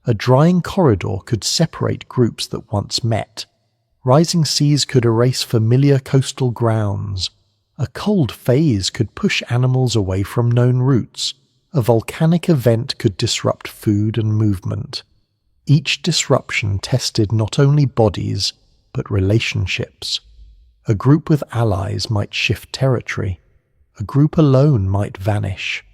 A drying corridor could separate groups that once met. Rising seas could erase familiar coastal grounds. A cold phase could push animals away from known routes. A volcanic event could disrupt food and movement. Each disruption tested not only bodies, but relationships. A group with allies might shift territory. A group alone might vanish.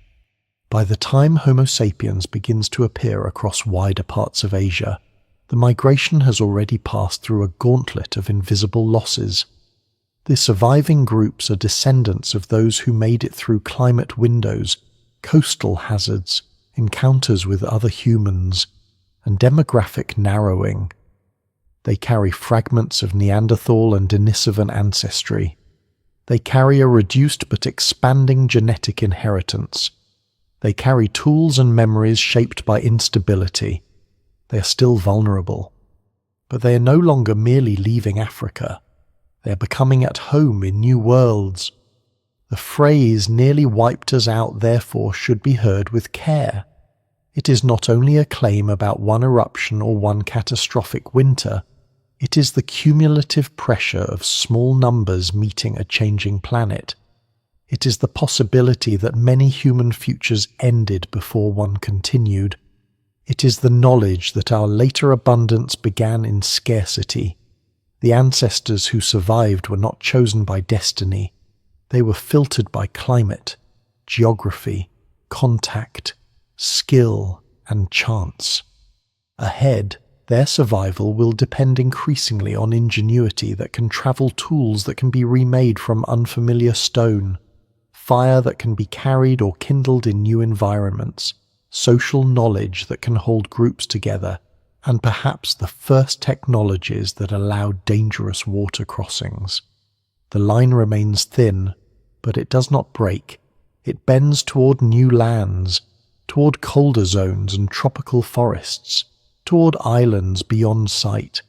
By the time Homo sapiens begins to appear across wider parts of Asia, the migration has already passed through a gauntlet of invisible losses. The surviving groups are descendants of those who made it through climate windows, coastal hazards, encounters with other humans, and demographic narrowing. They carry fragments of Neanderthal and Denisovan ancestry. They carry a reduced but expanding genetic inheritance. They carry tools and memories shaped by instability. They are still vulnerable. But they are no longer merely leaving Africa. They are becoming at home in new worlds. The phrase "nearly wiped us out" therefore should be heard with care. It is not only a claim about one eruption or one catastrophic winter, it is the cumulative pressure of small numbers meeting a changing planet. It is the possibility that many human futures ended before one continued. It is the knowledge that our later abundance began in scarcity. The ancestors who survived were not chosen by destiny. They were filtered by climate, geography, contact, skill, and chance. Ahead, their survival will depend increasingly on ingenuity that can travel, tools that can be remade from unfamiliar stone, fire that can be carried or kindled in new environments, social knowledge that can hold groups together, and perhaps the first technologies that allow dangerous water crossings. The line remains thin, but it does not break. It bends toward new lands, toward colder zones and tropical forests, toward islands beyond sight,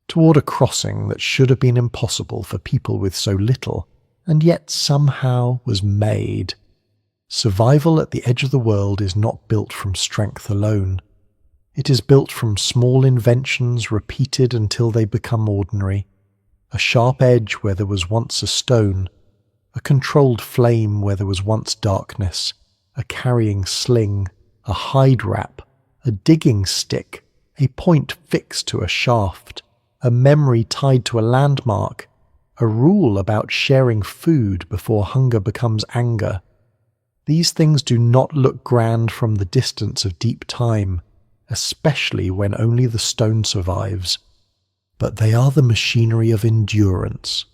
toward a crossing that should have been impossible for people with so little, and yet somehow was made. Survival at the edge of the world is not built from strength alone. It is built from small inventions repeated until they become ordinary. A sharp edge where there was once a stone, a controlled flame where there was once darkness, a carrying sling, a hide wrap, a digging stick, a point fixed to a shaft, a memory tied to a landmark, a rule about sharing food before hunger becomes anger. These things do not look grand from the distance of deep time, especially when only the stone survives. But they are the machinery of endurance.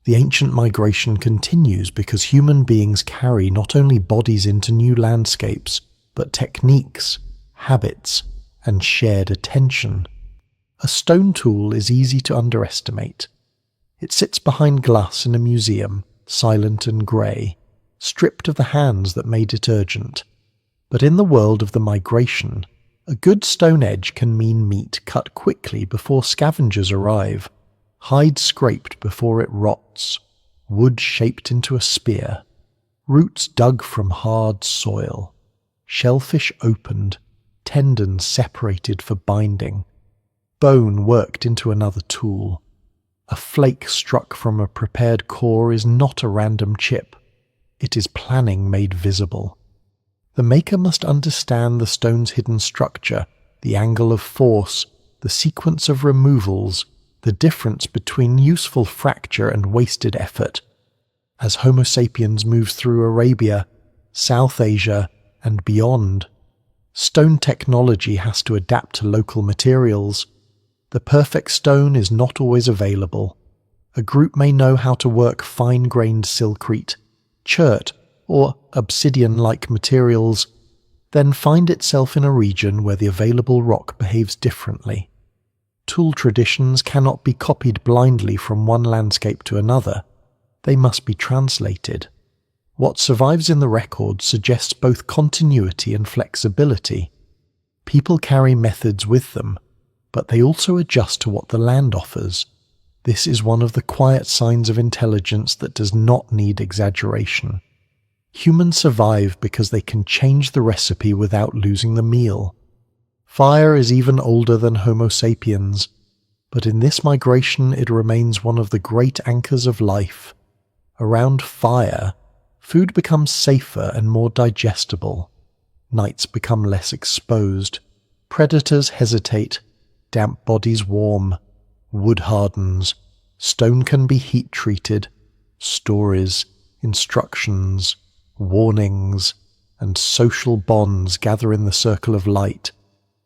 The ancient migration continues because human beings carry not only bodies into new landscapes, but techniques, habits, and shared attention. A stone tool is easy to underestimate. It sits behind glass in a museum, silent and grey, stripped of the hands that made it urgent. But in the world of the migration, a good stone edge can mean meat cut quickly before scavengers arrive, hide scraped before it rots, wood shaped into a spear, roots dug from hard soil, shellfish opened, tendons separated for binding, bone worked into another tool. A flake struck from a prepared core is not a random chip. It is planning made visible. The maker must understand the stone's hidden structure, the angle of force, the sequence of removals, the difference between useful fracture and wasted effort. As Homo sapiens moves through Arabia, South Asia, and beyond, stone technology has to adapt to local materials. The perfect stone is not always available. A group may know how to work fine-grained silkrete, chert, or obsidian-like materials, then find itself in a region where the available rock behaves differently. Tool traditions cannot be copied blindly from one landscape to another. They must be translated. What survives in the record suggests both continuity and flexibility. People carry methods with them, but they also adjust to what the land offers. This is one of the quiet signs of intelligence that does not need exaggeration. Humans survive because they can change the recipe without losing the meal. Fire is even older than Homo sapiens, but in this migration it remains one of the great anchors of life. Around fire, food becomes safer and more digestible. Nights become less exposed. Predators hesitate. Damp bodies warm. Wood hardens. Stone can be heat treated. Stories, instructions, warnings, and social bonds gather in the circle of light.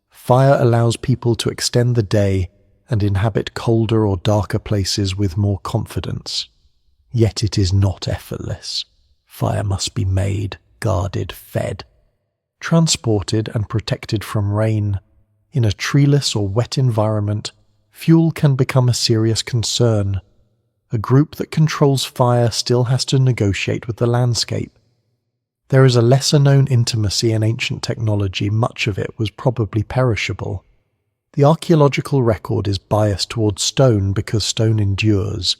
Fire allows people to extend the day and inhabit colder or darker places with more confidence. Yet it is not effortless. Fire must be made, guarded, fed, transported and protected from rain. In a treeless or wet environment, fuel can become a serious concern. A group that controls fire still has to negotiate with the landscape. There is a lesser-known intimacy in ancient technology. Much of it was probably perishable. The archaeological record is biased towards stone because stone endures,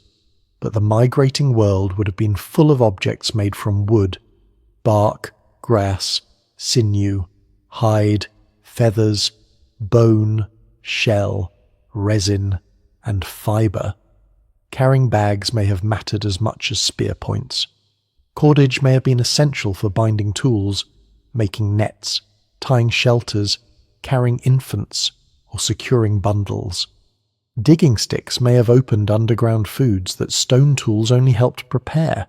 but the migrating world would have been full of objects made from wood, bark, grass, sinew, hide, feathers, bone, shell, resin, and fibre. Carrying bags may have mattered as much as spear points. Cordage may have been essential for binding tools, making nets, tying shelters, carrying infants, or securing bundles. Digging sticks may have opened underground foods that stone tools only helped prepare.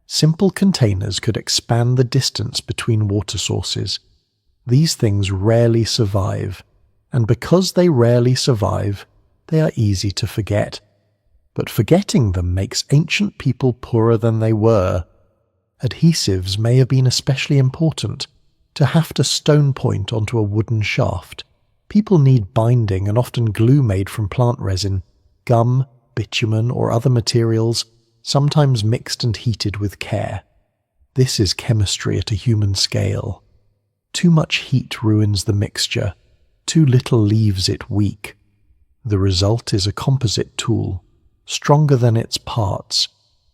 Simple containers could expand the distance between water sources. These things rarely survive, and because they rarely survive, they are easy to forget. But forgetting them makes ancient people poorer than they were. Adhesives may have been especially important. To have to stone point onto a wooden shaft, people need binding and often glue made from plant resin, gum, bitumen, or other materials, sometimes mixed and heated with care. This is chemistry at a human scale. Too much heat ruins the mixture, too little leaves it weak. The result is a composite tool, stronger than its parts,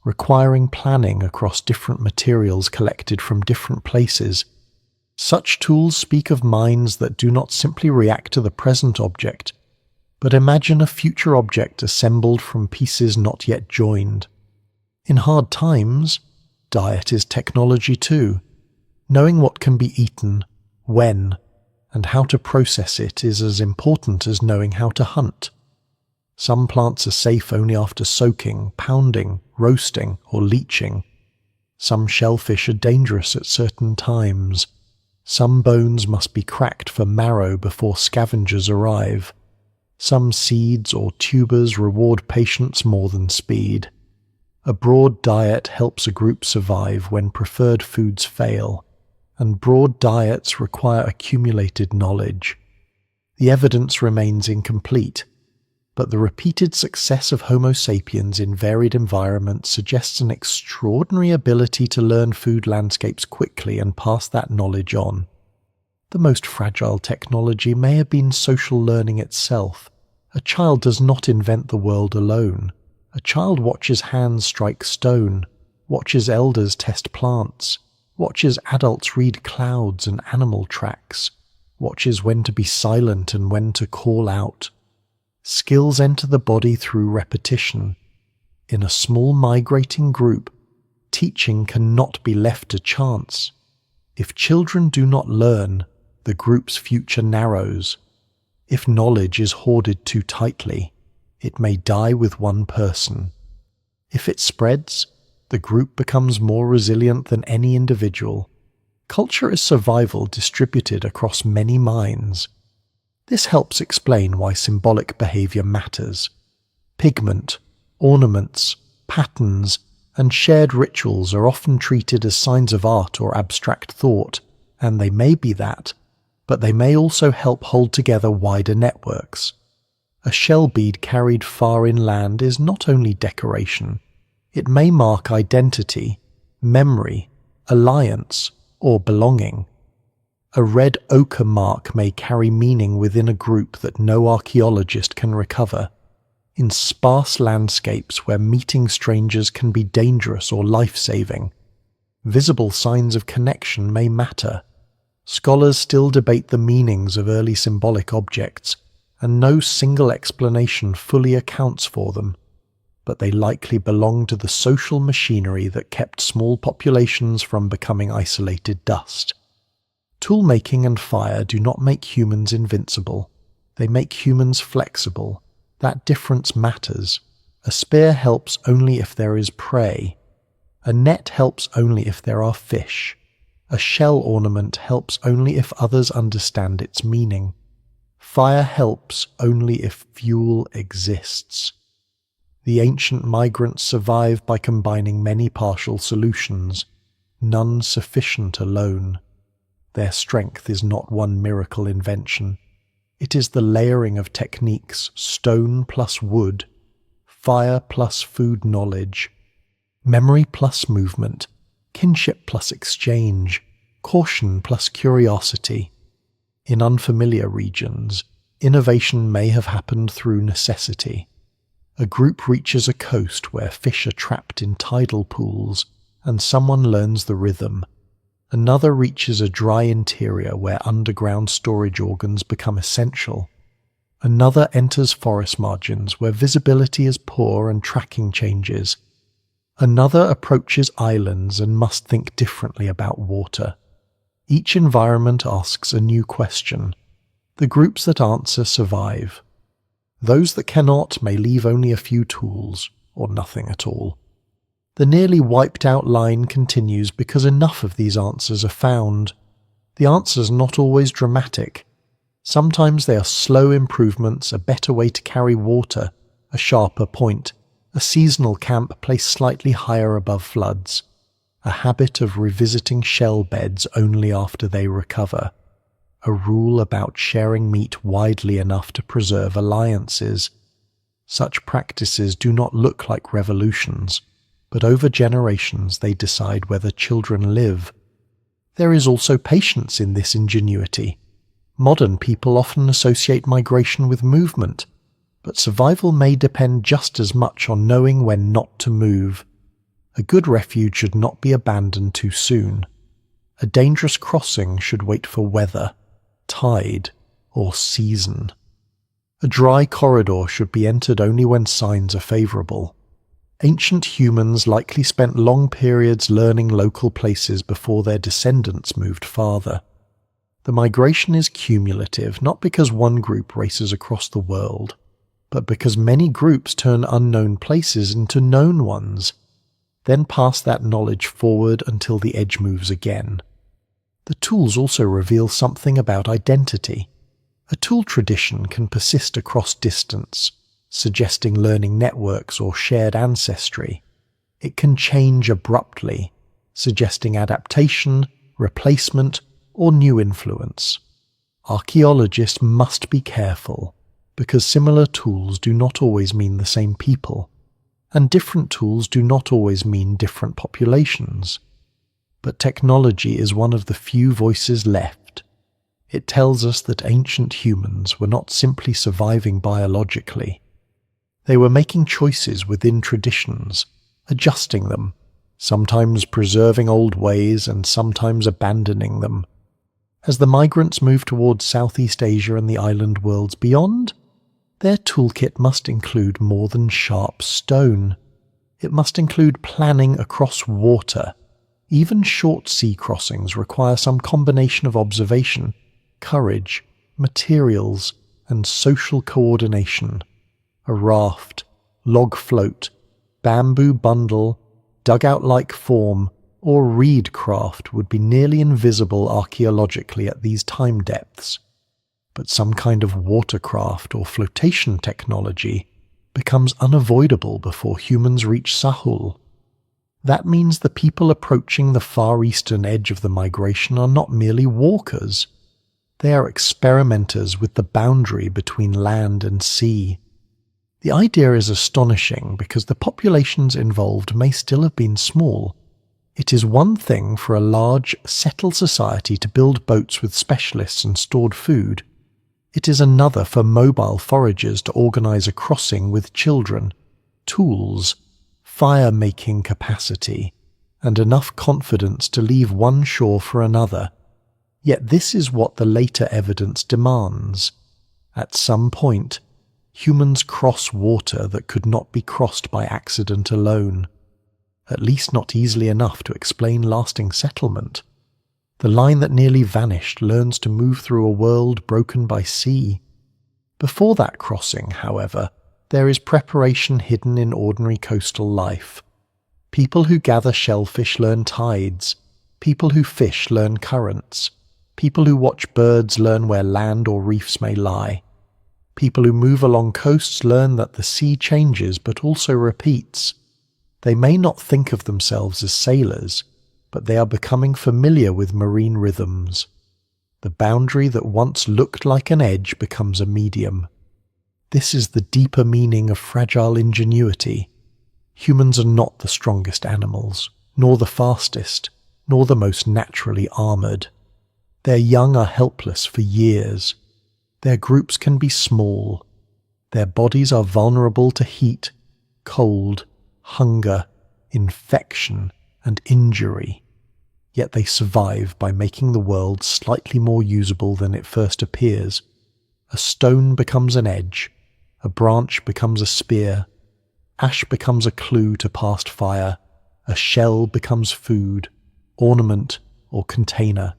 requiring planning across different materials collected from different places. Such tools speak of minds that do not simply react to the present object, but imagine a future object assembled from pieces not yet joined. In hard times, diet is technology too. Knowing what can be eaten, when, and how to process it is as important as knowing how to hunt. Some plants are safe only after soaking, pounding, roasting, or leaching. Some shellfish are dangerous at certain times. Some bones must be cracked for marrow before scavengers arrive. Some seeds or tubers reward patience more than speed. A broad diet helps a group survive when preferred foods fail, and broad diets require accumulated knowledge. The evidence remains incomplete, but the repeated success of Homo sapiens in varied environments suggests an extraordinary ability to learn food landscapes quickly and pass that knowledge on. The most fragile technology may have been social learning itself. A child does not invent the world alone. A child watches hands strike stone, watches elders test plants, watches adults read clouds and animal tracks, watches when to be silent and when to call out. Skills enter the body through repetition. In a small migrating group, teaching cannot be left to chance. If children do not learn, the group's future narrows. If knowledge is hoarded too tightly, it may die with one person. If it spreads, the group becomes more resilient than any individual. Culture is survival distributed across many minds. This helps explain why symbolic behavior matters. Pigment, ornaments, patterns, and shared rituals are often treated as signs of art or abstract thought, and they may be that, but they may also help hold together wider networks. A shell bead carried far inland is not only decoration, it may mark identity, memory, alliance, or belonging. A red ochre mark may carry meaning within a group that no archaeologist can recover. In sparse landscapes where meeting strangers can be dangerous or life-saving, visible signs of connection may matter. Scholars still debate the meanings of early symbolic objects, and no single explanation fully accounts for them, but they likely belong to the social machinery that kept small populations from becoming isolated dust. Tool-making and fire do not make humans invincible. They make humans flexible. That difference matters. A spear helps only if there is prey. A net helps only if there are fish. A shell ornament helps only if others understand its meaning. Fire helps only if fuel exists. The ancient migrants survive by combining many partial solutions, none sufficient alone. Their strength is not one miracle invention. It is the layering of techniques, stone plus wood, fire plus food knowledge, memory plus movement, kinship plus exchange, caution plus curiosity. In unfamiliar regions, innovation may have happened through necessity. A group reaches a coast where fish are trapped in tidal pools, and someone learns the rhythm. Another reaches a dry interior where underground storage organs become essential. Another enters forest margins where visibility is poor and tracking changes. Another approaches islands and must think differently about water. Each environment asks a new question. The groups that answer survive. Those that cannot may leave only a few tools, or nothing at all. The nearly wiped out line continues because enough of these answers are found. The answers are not always dramatic. Sometimes they are slow improvements, a better way to carry water, a sharper point, a seasonal camp placed slightly higher above floods, a habit of revisiting shell beds only after they recover, a rule about sharing meat widely enough to preserve alliances. Such practices do not look like revolutions, but over generations they decide whether children live. There is also patience in this ingenuity. Modern people often associate migration with movement, but survival may depend just as much on knowing when not to move. A good refuge should not be abandoned too soon. A dangerous crossing should wait for weather, tide, or season. A dry corridor should be entered only when signs are favourable. Ancient humans likely spent long periods learning local places before their descendants moved farther. The migration is cumulative, not because one group races across the world, but because many groups turn unknown places into known ones, then pass that knowledge forward until the edge moves again. The tools also reveal something about identity. A tool tradition can persist across distance, suggesting learning networks or shared ancestry. It can change abruptly, suggesting adaptation, replacement, or new influence. Archaeologists must be careful, because similar tools do not always mean the same people, and different tools do not always mean different populations. But technology is one of the few voices left. It tells us that ancient humans were not simply surviving biologically. They were making choices within traditions, adjusting them, sometimes preserving old ways and sometimes abandoning them. As the migrants move towards Southeast Asia and the island worlds beyond, their toolkit must include more than sharp stone. It must include planning across water. Even short sea crossings require some combination of observation, courage, materials, and social coordination. A raft, log float, bamboo bundle, dugout-like form, or reed craft would be nearly invisible archaeologically at these time depths. But some kind of watercraft or flotation technology becomes unavoidable before humans reach Sahul. That means the people approaching the far eastern edge of the migration are not merely walkers. They are experimenters with the boundary between land and sea. The idea is astonishing because the populations involved may still have been small. It is one thing for a large, settled society to build boats with specialists and stored food. It is another for mobile foragers to organize a crossing with children, tools, fire-making capacity, and enough confidence to leave one shore for another. Yet this is what the later evidence demands. At some point, humans cross water that could not be crossed by accident alone, at least not easily enough to explain lasting settlement. The line that nearly vanished learns to move through a world broken by sea. Before that crossing, however, there is preparation hidden in ordinary coastal life. People who gather shellfish learn tides. People who fish learn currents. People who watch birds learn where land or reefs may lie. People who move along coasts learn that the sea changes but also repeats. They may not think of themselves as sailors, but they are becoming familiar with marine rhythms. The boundary that once looked like an edge becomes a medium. This is the deeper meaning of fragile ingenuity. Humans are not the strongest animals, nor the fastest, nor the most naturally armoured. Their young are helpless for years. Their groups can be small. Their bodies are vulnerable to heat, cold, hunger, infection, and injury. Yet they survive by making the world slightly more usable than it first appears. A stone becomes an edge, a branch becomes a spear, ash becomes a clue to past fire, a shell becomes food, ornament, or container.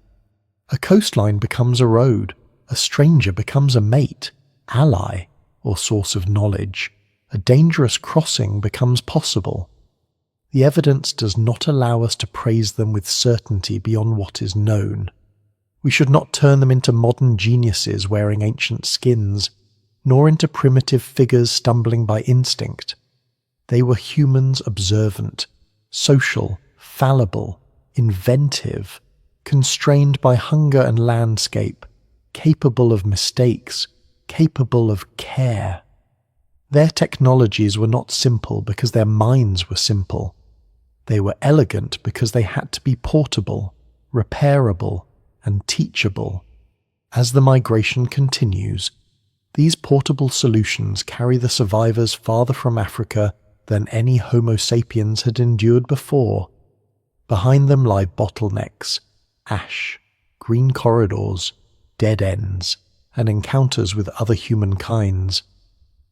A coastline becomes a road, a stranger becomes a mate, ally, or source of knowledge. A dangerous crossing becomes possible. The evidence does not allow us to praise them with certainty beyond what is known. We should not turn them into modern geniuses wearing ancient skins, nor into primitive figures stumbling by instinct. They were humans observant, social, fallible, inventive, constrained by hunger and landscape, capable of mistakes, capable of care. Their technologies were not simple because their minds were simple. They were elegant because they had to be portable, repairable, and teachable. As the migration continues, these portable solutions carry the survivors farther from Africa than any Homo sapiens had endured before. Behind them lie bottlenecks, ash, green corridors, dead ends, and encounters with other human kinds.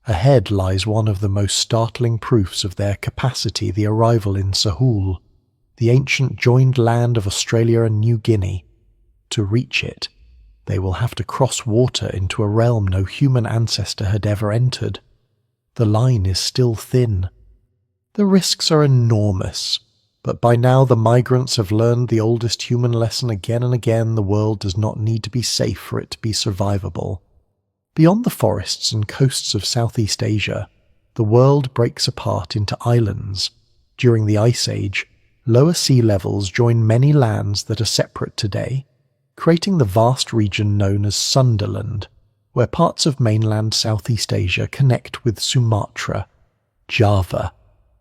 Ahead lies one of the most startling proofs of their capacity, the arrival in Sahul, the ancient joined land of Australia and New Guinea. To reach it, they will have to cross water into a realm no human ancestor had ever entered. The line is still thin. The risks are enormous, but by now the migrants have learned the oldest human lesson again and again: the world does not need to be safe for it to be survivable. Beyond the forests and coasts of Southeast Asia, the world breaks apart into islands. During the Ice Age, lower sea levels join many lands that are separate today, creating the vast region known as Sunderland, where parts of mainland Southeast Asia connect with Sumatra, Java,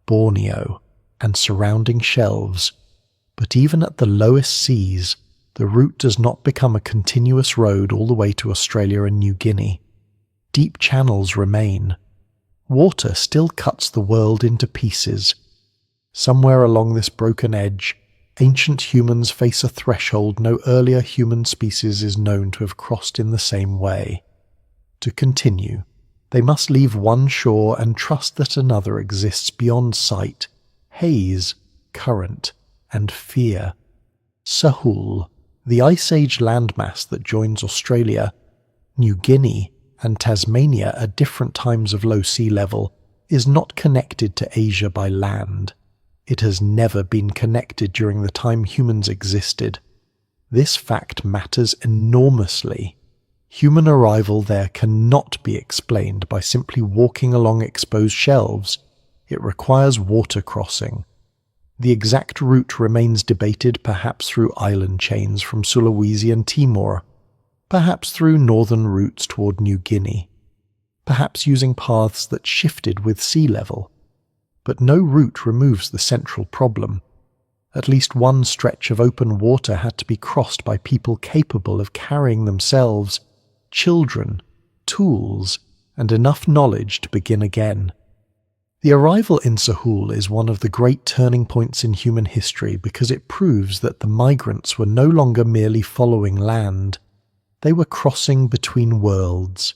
Borneo, and surrounding shelves. But even at the lowest seas, the route does not become a continuous road all the way to Australia and New Guinea. Deep channels remain. Water still cuts the world into pieces. Somewhere along this broken edge, ancient humans face a threshold no earlier human species is known to have crossed in the same way. To continue, they must leave one shore and trust that another exists beyond sight, haze, current, and fear. Sahul, the Ice Age landmass that joins Australia, New Guinea, and Tasmania at different times of low sea level, is not connected to Asia by land. It has never been connected during the time humans existed. This fact matters enormously. Human arrival there cannot be explained by simply walking along exposed shelves. It requires water crossing. The exact route remains debated, perhaps through island chains from Sulawesi and Timor, perhaps through northern routes toward New Guinea, perhaps using paths that shifted with sea level. But no route removes the central problem. At least one stretch of open water had to be crossed by people capable of carrying themselves, children, tools, and enough knowledge to begin again. The arrival in Sahul is one of the great turning points in human history because it proves that the migrants were no longer merely following land. They were crossing between worlds.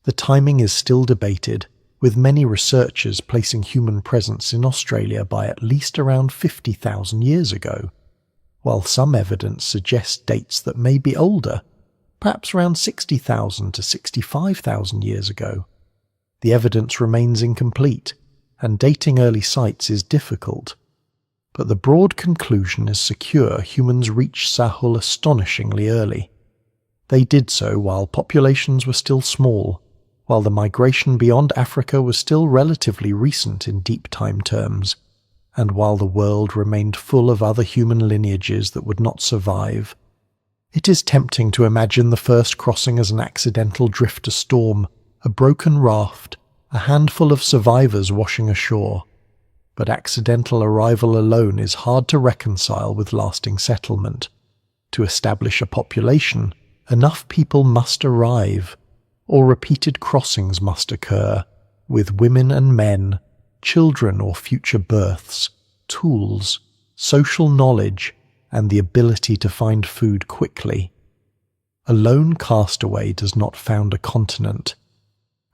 The timing is still debated, with many researchers placing human presence in Australia by at least around 50,000 years ago, while some evidence suggests dates that may be older, perhaps around 60,000 to 65,000 years ago. The evidence remains incomplete, and dating early sites is difficult. But the broad conclusion is secure: humans reached Sahul astonishingly early. They did so while populations were still small, while the migration beyond Africa was still relatively recent in deep time terms, and while the world remained full of other human lineages that would not survive. It is tempting to imagine the first crossing as an accidental drifter storm, a broken raft, a handful of survivors washing ashore. But accidental arrival alone is hard to reconcile with lasting settlement. To establish a population, enough people must arrive, or repeated crossings must occur, with women and men, children or future births, tools, social knowledge, and the ability to find food quickly. A lone castaway does not found a continent.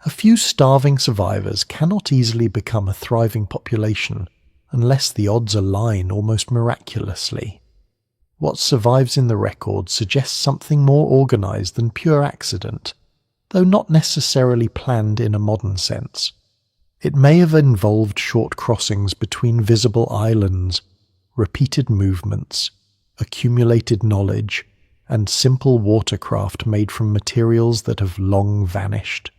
A few starving survivors cannot easily become a thriving population unless the odds align almost miraculously. What survives in the record suggests something more organized than pure accident, though not necessarily planned in a modern sense. It may have involved short crossings between visible islands, repeated movements, accumulated knowledge, and simple watercraft made from materials that have long vanished.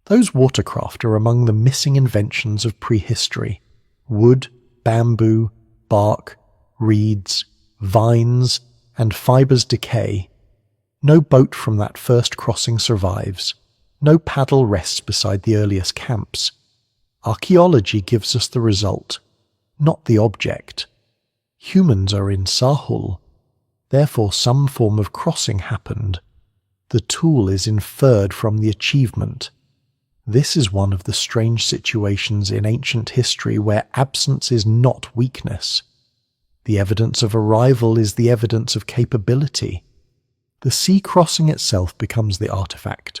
Those watercraft are among the missing inventions of prehistory: wood, bamboo, bark, reeds, vines, and fibers decay. No boat from that first crossing survives. No paddle rests beside the earliest camps. Archaeology gives us the result, not the object. Humans are in Sahul. Therefore some form of crossing happened. The tool is inferred from the achievement. This is one of the strange situations in ancient history where absence is not weakness. The evidence of arrival is the evidence of capability. The sea crossing itself becomes the artifact.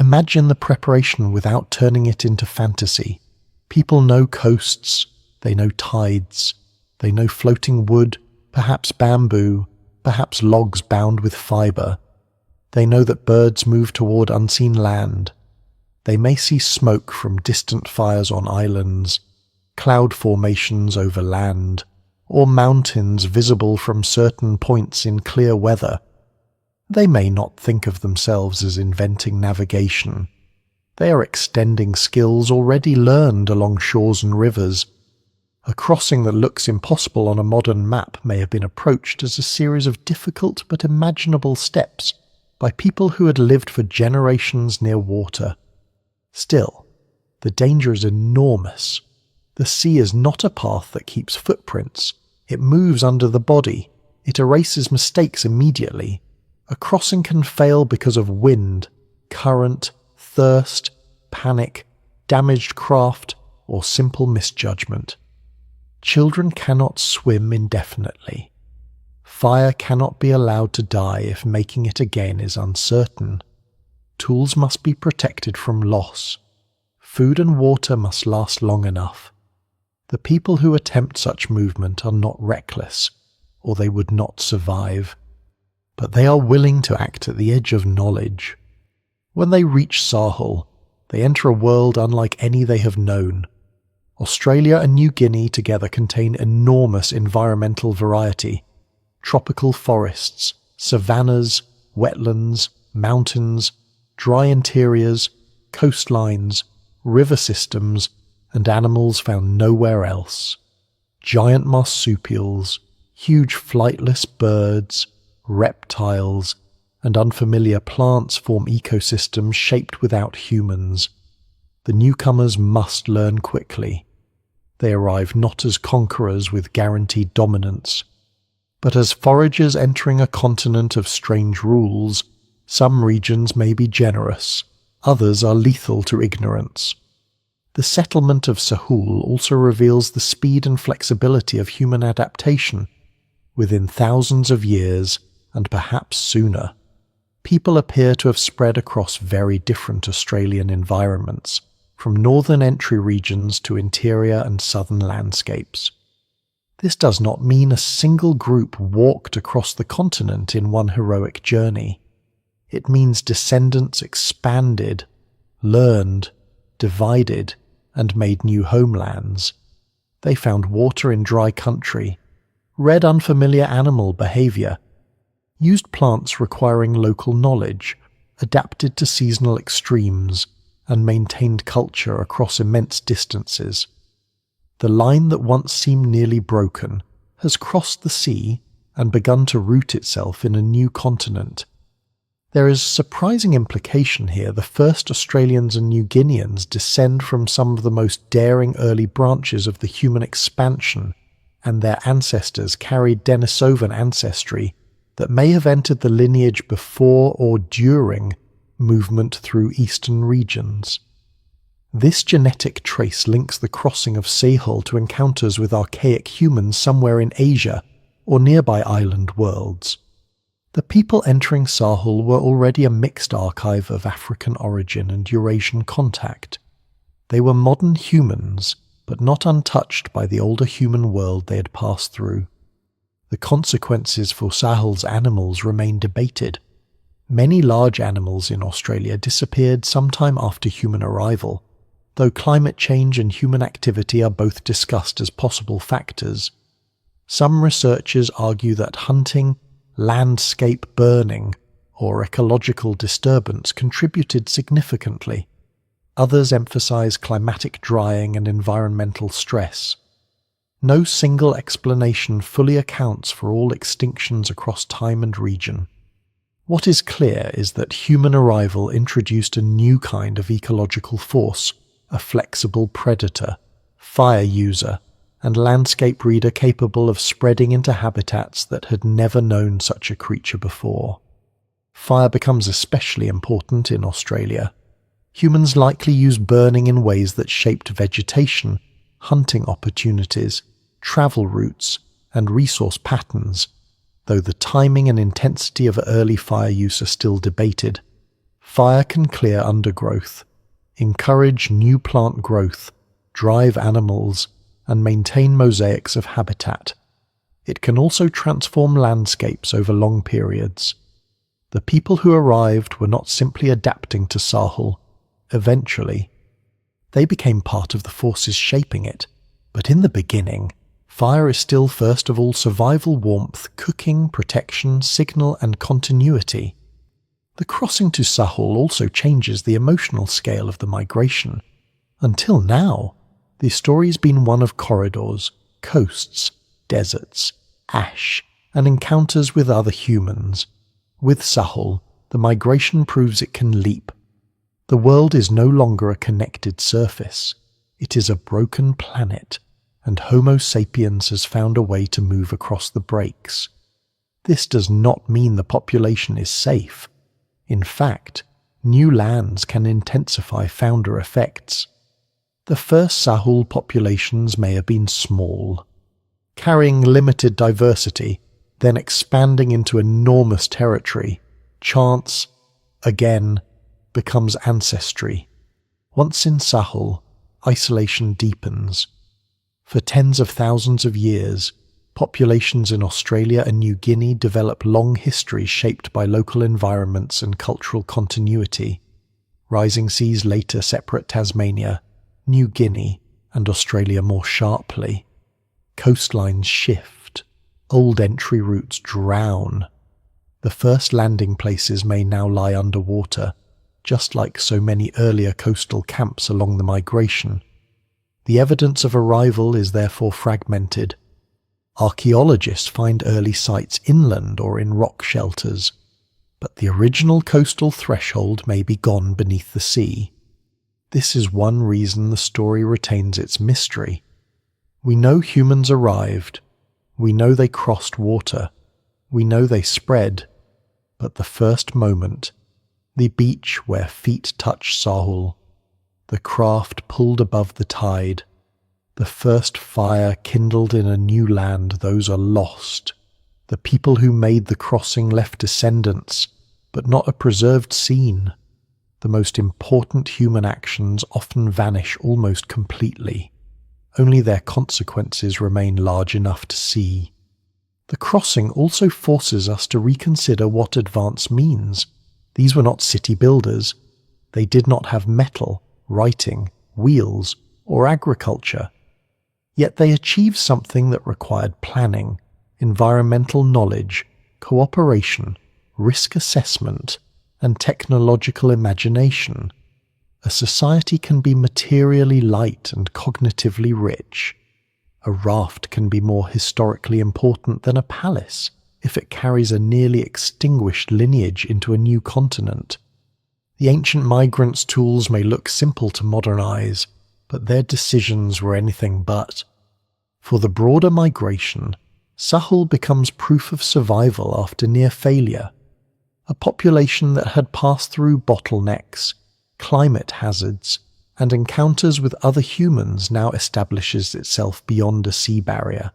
Imagine the preparation without turning it into fantasy. People know coasts, they know tides, they know floating wood, perhaps bamboo, perhaps logs bound with fiber. They know that birds move toward unseen land. They may see smoke from distant fires on islands, cloud formations over land, or mountains visible from certain points in clear weather. They may not think of themselves as inventing navigation. They are extending skills already learned along shores and rivers. A crossing that looks impossible on a modern map may have been approached as a series of difficult but imaginable steps by people who had lived for generations near water. Still, the danger is enormous. The sea is not a path that keeps footprints. It moves under the body. It erases mistakes immediately. A crossing can fail because of wind, current, thirst, panic, damaged craft, or simple misjudgment. Children cannot swim indefinitely. Fire cannot be allowed to die if making it again is uncertain. Tools must be protected from loss. Food and water must last long enough. The people who attempt such movement are not reckless, or they would not survive. But they are willing to act at the edge of knowledge. When they reach Sahul, they enter a world unlike any they have known. Australia and New Guinea together contain enormous environmental variety: tropical forests, savannas, wetlands, mountains, dry interiors, coastlines, river systems, and animals found nowhere else. Giant marsupials, huge flightless birds, reptiles, and unfamiliar plants form ecosystems shaped without humans. The newcomers must learn quickly. They arrive not as conquerors with guaranteed dominance, but as foragers entering a continent of strange rules. Some regions may be generous, others are lethal to ignorance. The settlement of Sahul also reveals the speed and flexibility of human adaptation. Within thousands of years, and perhaps sooner, people appear to have spread across very different Australian environments, from northern entry regions to interior and southern landscapes. This does not mean a single group walked across the continent in one heroic journey. It means descendants expanded, learned, divided, and made new homelands. They found water in dry country, read unfamiliar animal behavior, used plants requiring local knowledge, adapted to seasonal extremes, and maintained culture across immense distances. The line that once seemed nearly broken has crossed the sea and begun to root itself in a new continent. There is surprising implication here. The first Australians and New Guineans descend from some of the most daring early branches of the human expansion, and their ancestors carried Denisovan ancestry that may have entered the lineage before or during movement through eastern regions. This genetic trace links the crossing of Sahul to encounters with archaic humans somewhere in Asia or nearby island worlds. The people entering Sahul were already a mixed archive of African origin and Eurasian contact. They were modern humans, but not untouched by the older human world they had passed through. The consequences for Sahul's animals remain debated. Many large animals in Australia disappeared sometime after human arrival, though climate change and human activity are both discussed as possible factors. Some researchers argue that hunting, landscape burning, or ecological disturbance contributed significantly. Others emphasize climatic drying and environmental stress. No single explanation fully accounts for all extinctions across time and region. What is clear is that human arrival introduced a new kind of ecological force, a flexible predator, fire user, and landscape reader capable of spreading into habitats that had never known such a creature before. Fire becomes especially important in Australia. Humans likely used burning in ways that shaped vegetation, hunting opportunities, travel routes, and resource patterns, though the timing and intensity of early fire use are still debated. Fire can clear undergrowth, encourage new plant growth, drive animals, and maintain mosaics of habitat. It can also transform landscapes over long periods. The people who arrived were not simply adapting to Sahul. Eventually, they became part of the forces shaping it. But in the beginning, fire is still first of all survival warmth, cooking, protection, signal, and continuity. The crossing to Sahul also changes the emotional scale of the migration. Until now, the story's been one of corridors, coasts, deserts, ash, and encounters with other humans. With Sahul, the migration proves it can leap. The world is no longer a connected surface. It is a broken planet, and Homo sapiens has found a way to move across the breaks. This does not mean the population is safe. In fact, new lands can intensify founder effects. The first Sahul populations may have been small, carrying limited diversity, then expanding into enormous territory. Chance, again, becomes ancestry. Once in Sahul, isolation deepens. For tens of thousands of years, populations in Australia and New Guinea develop long histories shaped by local environments and cultural continuity. Rising seas later separate Tasmania, New Guinea, and Australia more sharply. Coastlines shift. Old entry routes drown. The first landing places may now lie underwater, just like so many earlier coastal camps along the migration. The evidence of arrival is therefore fragmented. Archaeologists find early sites inland or in rock shelters, but the original coastal threshold may be gone beneath the sea. This is one reason the story retains its mystery. We know humans arrived. We know they crossed water. We know they spread. But the first moment, the beach where feet touch Sahul, the craft pulled above the tide, the first fire kindled in a new land, those are lost. The people who made the crossing left descendants, but not a preserved scene. The most important human actions often vanish almost completely. Only their consequences remain large enough to see. The crossing also forces us to reconsider what advance means. These were not city builders. They did not have metal, writing, wheels, or agriculture. Yet they achieved something that required planning, environmental knowledge, cooperation, risk assessment, and technological imagination. A society can be materially light and cognitively rich. A raft can be more historically important than a palace if it carries a nearly extinguished lineage into a new continent. The ancient migrants' tools may look simple to modernize, but their decisions were anything but. For the broader migration, Sahul becomes proof of survival after near failure. A population that had passed through bottlenecks, climate hazards, and encounters with other humans now establishes itself beyond a sea barrier.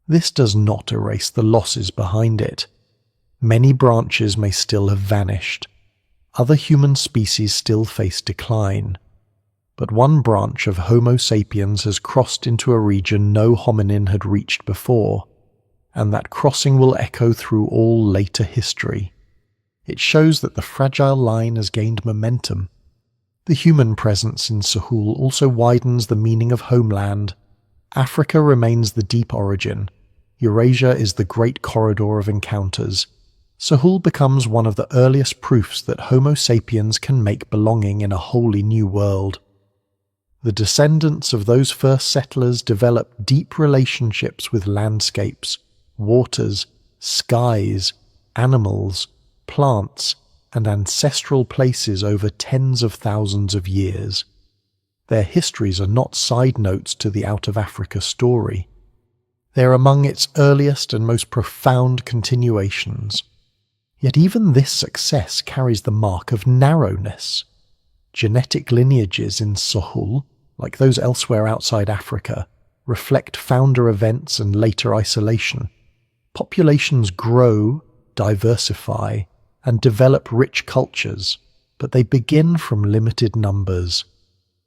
This does not erase the losses behind it. Many branches may still have vanished. Other human species still face decline. But one branch of Homo sapiens has crossed into a region no hominin had reached before, and that crossing will echo through all later history. It shows that the fragile line has gained momentum. The human presence in Sahul also widens the meaning of homeland. Africa remains the deep origin. Eurasia is the great corridor of encounters. Sahul becomes one of the earliest proofs that Homo sapiens can make belonging in a wholly new world. The descendants of those first settlers develop deep relationships with landscapes, waters, skies, animals, plants, and ancestral places over tens of thousands of years. Their histories are not side notes to the Out of Africa story. They're among its earliest and most profound continuations. Yet even this success carries the mark of narrowness. Genetic lineages in Sahul, like those elsewhere outside Africa, reflect founder events and later isolation. Populations grow, diversify, and develop rich cultures, but they begin from limited numbers.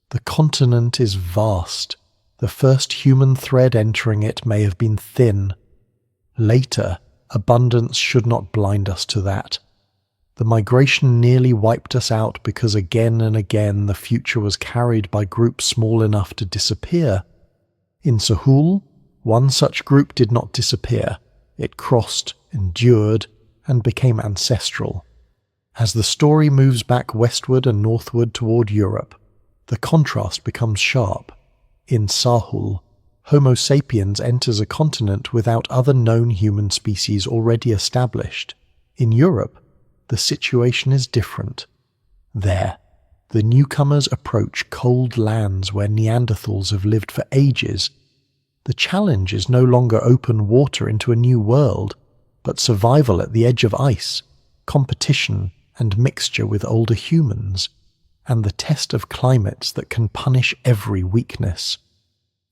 The continent is vast. The first human thread entering it may have been thin. Later, abundance should not blind us to that. The migration nearly wiped us out because again and again the future was carried by groups small enough to disappear. In Sahul, one such group did not disappear. It crossed, endured, and became ancestral. As the story moves back westward and northward toward Europe, the contrast becomes sharp. In Sahul, Homo sapiens enters a continent without other known human species already established. In Europe, the situation is different. There, the newcomers approach cold lands where Neanderthals have lived for ages. The challenge is no longer open water into a new world, but survival at the edge of ice, competition and mixture with older humans, and the test of climates that can punish every weakness.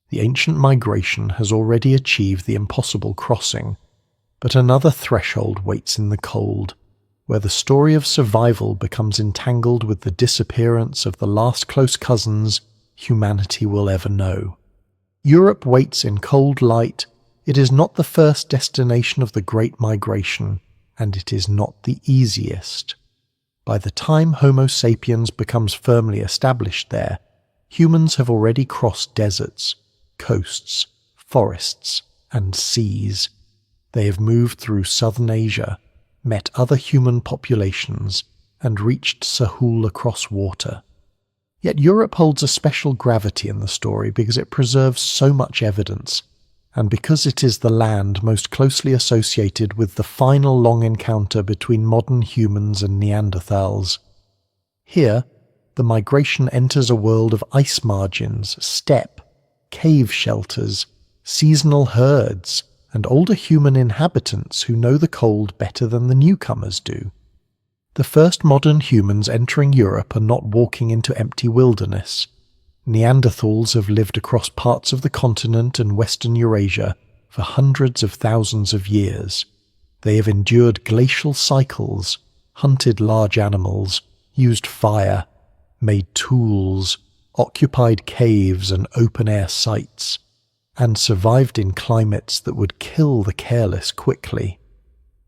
The ancient migration has already achieved the impossible crossing, but another threshold waits in the cold, where the story of survival becomes entangled with the disappearance of the last close cousins humanity will ever know. Europe waits in cold light. It is not the first destination of the Great Migration, and it is not the easiest. By the time Homo sapiens becomes firmly established there, humans have already crossed deserts, coasts, forests, and seas. They have moved through southern Asia, met other human populations, and reached Sahul across water. Yet Europe holds a special gravity in the story because it preserves so much evidence, and because it is the land most closely associated with the final long encounter between modern humans and Neanderthals. Here, the migration enters a world of ice margins, steppe, cave shelters, seasonal herds, and older human inhabitants who know the cold better than the newcomers do. The first modern humans entering Europe are not walking into empty wilderness. Neanderthals have lived across parts of the continent and western Eurasia for hundreds of thousands of years. They have endured glacial cycles, hunted large animals, used fire, made tools, occupied caves and open-air sites, and survived in climates that would kill the careless quickly.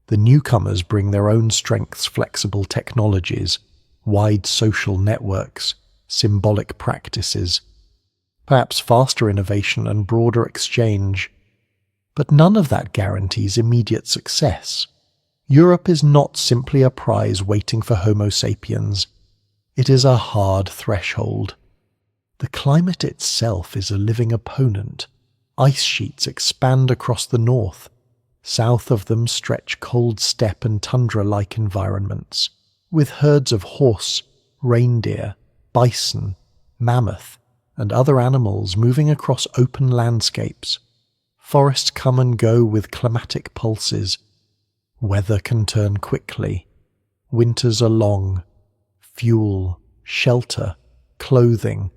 The newcomers bring their own strengths, flexible technologies, wide social networks, symbolic practices. perhaps faster innovation and broader exchange. But none of that guarantees immediate success. Europe is not simply a prize waiting for Homo sapiens. It is a hard threshold. The climate itself is a living opponent. Ice sheets expand across the north. South of them stretch cold steppe and tundra-like environments, with herds of horse, reindeer, bison, mammoth, and other animals moving across open landscapes. Forests come and go with climatic pulses. Weather can turn quickly. Winters are long. Fuel, shelter, clothing,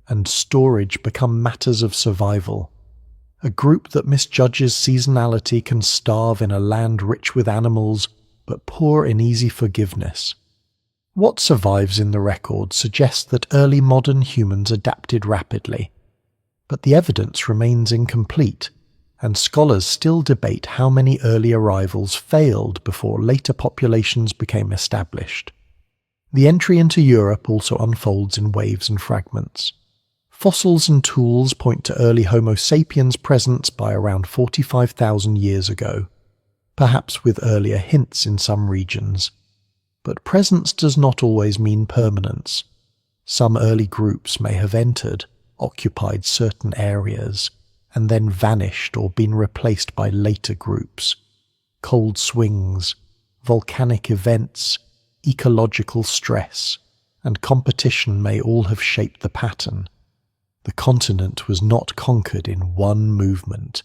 and storage become matters of survival. A group that misjudges seasonality can starve in a land rich with animals, but poor in easy forgiveness. What survives in the record suggests that early modern humans adapted rapidly, but the evidence remains incomplete, and scholars still debate how many early arrivals failed before later populations became established. The entry into Europe also unfolds in waves and fragments. Fossils and tools point to early Homo sapiens presence by around 45,000 years ago, perhaps with earlier hints in some regions. But presence does not always mean permanence. Some early groups may have entered, occupied certain areas, and then vanished or been replaced by later groups. Cold swings, volcanic events, ecological stress, and competition may all have shaped the pattern. The continent was not conquered in one movement.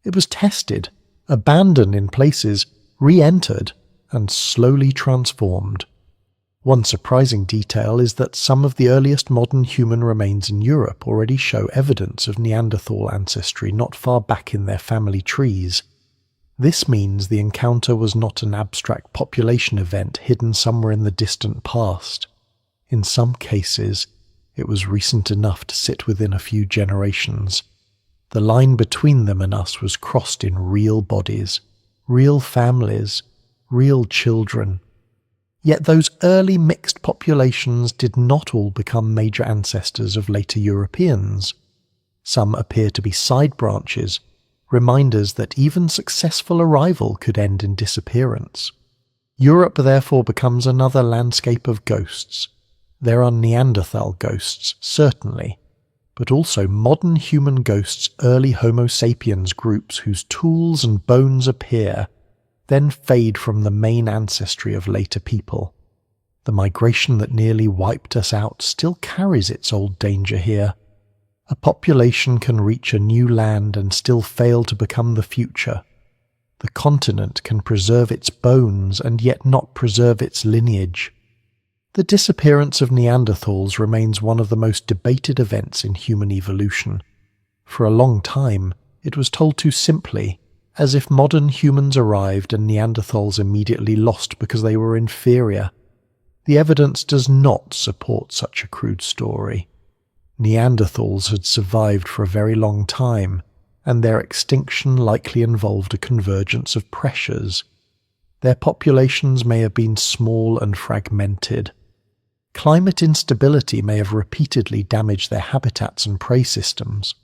It was tested, abandoned in places, re-entered, and slowly transformed. One surprising detail is that some of the earliest modern human remains in Europe already show evidence of Neanderthal ancestry not far back in their family trees. This means the encounter was not an abstract population event hidden somewhere in the distant past. In some cases, it was recent enough to sit within a few generations. The line between them and us was crossed in real bodies, real families, real children. Yet those early mixed populations did not all become major ancestors of later Europeans. Some appear to be side branches, reminders that even successful arrival could end in disappearance. Europe therefore becomes another landscape of ghosts. There are Neanderthal ghosts, certainly, but also modern human ghosts, early Homo sapiens groups whose tools and bones appear, then fade from the main ancestry of later people. The migration that nearly wiped us out still carries its old danger here. A population can reach a new land and still fail to become the future. The continent can preserve its bones and yet not preserve its lineage. The disappearance of Neanderthals remains one of the most debated events in human evolution. For a long time, it was told too simply, as if modern humans arrived and Neanderthals immediately lost because they were inferior. The evidence does not support such a crude story. Neanderthals had survived for a very long time, and their extinction likely involved a convergence of pressures. Their populations may have been small and fragmented. Climate instability may have repeatedly damaged their habitats and prey systems.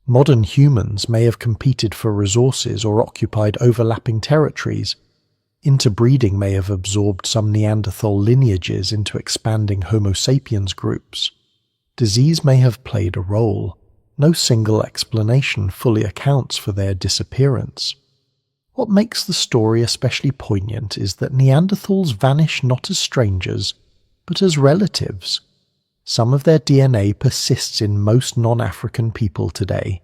Modern humans may have competed for resources or occupied overlapping territories. Interbreeding may have absorbed some Neanderthal lineages into expanding Homo sapiens groups. Disease may have played a role. No single explanation fully accounts for their disappearance. What makes the story especially poignant is that Neanderthals vanish not as strangers, but as relatives. Some of their DNA persists in most non-African people today.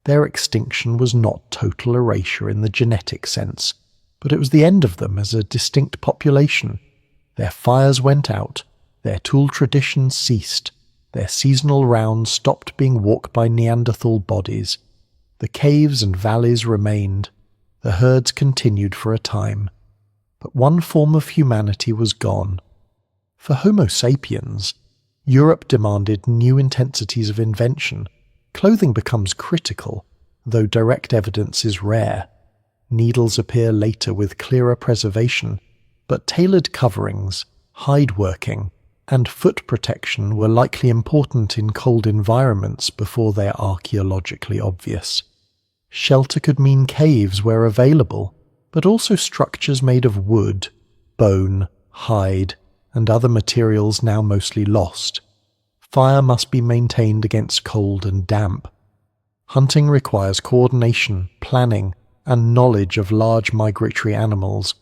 Their extinction was not total erasure in the genetic sense, but it was the end of them as a distinct population. Their fires went out, their tool traditions ceased, their seasonal rounds stopped being walked by Neanderthal bodies. The caves and valleys remained. The herds continued for a time. But one form of humanity was gone. For Homo sapiens, Europe demanded new intensities of invention. Clothing becomes critical, though direct evidence is rare. Needles appear later with clearer preservation, but tailored coverings, hide working, and foot protection were likely important in cold environments before they are archaeologically obvious. Shelter could mean caves where available, but also structures made of wood, bone, hide, and other materials now mostly lost. Fire must be maintained against cold and damp. Hunting requires coordination, planning, and knowledge of large migratory animals.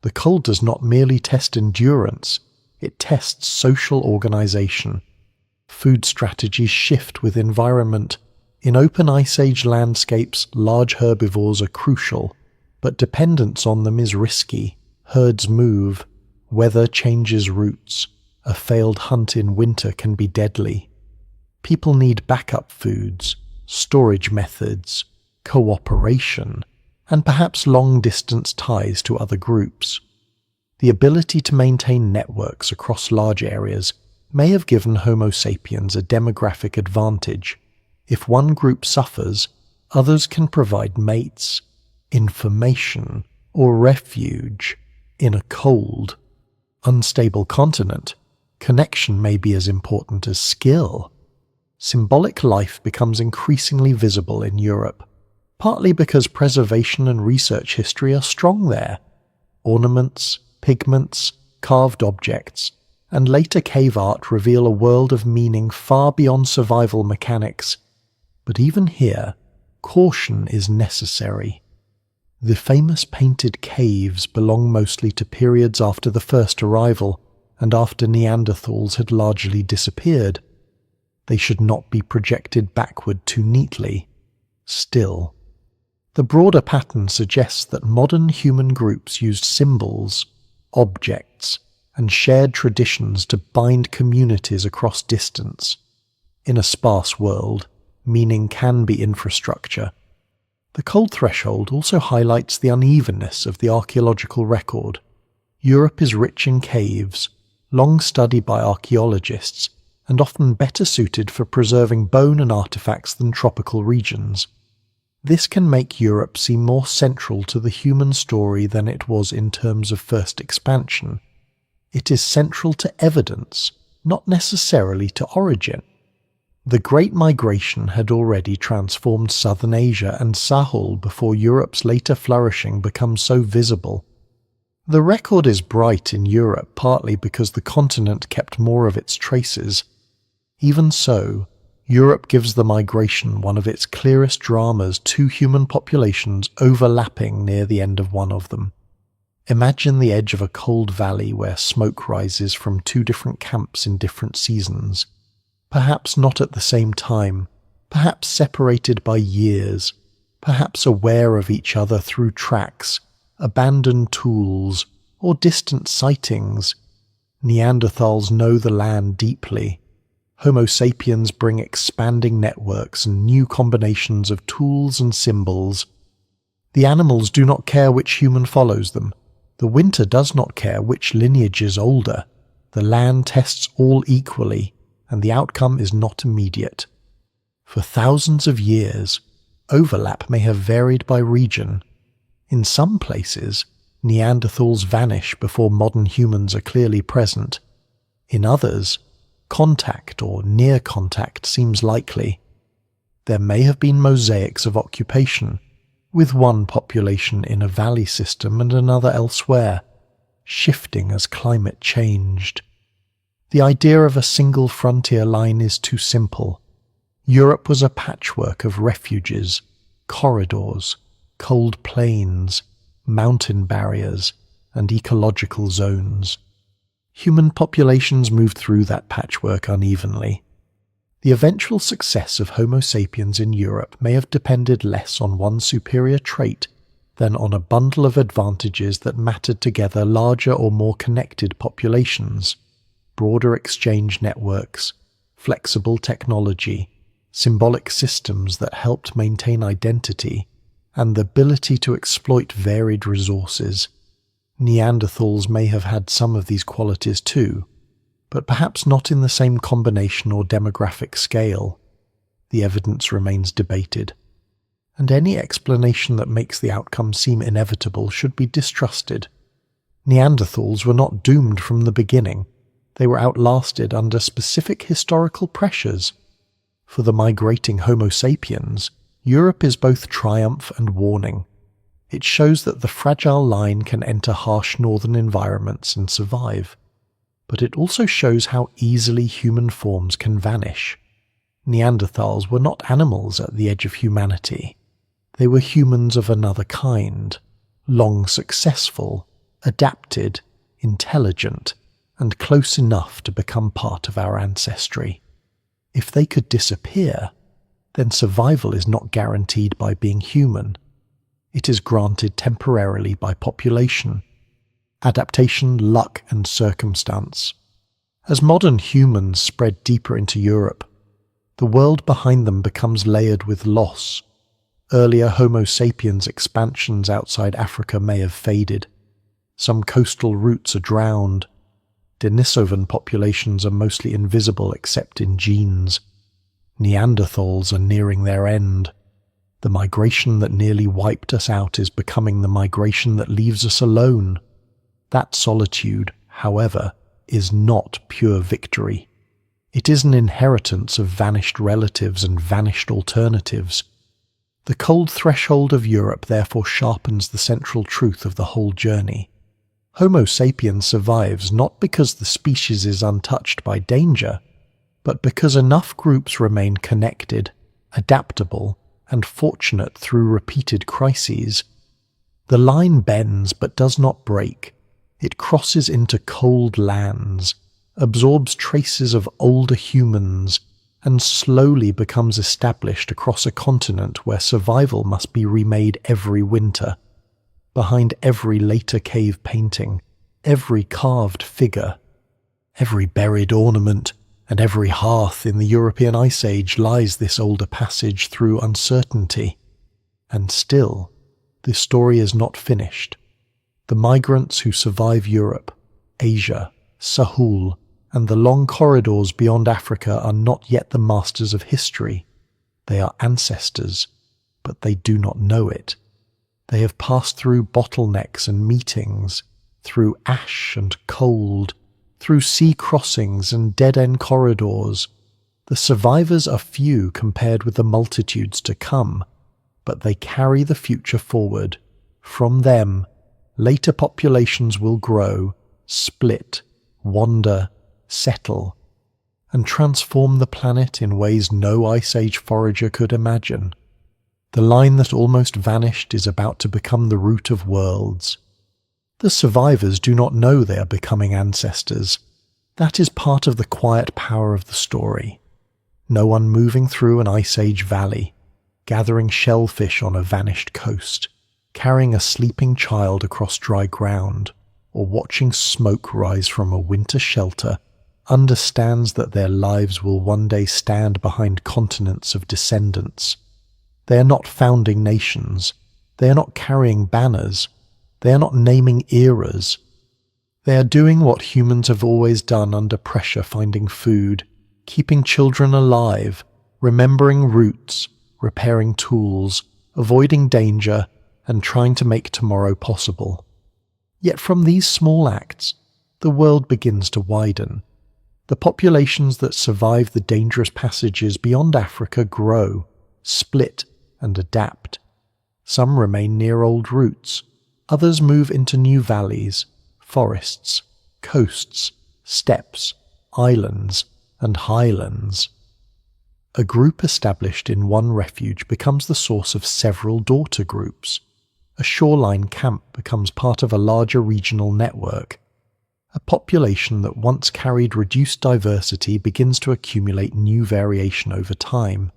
The cold does not merely test endurance, it tests social organization. Food strategies shift with environment. In open Ice Age landscapes, large herbivores are crucial, but dependence on them is risky. Herds move, weather changes routes. A failed hunt in winter can be deadly. People need backup foods, storage methods, cooperation, and perhaps long-distance ties to other groups. The ability to maintain networks across large areas may have given Homo sapiens a demographic advantage. If one group suffers, others can provide mates, information, or refuge. In a cold, unstable continent, connection may be as important as skill. Symbolic life becomes increasingly visible in Europe, partly because preservation and research history are strong there. Ornaments, pigments, carved objects, and later cave art reveal a world of meaning far beyond survival mechanics. But even here, caution is necessary. The famous painted caves belong mostly to periods after the first arrival and after Neanderthals had largely disappeared. They should not be projected backward too neatly. Still, the broader pattern suggests that modern human groups used symbols, objects, and shared traditions to bind communities across distance. In a sparse world, meaning can be infrastructure. The cold threshold also highlights the unevenness of the archaeological record. Europe is rich in caves, long studied by archaeologists, and often better suited for preserving bone and artifacts than tropical regions. This can make Europe seem more central to the human story than it was in terms of first expansion. It is central to evidence, not necessarily to origin. The Great Migration had already transformed Southern Asia and Sahel before Europe's later flourishing becomes so visible. The record is bright in Europe partly because the continent kept more of its traces. Even so, Europe gives the migration one of its clearest dramas, two human populations overlapping near the end of one of them. Imagine the edge of a cold valley where smoke rises from two different camps in different seasons. Perhaps not at the same time, perhaps separated by years, perhaps aware of each other through tracks, abandoned tools, or distant sightings. Neanderthals know the land deeply. Homo sapiens bring expanding networks and new combinations of tools and symbols. The animals do not care which human follows them. The winter does not care which lineage is older. The land tests all equally, and the outcome is not immediate. For thousands of years, overlap may have varied by region. In some places, Neanderthals vanish before modern humans are clearly present. In others, contact or near contact seems likely. There may have been mosaics of occupation, with one population in a valley system and another elsewhere, shifting as climate changed. The idea of a single frontier line is too simple. Europe was a patchwork of refuges, corridors, cold plains, mountain barriers, and ecological zones. Human populations moved through that patchwork unevenly. The eventual success of Homo sapiens in Europe may have depended less on one superior trait than on a bundle of advantages that mattered together larger or more connected populations, broader exchange networks, flexible technology, symbolic systems that helped maintain identity, and the ability to exploit varied resources. Neanderthals may have had some of these qualities too, but perhaps not in the same combination or demographic scale. The evidence remains debated, and any explanation that makes the outcome seem inevitable should be distrusted. Neanderthals were not doomed from the beginning. They were outlasted under specific historical pressures. For the migrating Homo sapiens, Europe is both triumph and warning. It shows that the fragile line can enter harsh northern environments and survive. But it also shows how easily human forms can vanish. Neanderthals were not animals at the edge of humanity. They were humans of another kind, long successful, adapted, intelligent, and close enough to become part of our ancestry. If they could disappear, then survival is not guaranteed by being human. It is granted temporarily by population, adaptation, luck, and circumstance. As modern humans spread deeper into Europe, the world behind them becomes layered with loss. Earlier Homo sapiens expansions outside Africa may have faded. Some coastal routes are drowned. Denisovan populations are mostly invisible except in genes. Neanderthals are nearing their end. The migration that nearly wiped us out is becoming the migration that leaves us alone. That solitude, however, is not pure victory. It is an inheritance of vanished relatives and vanished alternatives. The cold threshold of Europe therefore sharpens the central truth of the whole journey. Homo sapiens survives not because the species is untouched by danger, but because enough groups remain connected, adaptable, and fortunate through repeated crises. The line bends but does not break. It crosses into cold lands, absorbs traces of older humans, and slowly becomes established across a continent where survival must be remade every winter. Behind every later cave painting, every carved figure, every buried ornament, and every hearth in the European Ice Age lies this older passage through uncertainty. And still, this story is not finished. The migrants who survive Europe, Asia, Sahul, and the long corridors beyond Africa are not yet the masters of history. They are ancestors, but they do not know it. They have passed through bottlenecks and meetings, through ash and cold, through sea crossings and dead-end corridors. The survivors are few compared with the multitudes to come, but they carry the future forward. From them, later populations will grow, split, wander, settle, and transform the planet in ways no Ice Age forager could imagine. The line that almost vanished is about to become the root of worlds. The survivors do not know they are becoming ancestors. That is part of the quiet power of the story. No one moving through an Ice Age valley, gathering shellfish on a vanished coast, carrying a sleeping child across dry ground, or watching smoke rise from a winter shelter, understands that their lives will one day stand behind continents of descendants. They are not founding nations. They are not carrying banners. They are not naming eras. They are doing what humans have always done under pressure, finding food, keeping children alive, remembering roots, repairing tools, avoiding danger, and trying to make tomorrow possible. Yet from these small acts, the world begins to widen. The populations that survive the dangerous passages beyond Africa grow, split, and adapt. Some remain near old routes. Others move into new valleys, forests, coasts, steppes, islands, and highlands. A group established in one refuge becomes the source of several daughter groups. A shoreline camp becomes part of a larger regional network. A population that once carried reduced diversity begins to accumulate new variation over time.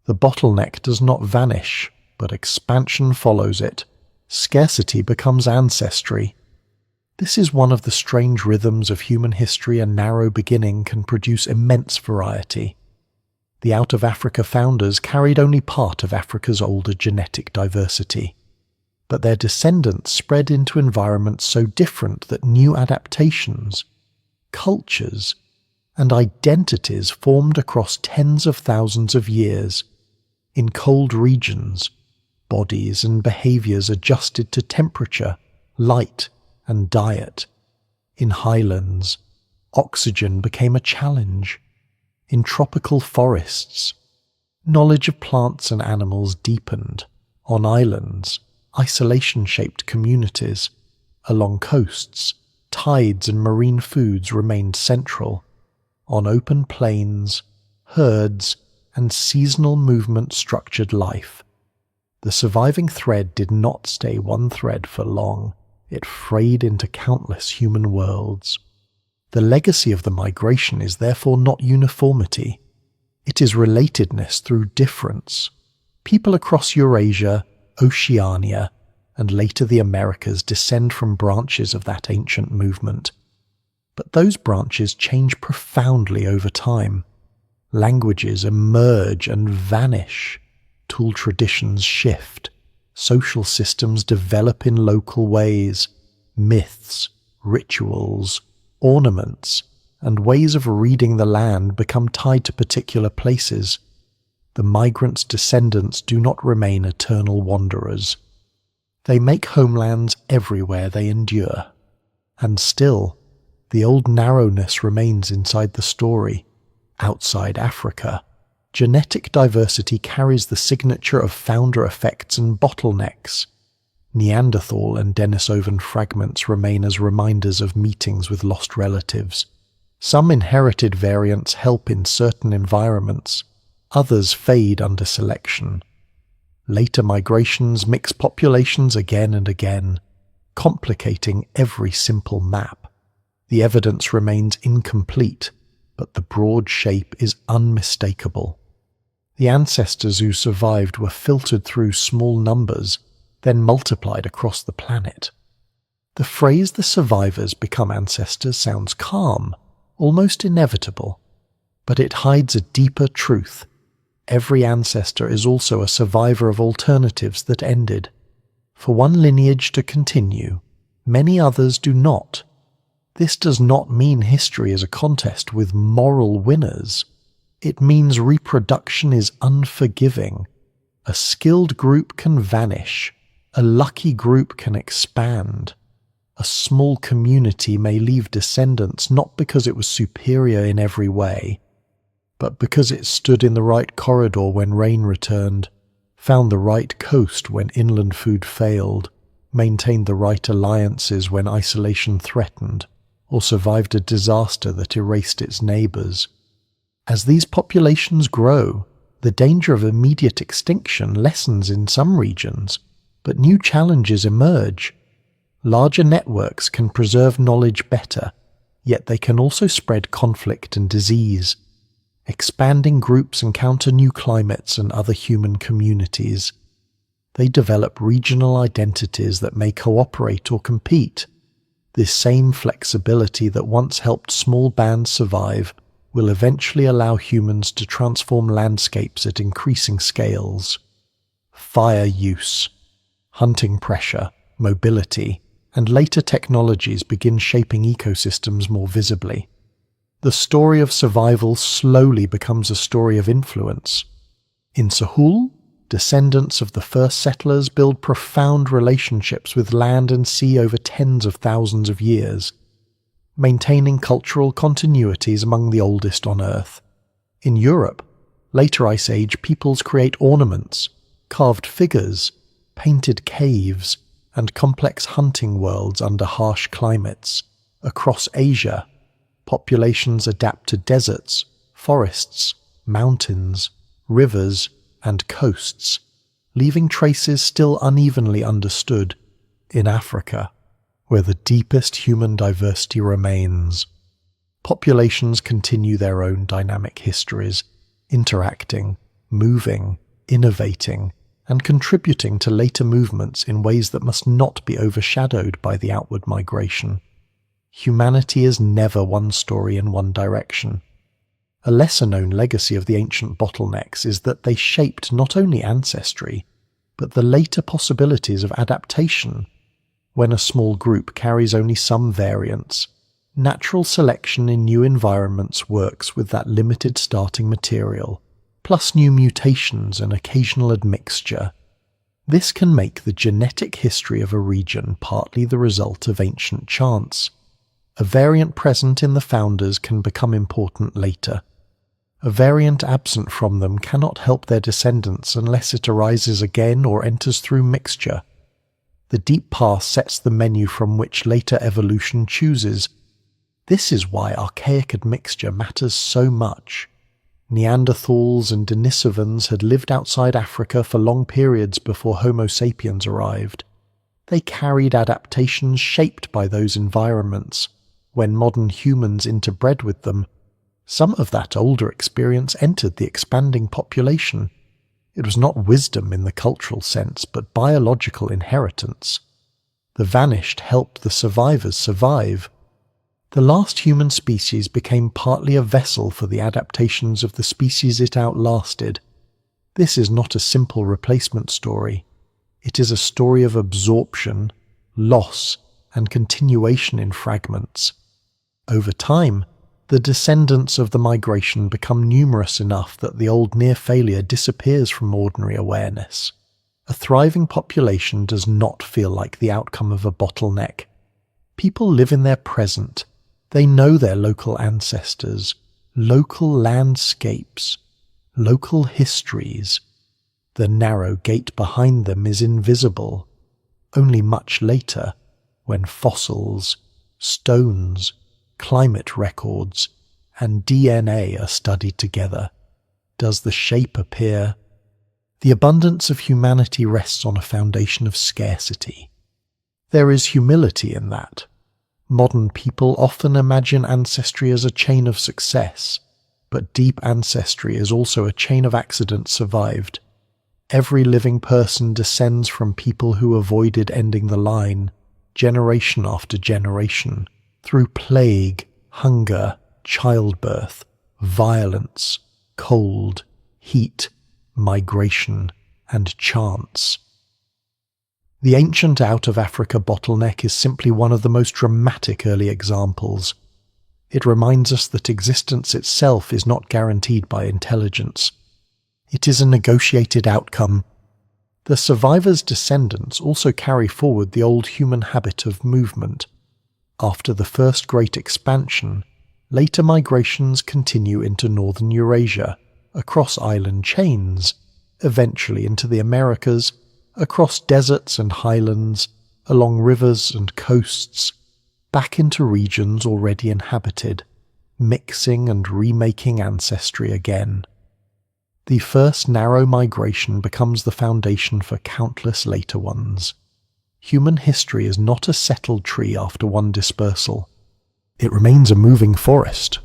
The bottleneck does not vanish, but expansion follows it. Scarcity becomes ancestry. This is one of the strange rhythms of human history. A narrow beginning can produce immense variety. The Out of Africa founders carried only part of Africa's older genetic diversity, but their descendants spread into environments so different that new adaptations, cultures, and identities formed across tens of thousands of years. In cold regions, bodies and behaviors adjusted to temperature, light, and diet. In highlands, oxygen became a challenge. In tropical forests, knowledge of plants and animals deepened. On islands, isolation shaped communities. Along coasts, tides and marine foods remained central. On open plains, herds and seasonal movement structured life. The surviving thread did not stay one thread for long. It frayed into countless human worlds. The legacy of the migration is therefore not uniformity. It is relatedness through difference. People across Eurasia, Oceania, and later the Americas descend from branches of that ancient movement. But those branches change profoundly over time. Languages emerge and vanish. Tool traditions shift. Social systems develop in local ways. Myths, rituals, ornaments, and ways of reading the land become tied to particular places. The migrants' descendants do not remain eternal wanderers. They make homelands everywhere they endure. And still, the old narrowness remains inside the story. Outside Africa, genetic diversity carries the signature of founder effects and bottlenecks. Neanderthal and Denisovan fragments remain as reminders of meetings with lost relatives. Some inherited variants help in certain environments, others fade under selection. Later migrations mix populations again and again, complicating every simple map. The evidence remains incomplete, but the broad shape is unmistakable. The ancestors who survived were filtered through small numbers, then multiplied across the planet. The phrase "the survivors become ancestors" sounds calm, almost inevitable, but it hides a deeper truth. Every ancestor is also a survivor of alternatives that ended. For one lineage to continue, many others do not. This does not mean history is a contest with moral winners. It means reproduction is unforgiving. A skilled group can vanish. A lucky group can expand. A small community may leave descendants not because it was superior in every way, but because it stood in the right corridor when rain returned, found the right coast when inland food failed, maintained the right alliances when isolation threatened, or survived a disaster that erased its neighbors. As these populations grow, the danger of immediate extinction lessens in some regions, but new challenges emerge. Larger networks can preserve knowledge better, yet they can also spread conflict and disease. Expanding groups encounter new climates and other human communities. They develop regional identities that may cooperate or compete. This same flexibility that once helped small bands survive will eventually allow humans to transform landscapes at increasing scales. Fire use, hunting pressure, mobility, and later technologies begin shaping ecosystems more visibly. The story of survival slowly becomes a story of influence. In Sahul, descendants of the first settlers build profound relationships with land and sea over tens of thousands of years, maintaining cultural continuities among the oldest on Earth. In Europe, later Ice Age peoples create ornaments, carved figures, painted caves, and complex hunting worlds under harsh climates. Across Asia, populations adapt to deserts, forests, mountains, rivers, and coasts, leaving traces still unevenly understood. In Africa, where the deepest human diversity remains, populations continue their own dynamic histories, interacting, moving, innovating, and contributing to later movements in ways that must not be overshadowed by the outward migration. Humanity is never one story in one direction. A lesser-known legacy of the ancient bottlenecks is that they shaped not only ancestry, but the later possibilities of adaptation. When a small group carries only some variants, natural selection in new environments works with that limited starting material, plus new mutations and occasional admixture. This can make the genetic history of a region partly the result of ancient chance, A variant present in the founders can become important later. A variant absent from them cannot help their descendants unless it arises again or enters through mixture. The deep past sets the menu from which later evolution chooses. This is why archaic admixture matters so much. Neanderthals and Denisovans had lived outside Africa for long periods before Homo sapiens arrived. They carried adaptations shaped by those environments. When modern humans interbred with them, some of that older experience entered the expanding population. It was not wisdom in the cultural sense, but biological inheritance. The vanished helped the survivors survive. The last human species became partly a vessel for the adaptations of the species it outlasted. This is not a simple replacement story. It is a story of absorption, loss, and continuation in fragments. Over time, the descendants of the migration become numerous enough that the old near-failure disappears from ordinary awareness. A thriving population does not feel like the outcome of a bottleneck. People live in their present. They know their local ancestors, local landscapes, local histories. The narrow gate behind them is invisible. Only much later, when fossils, stones, climate records, and DNA are studied together, does the shape appear. The abundance of humanity rests on a foundation of scarcity. There is humility in that. Modern people often imagine ancestry as a chain of success, but deep ancestry is also a chain of accidents survived. Every living person descends from people who avoided ending the line, generation after generation, through plague, hunger, childbirth, violence, cold, heat, migration, and chance. The ancient out-of-Africa bottleneck is simply one of the most dramatic early examples. It reminds us that existence itself is not guaranteed by intelligence. It is a negotiated outcome. The survivors' descendants also carry forward the old human habit of movement. After the first great expansion, later migrations continue into northern Eurasia, across island chains, eventually into the Americas, across deserts and highlands, along rivers and coasts, back into regions already inhabited, mixing and remaking ancestry again. The first narrow migration becomes the foundation for countless later ones. Human history is not a settled tree after one dispersal. It remains a moving forest.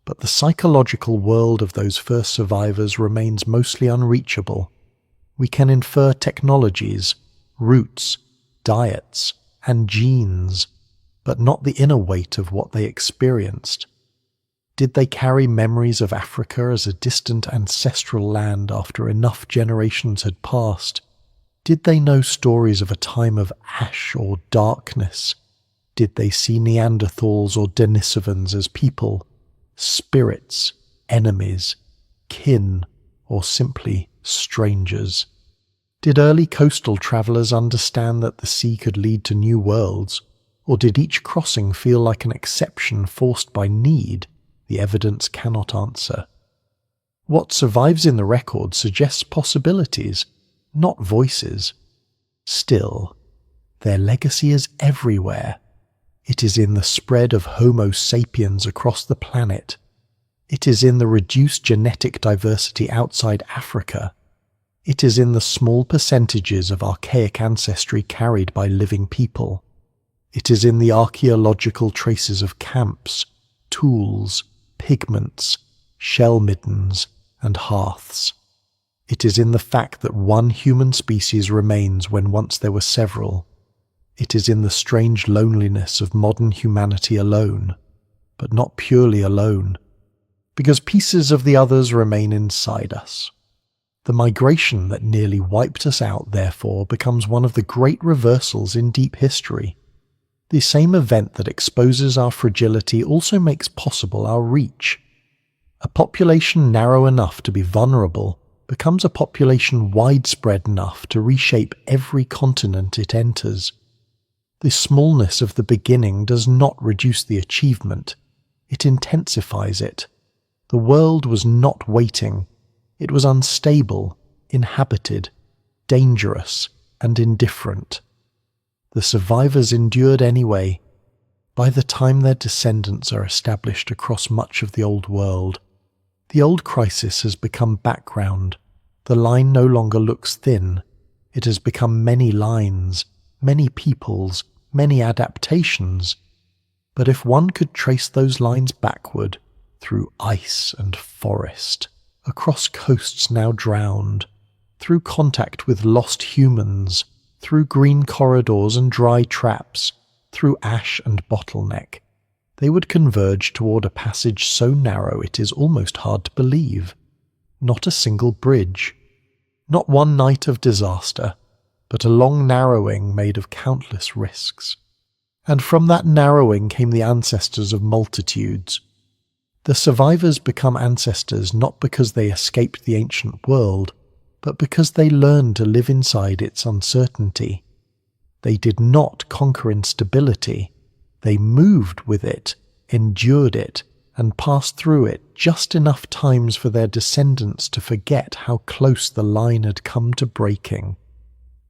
But the psychological world of those first survivors remains mostly unreachable. We can infer technologies, routes, diets, and genes, but not the inner weight of what they experienced. Did they carry memories of Africa as a distant ancestral land after enough generations had passed? Did they know stories of a time of ash or darkness? Did they see Neanderthals or Denisovans as people, spirits, enemies, kin, or simply strangers? Did early coastal travellers understand that the sea could lead to new worlds, or did each crossing feel like an exception forced by need? The evidence cannot answer. What survives in the record suggests possibilities, not voices. Still, their legacy is everywhere. It is in the spread of Homo sapiens across the planet. It is in the reduced genetic diversity outside Africa. It is in the small percentages of archaic ancestry carried by living people. It is in the archaeological traces of camps, tools, pigments, shell middens, and hearths. It is in the fact that one human species remains when once there were several. It is in the strange loneliness of modern humanity alone, but not purely alone, because pieces of the others remain inside us. The migration that nearly wiped us out, therefore, becomes one of the great reversals in deep history. The same event that exposes our fragility also makes possible our reach. A population narrow enough to be vulnerable becomes a population widespread enough to reshape every continent it enters. The smallness of the beginning does not reduce the achievement, it intensifies it. The world was not waiting. It was unstable, inhabited, dangerous, and indifferent. The survivors endured anyway. By the time their descendants are established across much of the old world, the old crisis has become background. The line no longer looks thin. It has become many lines, many peoples, many adaptations. But if one could trace those lines backward, through ice and forest, across coasts now drowned, through contact with lost humans, through green corridors and dry traps, through ash and bottleneck, they would converge toward a passage so narrow it is almost hard to believe. Not a single bridge, not one night of disaster, but a long narrowing made of countless risks. And from that narrowing came the ancestors of multitudes. The survivors become ancestors not because they escaped the ancient world, but because they learned to live inside its uncertainty. They did not conquer instability. They moved with it, endured it, and passed through it just enough times for their descendants to forget how close the line had come to breaking.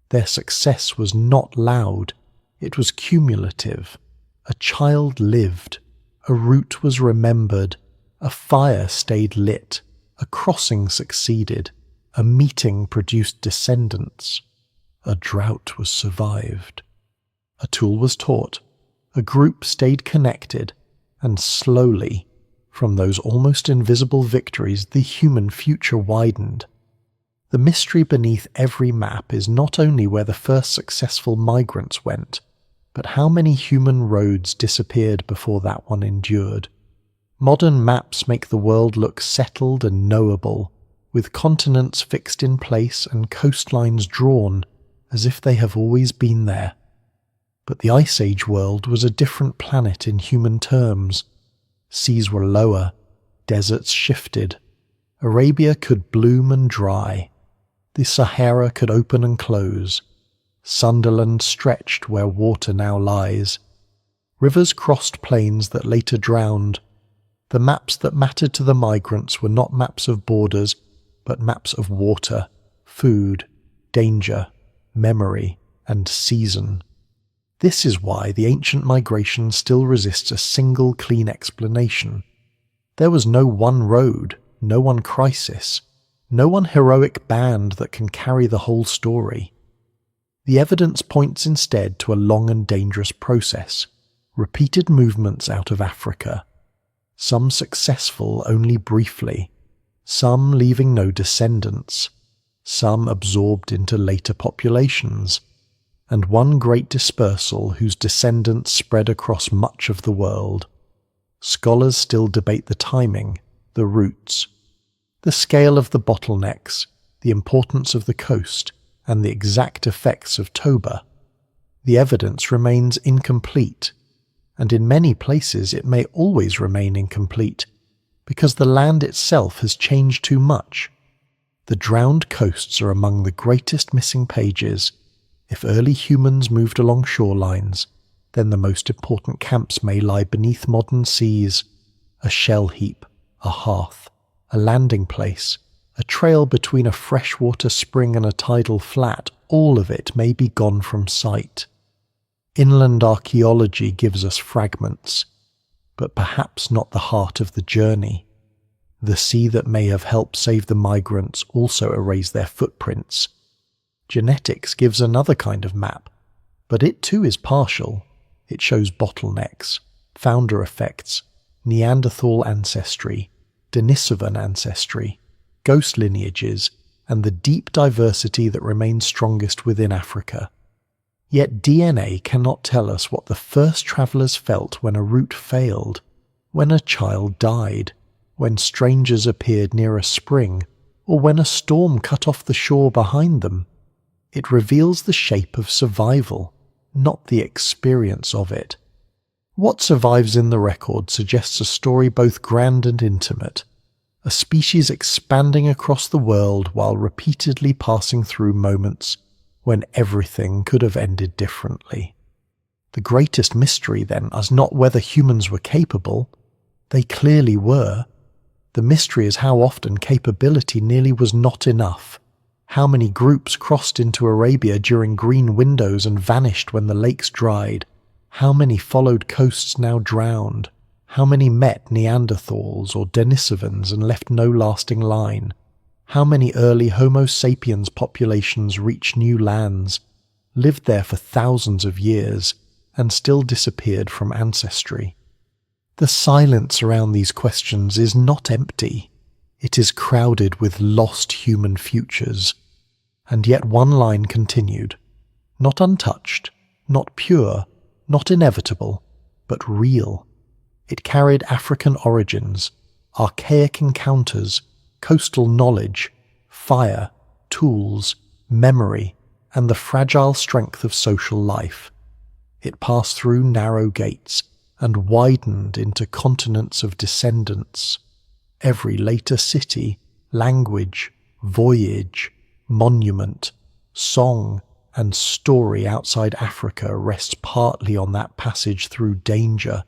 Their success was not loud. It was cumulative. A child lived. A route was remembered. A fire stayed lit. A crossing succeeded. A meeting produced descendants. A drought was survived. A tool was taught. A group stayed connected. And slowly, from those almost invisible victories, the human future widened. The mystery beneath every map is not only where the first successful migrants went, but how many human roads disappeared before that one endured. Modern maps make the world look settled and knowable, with continents fixed in place and coastlines drawn as if they have always been there. But the Ice Age world was a different planet in human terms. Seas were lower, deserts shifted. Arabia could bloom and dry. The Sahara could open and close. Sunderland stretched where water now lies. Rivers crossed plains that later drowned. The maps that mattered to the migrants were not maps of borders, but maps of water, food, danger, memory, and season. This is why the ancient migration still resists a single clean explanation. There was no one road, no one crisis, no one heroic band that can carry the whole story. The evidence points instead to a long and dangerous process, repeated movements out of Africa, some successful only briefly, some leaving no descendants, some absorbed into later populations, and one great dispersal whose descendants spread across much of the world. Scholars still debate the timing, the routes, the scale of the bottlenecks, the importance of the coast, and the exact effects of Toba. The evidence remains incomplete, and in many places it may always remain incomplete, because the land itself has changed too much. The drowned coasts are among the greatest missing pages. If early humans moved along shorelines, then the most important camps may lie beneath modern seas, a shell heap, a hearth, a landing place, a trail between a freshwater spring and a tidal flat, all of it may be gone from sight. Inland archaeology gives us fragments, but perhaps not the heart of the journey. The sea that may have helped save the migrants also erased their footprints. Genetics gives another kind of map, but it too is partial. It shows bottlenecks, founder effects, Neanderthal ancestry, Denisovan ancestry, ghost lineages, and the deep diversity that remains strongest within Africa. Yet DNA cannot tell us what the first travellers felt when a route failed, when a child died, when strangers appeared near a spring, or when a storm cut off the shore behind them. It reveals the shape of survival, not the experience of it. What survives in the record suggests a story both grand and intimate, a species expanding across the world while repeatedly passing through moments when everything could have ended differently. The greatest mystery, then, is not whether humans were capable. They clearly were. The mystery is how often capability nearly was not enough. How many groups crossed into Arabia during green windows and vanished when the lakes dried? How many followed coasts now drowned? How many met Neanderthals or Denisovans and left no lasting line? How many early Homo sapiens populations reached new lands, lived there for thousands of years, and still disappeared from ancestry? The silence around these questions is not empty. It is crowded with lost human futures. And yet one line continued, not untouched, not pure, not inevitable, but real. It carried African origins, archaic encounters, coastal knowledge, fire, tools, memory, and the fragile strength of social life. It passed through narrow gates and widened into continents of descendants. Every later city, language, voyage, monument, song, and story outside Africa rests partly on that passage through danger.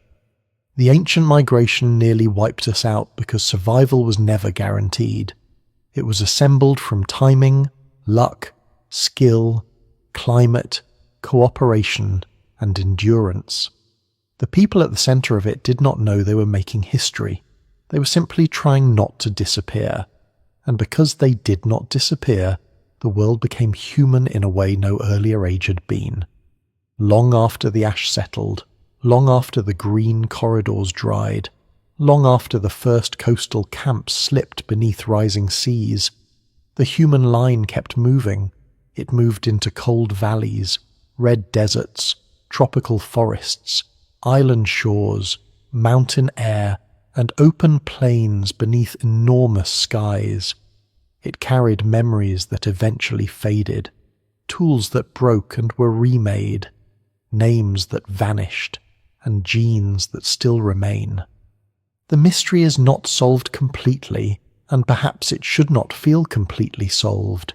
The ancient migration nearly wiped us out because survival was never guaranteed. It was assembled from timing, luck, skill, climate, cooperation, and endurance. The people at the center of it did not know they were making history. They were simply trying not to disappear. And because they did not disappear, the world became human in a way no earlier age had been. Long after the ash settled, long after the green corridors dried, long after the first coastal camps slipped beneath rising seas, the human line kept moving. It moved into cold valleys, red deserts, tropical forests, island shores, mountain air, and open plains beneath enormous skies. It carried memories that eventually faded, tools that broke and were remade, names that vanished, and genes that still remain. The mystery is not solved completely, and perhaps it should not feel completely solved.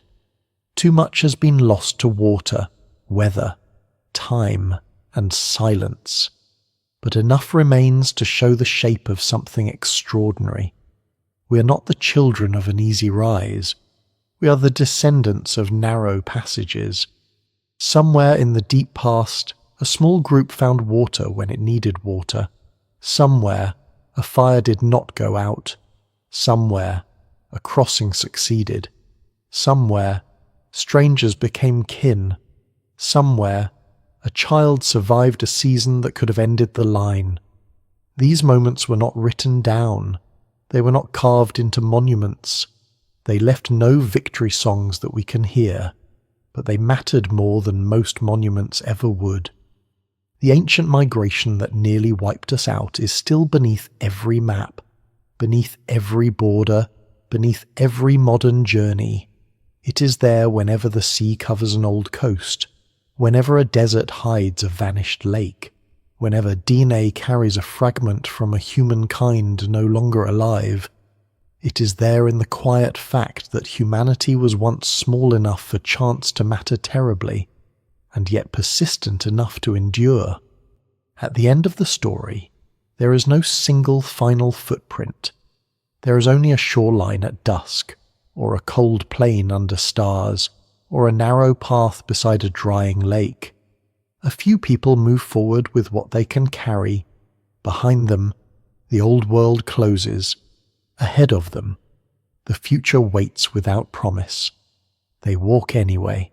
Too much has been lost to water, weather, time, and silence. But enough remains to show the shape of something extraordinary. We are not the children of an easy rise. We are the descendants of narrow passages. Somewhere in the deep past, a small group found water when it needed water. Somewhere, a fire did not go out. Somewhere, a crossing succeeded. Somewhere, strangers became kin. Somewhere, a child survived a season that could have ended the line. These moments were not written down. They were not carved into monuments. They left no victory songs that we can hear, but they mattered more than most monuments ever would. The ancient migration that nearly wiped us out is still beneath every map, beneath every border, beneath every modern journey. It is there whenever the sea covers an old coast, whenever a desert hides a vanished lake, whenever DNA carries a fragment from a humankind no longer alive. It is there in the quiet fact that humanity was once small enough for chance to matter terribly, and yet persistent enough to endure. At the end of the story, there is no single final footprint. There is only a shoreline at dusk, or a cold plain under stars, or a narrow path beside a drying lake. A few people move forward with what they can carry. Behind them, the old world closes. Ahead of them, the future waits without promise. They walk anyway.